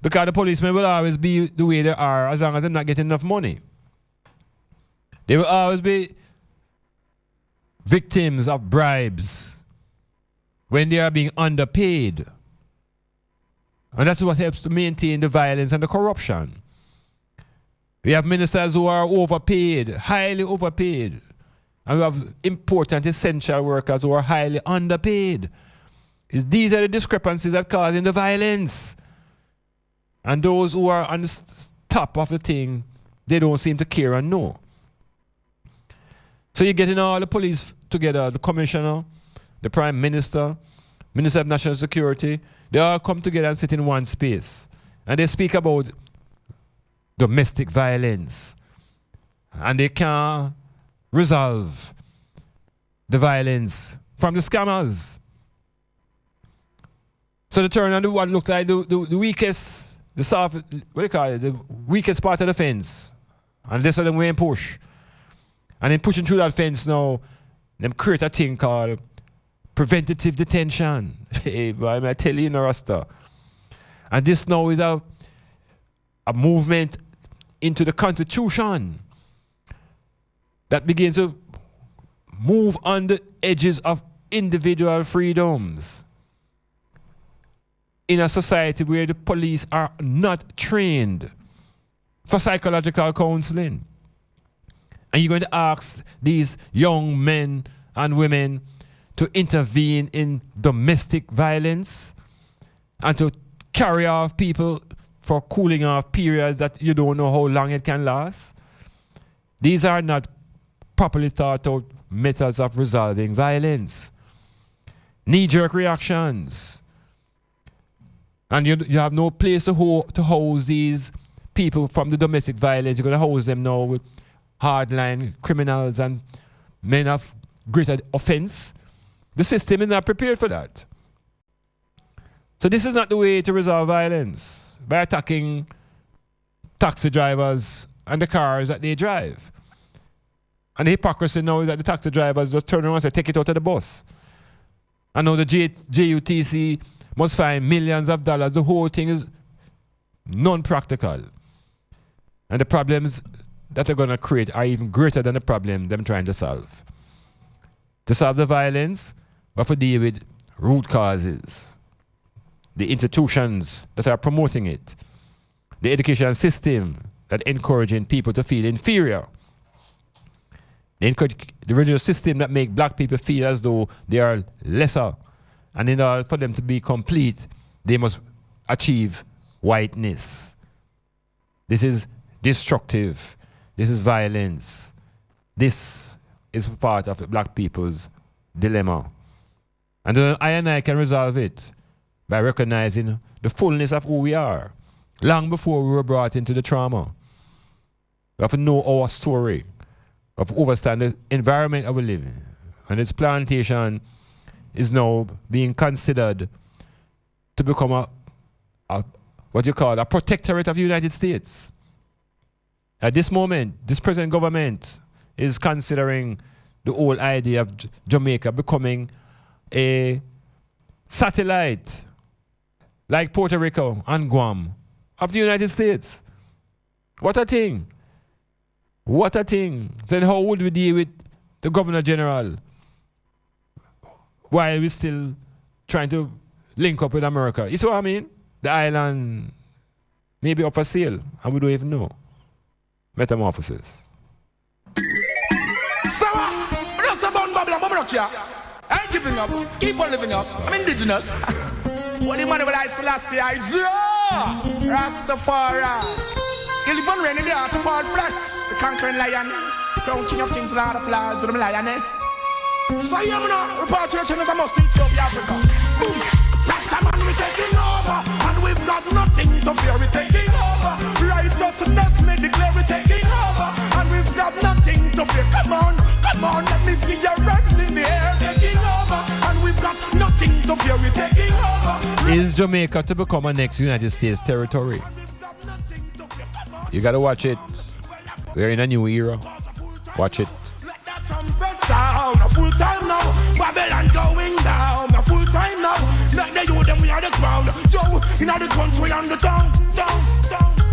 Because the policemen will always be the way they are as long as they're not getting enough money. They will always be victims of bribes when they are being underpaid. And that's what helps to maintain the violence and the corruption. We have ministers who are overpaid, highly overpaid. And we have important essential workers who are highly underpaid. These are the discrepancies that cause the violence. And those who are on the top of the thing, they don't seem to care and know. So you're getting all the police together, the commissioner, the prime minister, minister of national security, they all come together and sit in one space. And they speak about domestic violence. And they can't resolve the violence from the scammers. So they turn on the what look like the weakest, the soft, what do you call it, the weakest part of the fence. And this is them way and push. And then pushing through that fence now, them create a thing called preventative detention. Hey, boy, I tell you, no Rasta. And this now is a movement into the Constitution that begins to move on the edges of individual freedoms in a society where the police are not trained for psychological counseling. And you're going to ask these young men and women to intervene in domestic violence and to carry off people for cooling off periods that you don't know how long it can last. These are not properly thought out methods of resolving violence. Knee-jerk reactions. And you have no place to house these people from the domestic violence. You're going to house them now with hardline criminals and men of greater offense. The system is not prepared for that. So this is not the way to resolve violence, by attacking taxi drivers and the cars that they drive. And the hypocrisy now is that the taxi drivers just turn around and say, take it out of the bus. And now the JUTC must find millions of dollars. The whole thing is non-practical. And the problems that they're going to create are even greater than the problem they're trying to solve. To solve the violence, we have to deal with root causes, the institutions that are promoting it, the education system that encouraging people to feel inferior, the religious system that make black people feel as though they are lesser, and in order for them to be complete, they must achieve whiteness. This is destructive. This is violence. This is part of the black people's dilemma. And I and I can resolve it by recognizing the fullness of who we are, long before we were brought into the trauma. We have to know our story, we have to understand the environment that we live in. And its plantation is now being considered to become what you call a protectorate of the United States. At this moment, this present government is considering the whole idea of Jamaica becoming a satellite like Puerto Rico and Guam of the United States. What a thing. What a thing. Then how would we deal with the Governor General while we're still trying to link up with America? You see what I mean? The island may be up for sale and we don't even know. Metamorphosis. I ain't giving up. Keep on living up. I'm indigenous. What the money will I still see? I draw. Rastafari. You live on rain in the heart of all flesh. The conquering lion. Crown king of kings, lord of lords, with the lioness. So you know, repatriation is a must in Africa. Rastaman, we taking over. And we've got nothing to fear. We taking over. Righteousness, me declare we taking over. And we've got nothing to fear. Come on, let me see your hands in the air. Taking over. And we've got nothing to fear. We taking over. Is Jamaica to become a next United States territory? You gotta watch it. We're in a new era. Watch it. Sound, a full time now. Babylon going down, a full time now. Like they do them, we are the crown. Yo, in the country and the town.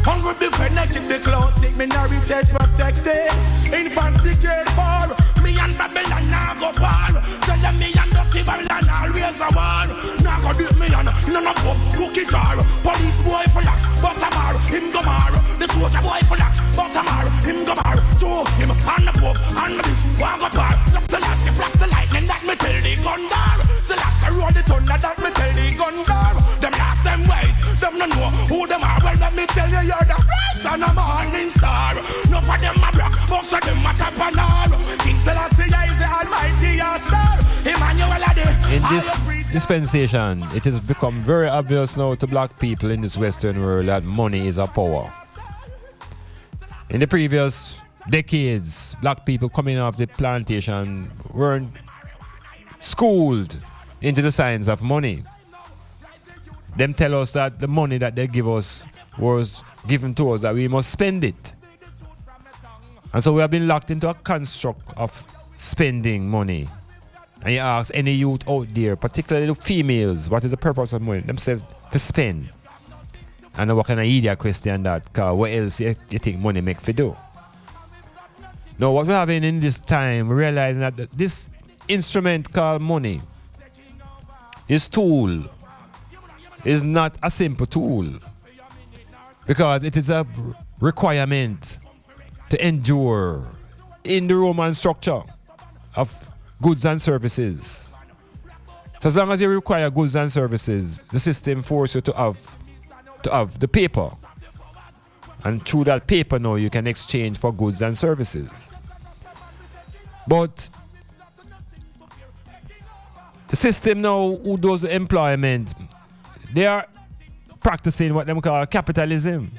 Hungry defend, keep the close, sick minority protected. Infants be cared for. Me and Babylon now go far. Tell them me and Dirty Babylon always a war. Now go beat me and none of up cookie jar. Police boy for lax, but amar, him go mar. The soldier boy for lax, but amar, him go mar. So him and the pub and the bitch, one go bar. Flash the last, flash the lightning, that me tell the gun bar. The last I roll the thunder, that me tell the gun bar. Them last them ways, them no know who them are. Well, let me tell you, you're the first and a morning star. No for them a black, but for them a top and all. King Selassie is the almighty star. Emmanuel Ade. In this dispensation, it has become very obvious now to black people in this Western world that money is a power. In the previous decades, black people coming off the plantation weren't schooled into the science of money. Them tell us that the money that they give us was given to us, that we must spend it. And so we have been locked into a construct of spending money. And you ask any youth out there, particularly the females, what is the purpose of money? Themselves to spend. And what kind of idiot question that? Because what else you think money make for do? Now what we're having in this time, realizing that this instrument called money, this tool, is not a simple tool. Because it is a requirement to endure in the Roman structure of goods and services. So as long as you require goods and services, the system forces you to have the paper. And through that paper now you can exchange for goods and services. But the system now who does employment, they are practicing what they call capitalism.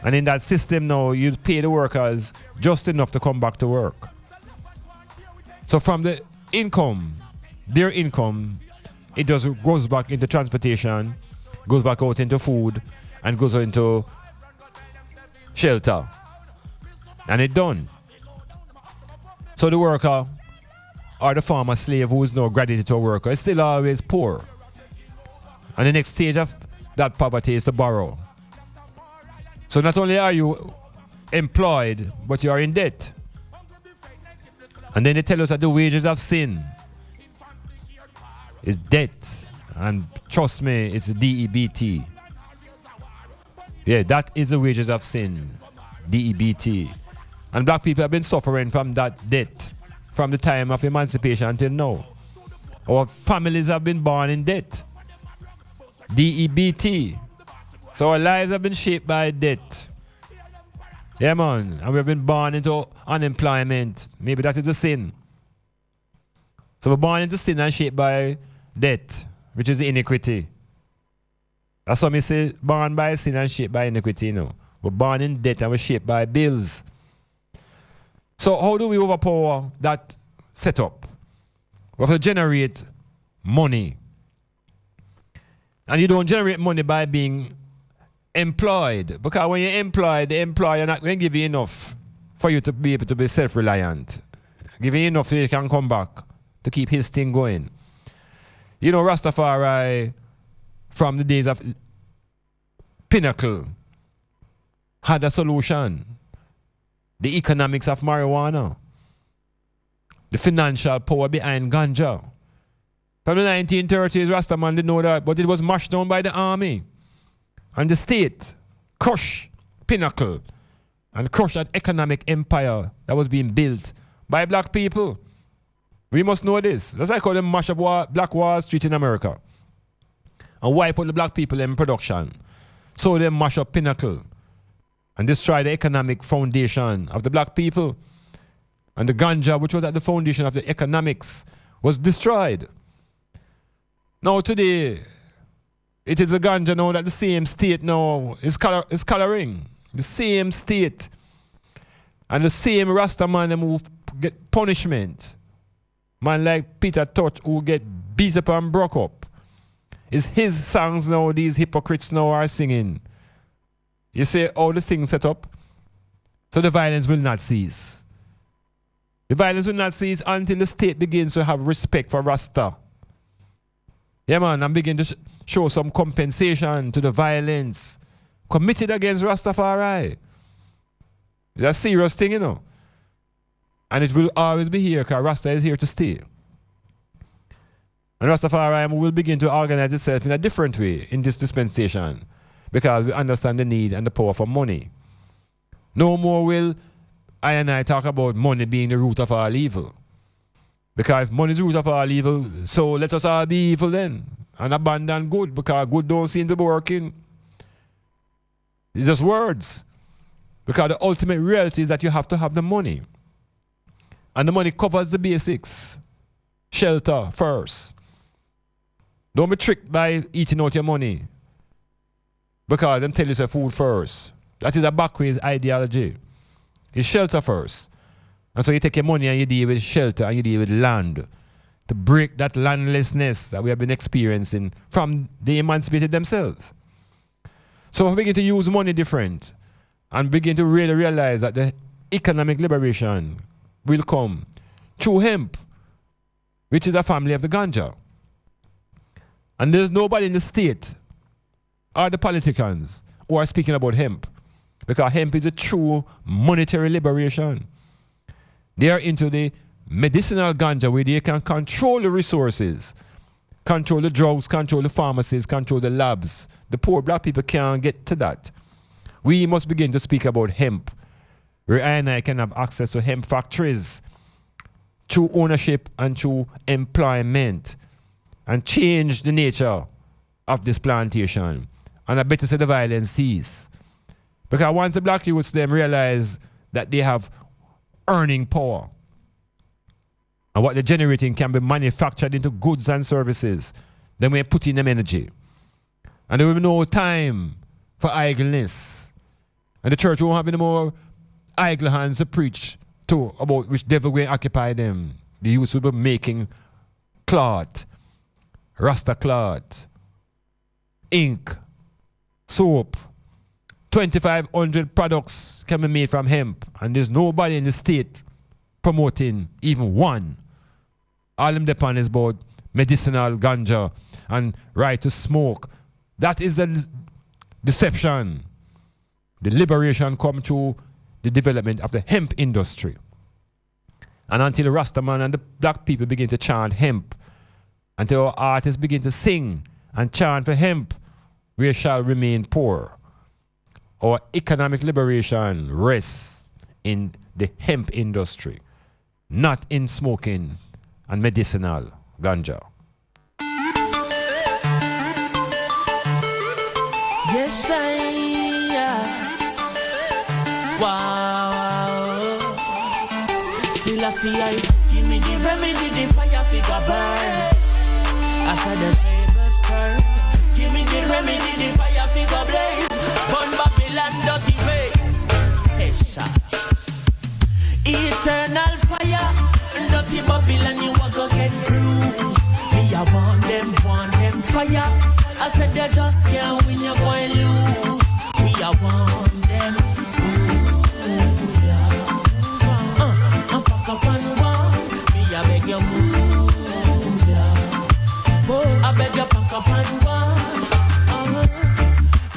And in that system now, you pay the workers just enough to come back to work. So from the income, their income, it just goes back into transportation, goes back out into food, and goes into shelter. And it's done. So the worker or the farmer slave who is now graduated to a worker is still always poor. And the next stage of that poverty is to borrow. So not only are you employed, but you are in debt. And then they tell us that the wages of sin is debt. And trust me, it's DEBT. Yeah, that is the wages of sin. DEBT. And black people have been suffering from that debt from the time of emancipation until now. Our families have been born in debt. DEBT. So our lives have been shaped by debt. Yeah, man. And we've been born into unemployment. Maybe that is a sin. So we're born into sin and shaped by debt, which is iniquity. That's what me say, born by sin and shaped by iniquity, you know. We're born in debt and we're shaped by bills. So how do we overpower that setup? We have to generate money. And you don't generate money by being employed. Because when you're employed, the employer not going to give you enough for you to be able to be self-reliant. Give you enough so you can come back to keep his thing going. You know, Rastafari, from the days of Pinnacle, had a solution. The economics of marijuana. The financial power behind ganja. From the 1930s, Rastaman didn't know that, but it was mashed down by the army. And the state crushed Pinnacle and crushed that economic empire that was being built by black people. We must know this. That's why I call them mash up Black Wall Street in America. And wipe out the black people in production. So they mash up Pinnacle and destroy the economic foundation of the black people. And the ganja, which was at the foundation of the economics, was destroyed. Now today, it is a ganja now that the same state now is coloring. The same state. And the same Rasta man who get punishment. Man like Peter Touch who get beat up and broke up. It's his songs now these hypocrites now are singing. You see how the thing set up? So the violence will not cease. The violence will not cease until the state begins to have respect for Rasta. Yeah, man, and begin to show some compensation to the violence committed against Rastafari. It's a serious thing, you know. And it will always be here because Rasta is here to stay. And Rastafari will begin to organize itself in a different way in this dispensation because we understand the need and the power for money. No more will I and I talk about money being the root of all evil. Because if money is the root of all evil, so let us all be evil then and abandon good because good don't seem to be working. It's just words. Because the ultimate reality is that you have to have the money. And the money covers the basics. Shelter first. Don't be tricked by eating out your money. Because them tell you say food first. That is a backwards ideology. It's shelter first. And so you take your money and you deal with shelter and you deal with land. To break that landlessness that we have been experiencing from the emancipated themselves. So we begin to use money different and begin to really realize that the economic liberation will come through hemp, which is a family of the ganja. And there's nobody in the state or the politicians who are speaking about hemp. Because hemp is a true monetary liberation. They are into the medicinal ganja where they can control the resources, control the drugs, control the pharmacies, control the labs. The poor black people can't get to that. We must begin to speak about hemp, where I and I can have access to hemp factories through ownership and through employment and change the nature of this plantation. And I better say the violence cease. Because once the black youths them realize that they have earning power and what they're generating can be manufactured into goods and services, then we put in them energy. And there will be no time for idleness. And the church won't have any more idle hands to preach to about which devil will occupy them. The youth will be making cloth, Rasta cloth, ink, soap. 2,500 products can be made from hemp, and there's nobody in the state promoting even one. All them depend is about medicinal ganja and right to smoke. That is the deception. The liberation come through the development of the hemp industry. And until the Rastaman and the black people begin to chant hemp, until our artists begin to sing and chant for hemp, we shall remain poor. Our economic liberation rests in the hemp industry, not in smoking and medicinal ganja. Yes, wow. Still I see I give me the remedy, the fire figure burn. After the tables turn, give me the remedy, the fire figure blaze. Burn Babylon dirty way. Hey, shot. Eternal fire, dirty Babylon, you want to get bruised. Me, I want them fire. I said they just can't win, you're going to lose. Me, I want them. Pack up and one. Me, I beg you move. I beg you pack up and one.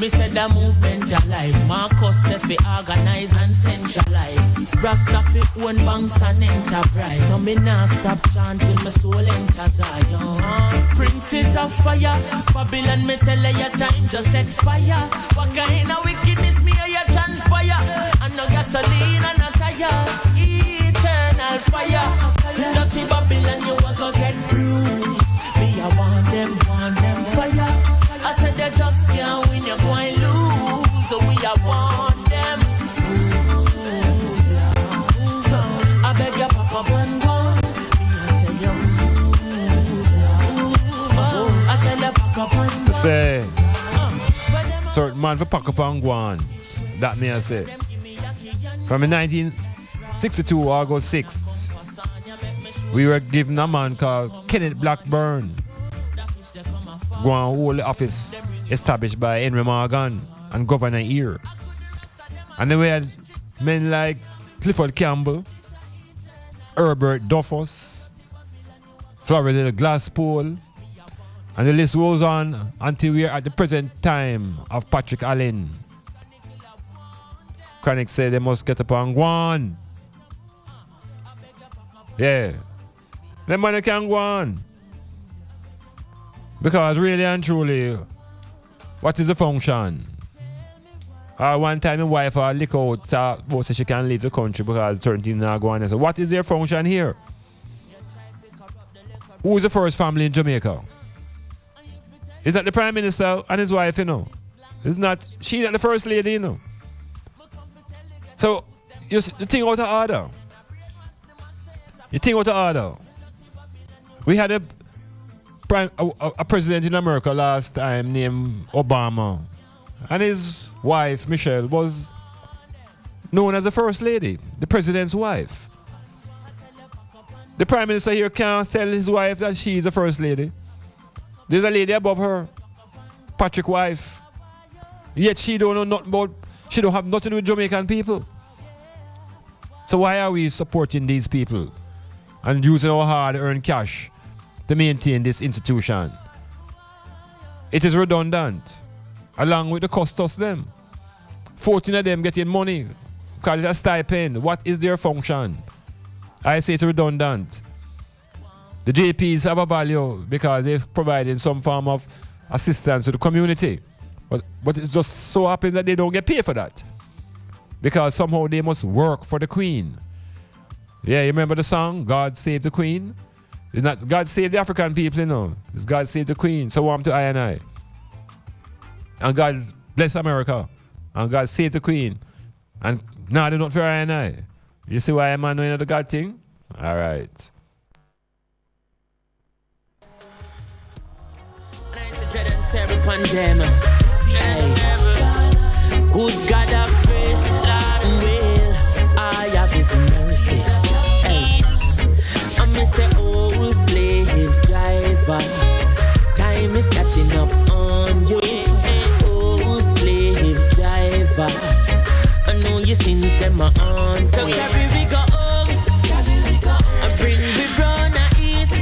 Me said the movement alive. Marcus said we organize and centralize. Rasta fi own banks and enterprise. So me nah stop chanting, my soul enter Zion. Princes of fire, Babylon me tell you your time just expire. What kind of wickedness me you transpire? And no gasoline and no tire. Eternal fire, dirty Babylon you want to get bruised. Me I want them fire. I said they just can't win, you're going to lose. So we are want them. I beg you pack up and go. I tell you pack up and go. Say, certain man for pack up and go on. That me I say. From 1962, August 6th, we were given a man called Kenneth Blackburn. Go on hold the office established by Henry Morgan and Governor Ear. And then we had men like Clifford Campbell, Herbert Duffus, Florida Glasspool, and the list goes on until we are at the present time of Patrick Allen. Chronic said they must get up and go on. Yeah. Them money can go on. Because really and truly, what is the function? One time my wife lick out, so she can leave the country because certain things not going on. So what is their function here? Who is the first family in Jamaica? It's not the Prime Minister and his wife, you know. She's not the first lady, you know. So you think out of order. You think out of order. We had a president in America last time named Obama, and his wife Michelle was known as the first lady, the president's wife. The prime minister here can't tell his wife that she is the first lady. There's a lady above her, Patrick's wife, yet she don't know nothing about, she don't have nothing to do with Jamaican people. So why are we supporting these people and using our hard-earned cash to maintain this institution? It is redundant, along with the costos them. 14 of them getting money, call it a stipend. What is their function? I say it's redundant. The JPs have a value because they're providing some form of assistance to the community. But it just so happens that they don't get paid for that. Because somehow they must work for the Queen. Yeah, you remember the song, God Save the Queen? It's not God Save the African people, you know. It's God Save the Queen. So warm to I and I. And God bless America. And God save the Queen. And now they're not for I and I. You see why I'm not knowing the God thing? All right. Good God of grace, Lord will, I have His mercy. Hey. I miss an old slave driver. Time is catching up on you. Old slave driver. I know your sins, them are on. So carry we go home. I bring we brown and east.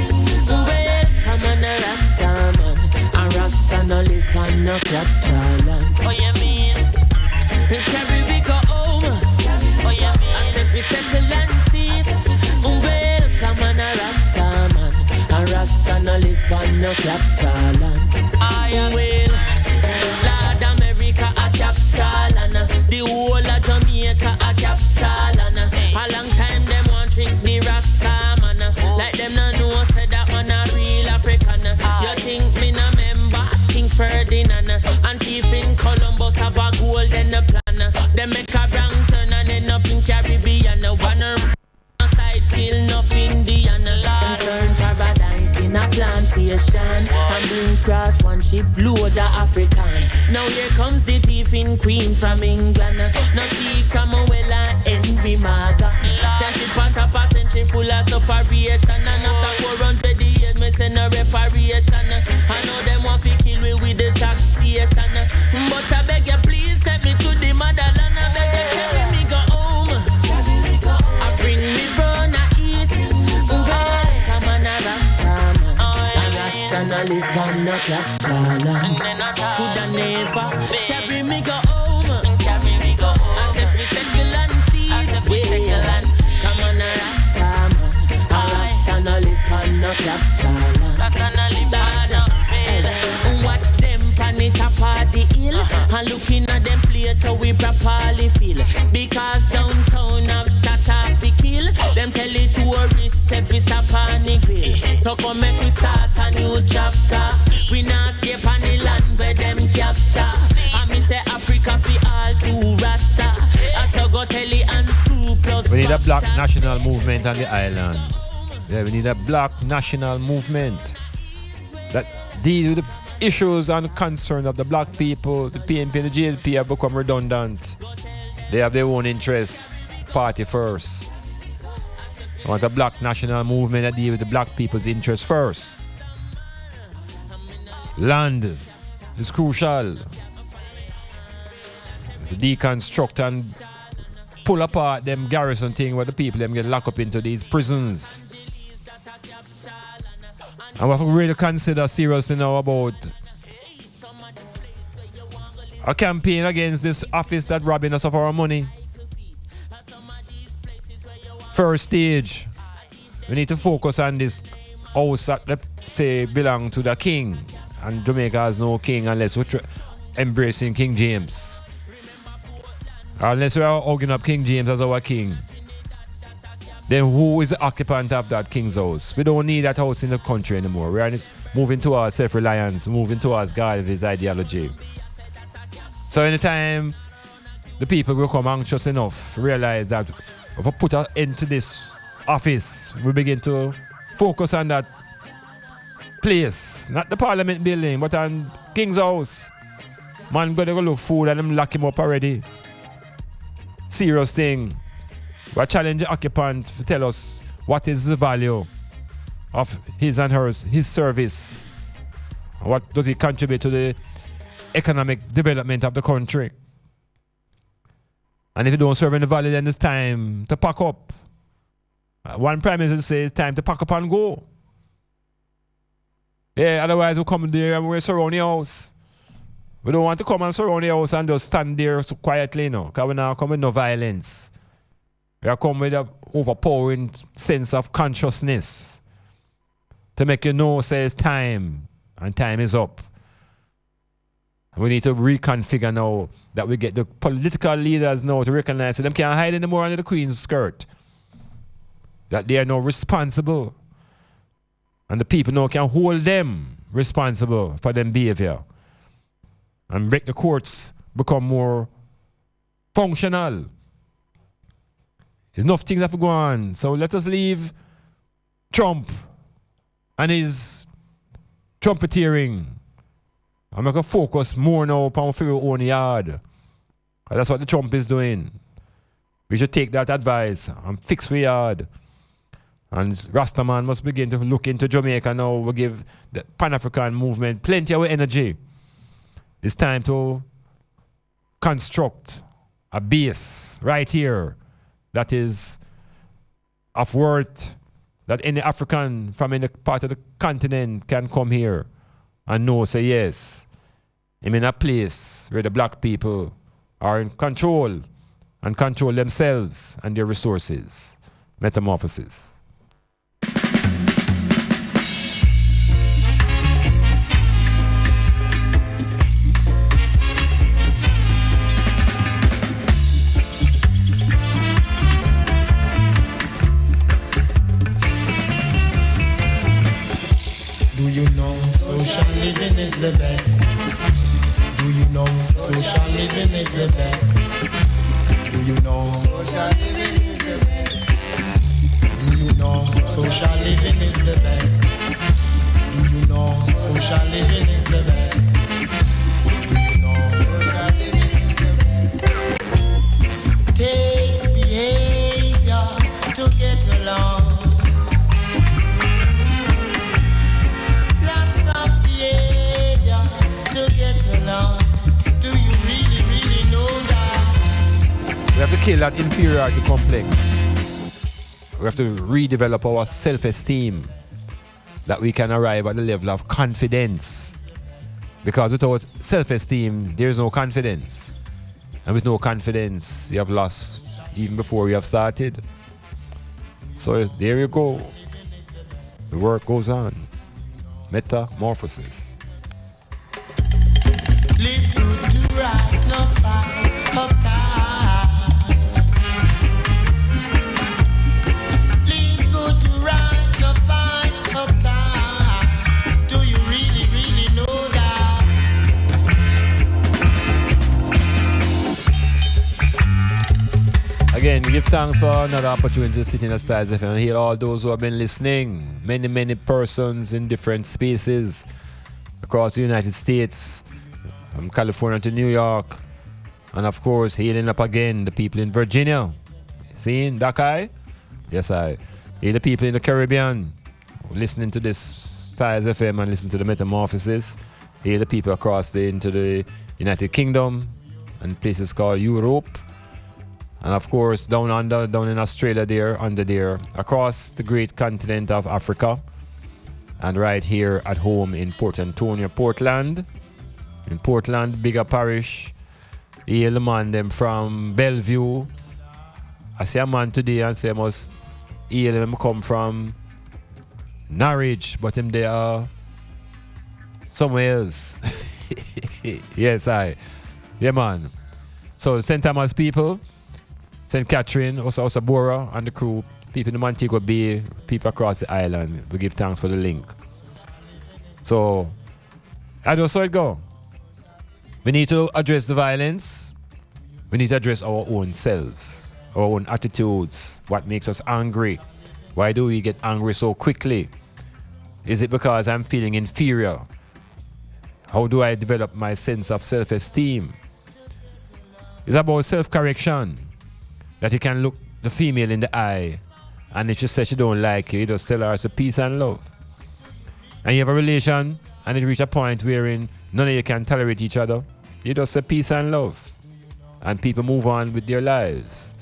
Well, come on a Rasta man. A Rasta no live on no Catalan. Oh, you mean? Carry we go home. Oh, yeah, I said we settle and cease. Well, come on a Rasta man. A Rasta no no live on no capital land. I will. Lord America a capital and the whole of Jamaica a capital and a long time them want trick the Rasta man. Like them no know say that man a real African. You think me no member King Ferdinand and thief in Columbus have a golden plan. They make a wrong turn and end up in Caribbean. One side kill enough Indian and turn paradise in a plantation and bring cross one ship load the African. Now here comes the thief in Queen from England. Now she Cromwell and Henry Maga. Send ship on top a century full of separation and after 400 years me send no reparation. I know them want to kill me with the taxation, but I beg you please take me to the motherland. I beg you carry me go home. I bring me Brona East. Come on, a Rasta no live on no capital. Coulda never carry me go home. I said we settle and see. Come on, a Rasta no live on no capital. Watch them pan it up at the hill and looking at them play how we properly feel. Because downtown have shot off the kill. Them tell it tourists every stop on the grill. So come make we start a new chapter. We not escape on the land where them capture. And me say Africa fi all to Rasta. I so go tell it and screw plus. We need a black national movement on the island. Yeah, we need a black national movement that deals with the issues and concerns of the black people. The PNP and the JLP have become redundant. They have their own interests. Party first. I want a black national movement that deals with the black people's interests first. Land is crucial. To deconstruct and pull apart them garrison thing where the people them get locked up into these prisons. And we have to really consider seriously now about a campaign against this office that robbing us of our money. First stage, we need to focus on this house that, let's say, belong to the king. And Jamaica has no king unless we're embracing King James. Unless we are hugging up King James as our king. Then who is the occupant of that king's house? We don't need that house in the country anymore. We are moving towards self-reliance, moving towards God of his ideology. So anytime the people become anxious enough, realize that if we put an end to this office, we begin to focus on that place, not the parliament building, but on king's house. Man, gonna go look food and them lock him up already. Serious thing. We challenge the occupant to tell us what is the value of his and hers, his service. What does it contribute to the economic development of the country? And if you don't serve any value, then it's time to pack up. One prime minister says it's time to pack up and go. Yeah, otherwise we'll come there and we'll surround the house. We don't want to come and surround the house and just stand there so quietly, you know, because we're not coming with no violence. We are coming with an overpowering sense of consciousness to make you know, say it's time and time is up. We need to reconfigure now that we get the political leaders now to recognize that them can't hide anymore under the Queen's skirt. That they are now responsible. And the people now can hold them responsible for their behavior. And make the courts become more functional. There's enough things that have to go on. So let us leave Trump and his trumpeteering. I'm going to focus more now upon our own yard. That's what the Trump is doing. We should take that advice and fix our yard. And Rastaman must begin to look into Jamaica now. We give the Pan-African movement plenty of energy. It's time to construct a base right here that is of worth, that any African from any part of the continent can come here and know, say yes, I'm in a place where the black people are in control and control themselves and their resources. Metamorphosis. Do you know social living is the best? Do you know social living is the best? Do you know social living is the best? Do you know social living is the best? Do you know social living is the best? Takes behavior to get along. Lots of behavior to get along. Do you really, really know that? We have to kill that inferiority complex. We have to redevelop our self-esteem, that we can arrive at the level of confidence. Because without self-esteem, there is no confidence. And with no confidence, you have lost even before you have started. So there you go. The work goes on. Metamorphosis. Live good to right, no fight, up time. Live good to right, no fight, up time. Do you really, really know that? Again, we give thanks for another opportunity to sit in the Styles FM and hear all those who have been listening. Many persons in different spaces across the United States, from California to New York, and of course, hailing up again the people in Virginia. Seeing Dakai? Yes, I. Hear the people in the Caribbean listening to this Styles FM and listening to the Metamorphosis. Hear the people across into the United Kingdom and places called Europe. And of course, down in Australia there, across the great continent of Africa. And right here at home in Port Antonio, Portland. In Portland, bigger parish. Hail the man them from Bellevue. I see a man today and say I must hail him come from Norwich, but him there somewhere else. Yes, I. Yeah, man. So St. Thomas people, St. Catherine, also Osabora and the crew, people in the Montego Bay, people across the island, we give thanks for the link. So, I just saw it go. We need to address the violence. We need to address our own selves, our own attitudes, what makes us angry. Why do we get angry so quickly? Is it because I'm feeling inferior? How do I develop my sense of self-esteem? It's about self-correction. That you can look the female in the eye, and if she says she don't like you, you just tell her it's a peace and love. And you have a relation, and it reach a point wherein none of you can tolerate each other. You just say peace and love. And people move on with their lives.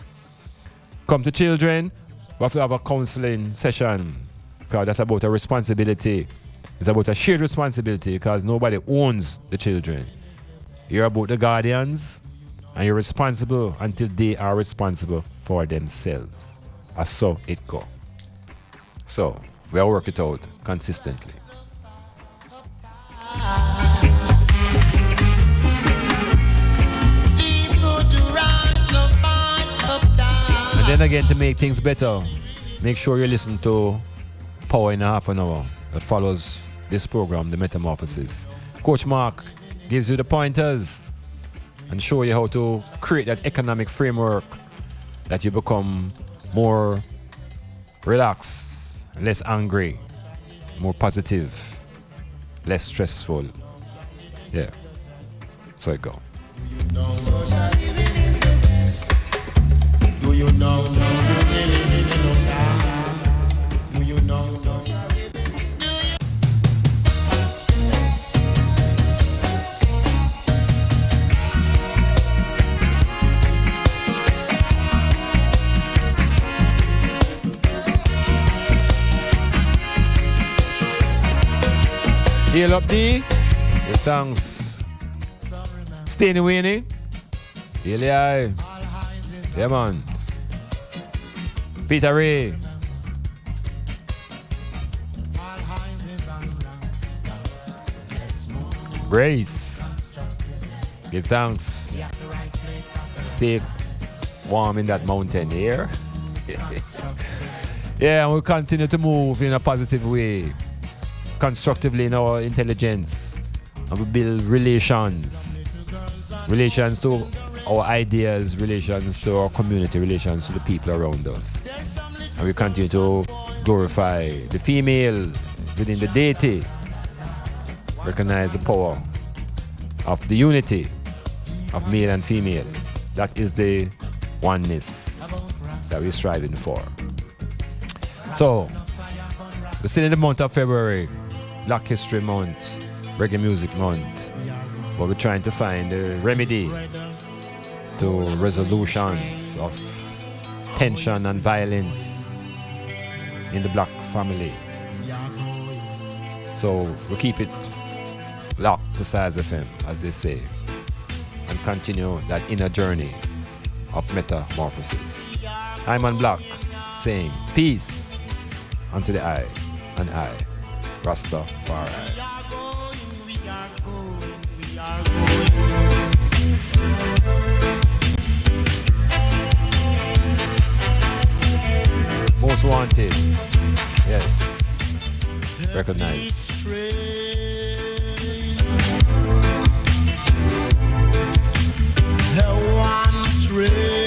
Come to children, we have to have a counseling session, because that's about a responsibility. It's about a shared responsibility, because nobody owns the children. You're about the guardians, and you're responsible until they are responsible for themselves. And so it go. So we will work it out consistently. And then again, to make things better, make sure you listen to Power in a Half an Hour that follows this program, The Metamorphosis. Coach Mark gives you the pointers and show you how to create that economic framework that you become more relaxed, less angry, more positive, less stressful. Yeah. So it go. Do you know social living is the best? Do you know social Heal up D. Your thanks. Stay in the way, Heal the eye. Yeah, man. Peter Ray. Grace. Give thanks. Stay warm in that mountain here. Yeah, and we'll continue to move in a positive way. Constructively in our intelligence, and we build relations relations to our ideas, relations to our community, relations to the people around us. And we continue to glorify the female within the deity, recognize the power of the unity of male and female. That is the oneness that we're striving for. So, we're still in the month of February, Black History Month, Reggae Music Month, but we're trying to find a remedy to resolutions of tension and violence in the black family. So we keep it locked to Styles FM, as they say, and continue that inner journey of metamorphosis. Iman Blak saying peace unto the I and I, Rastafari. Most wanted, yes, recognized. The one train.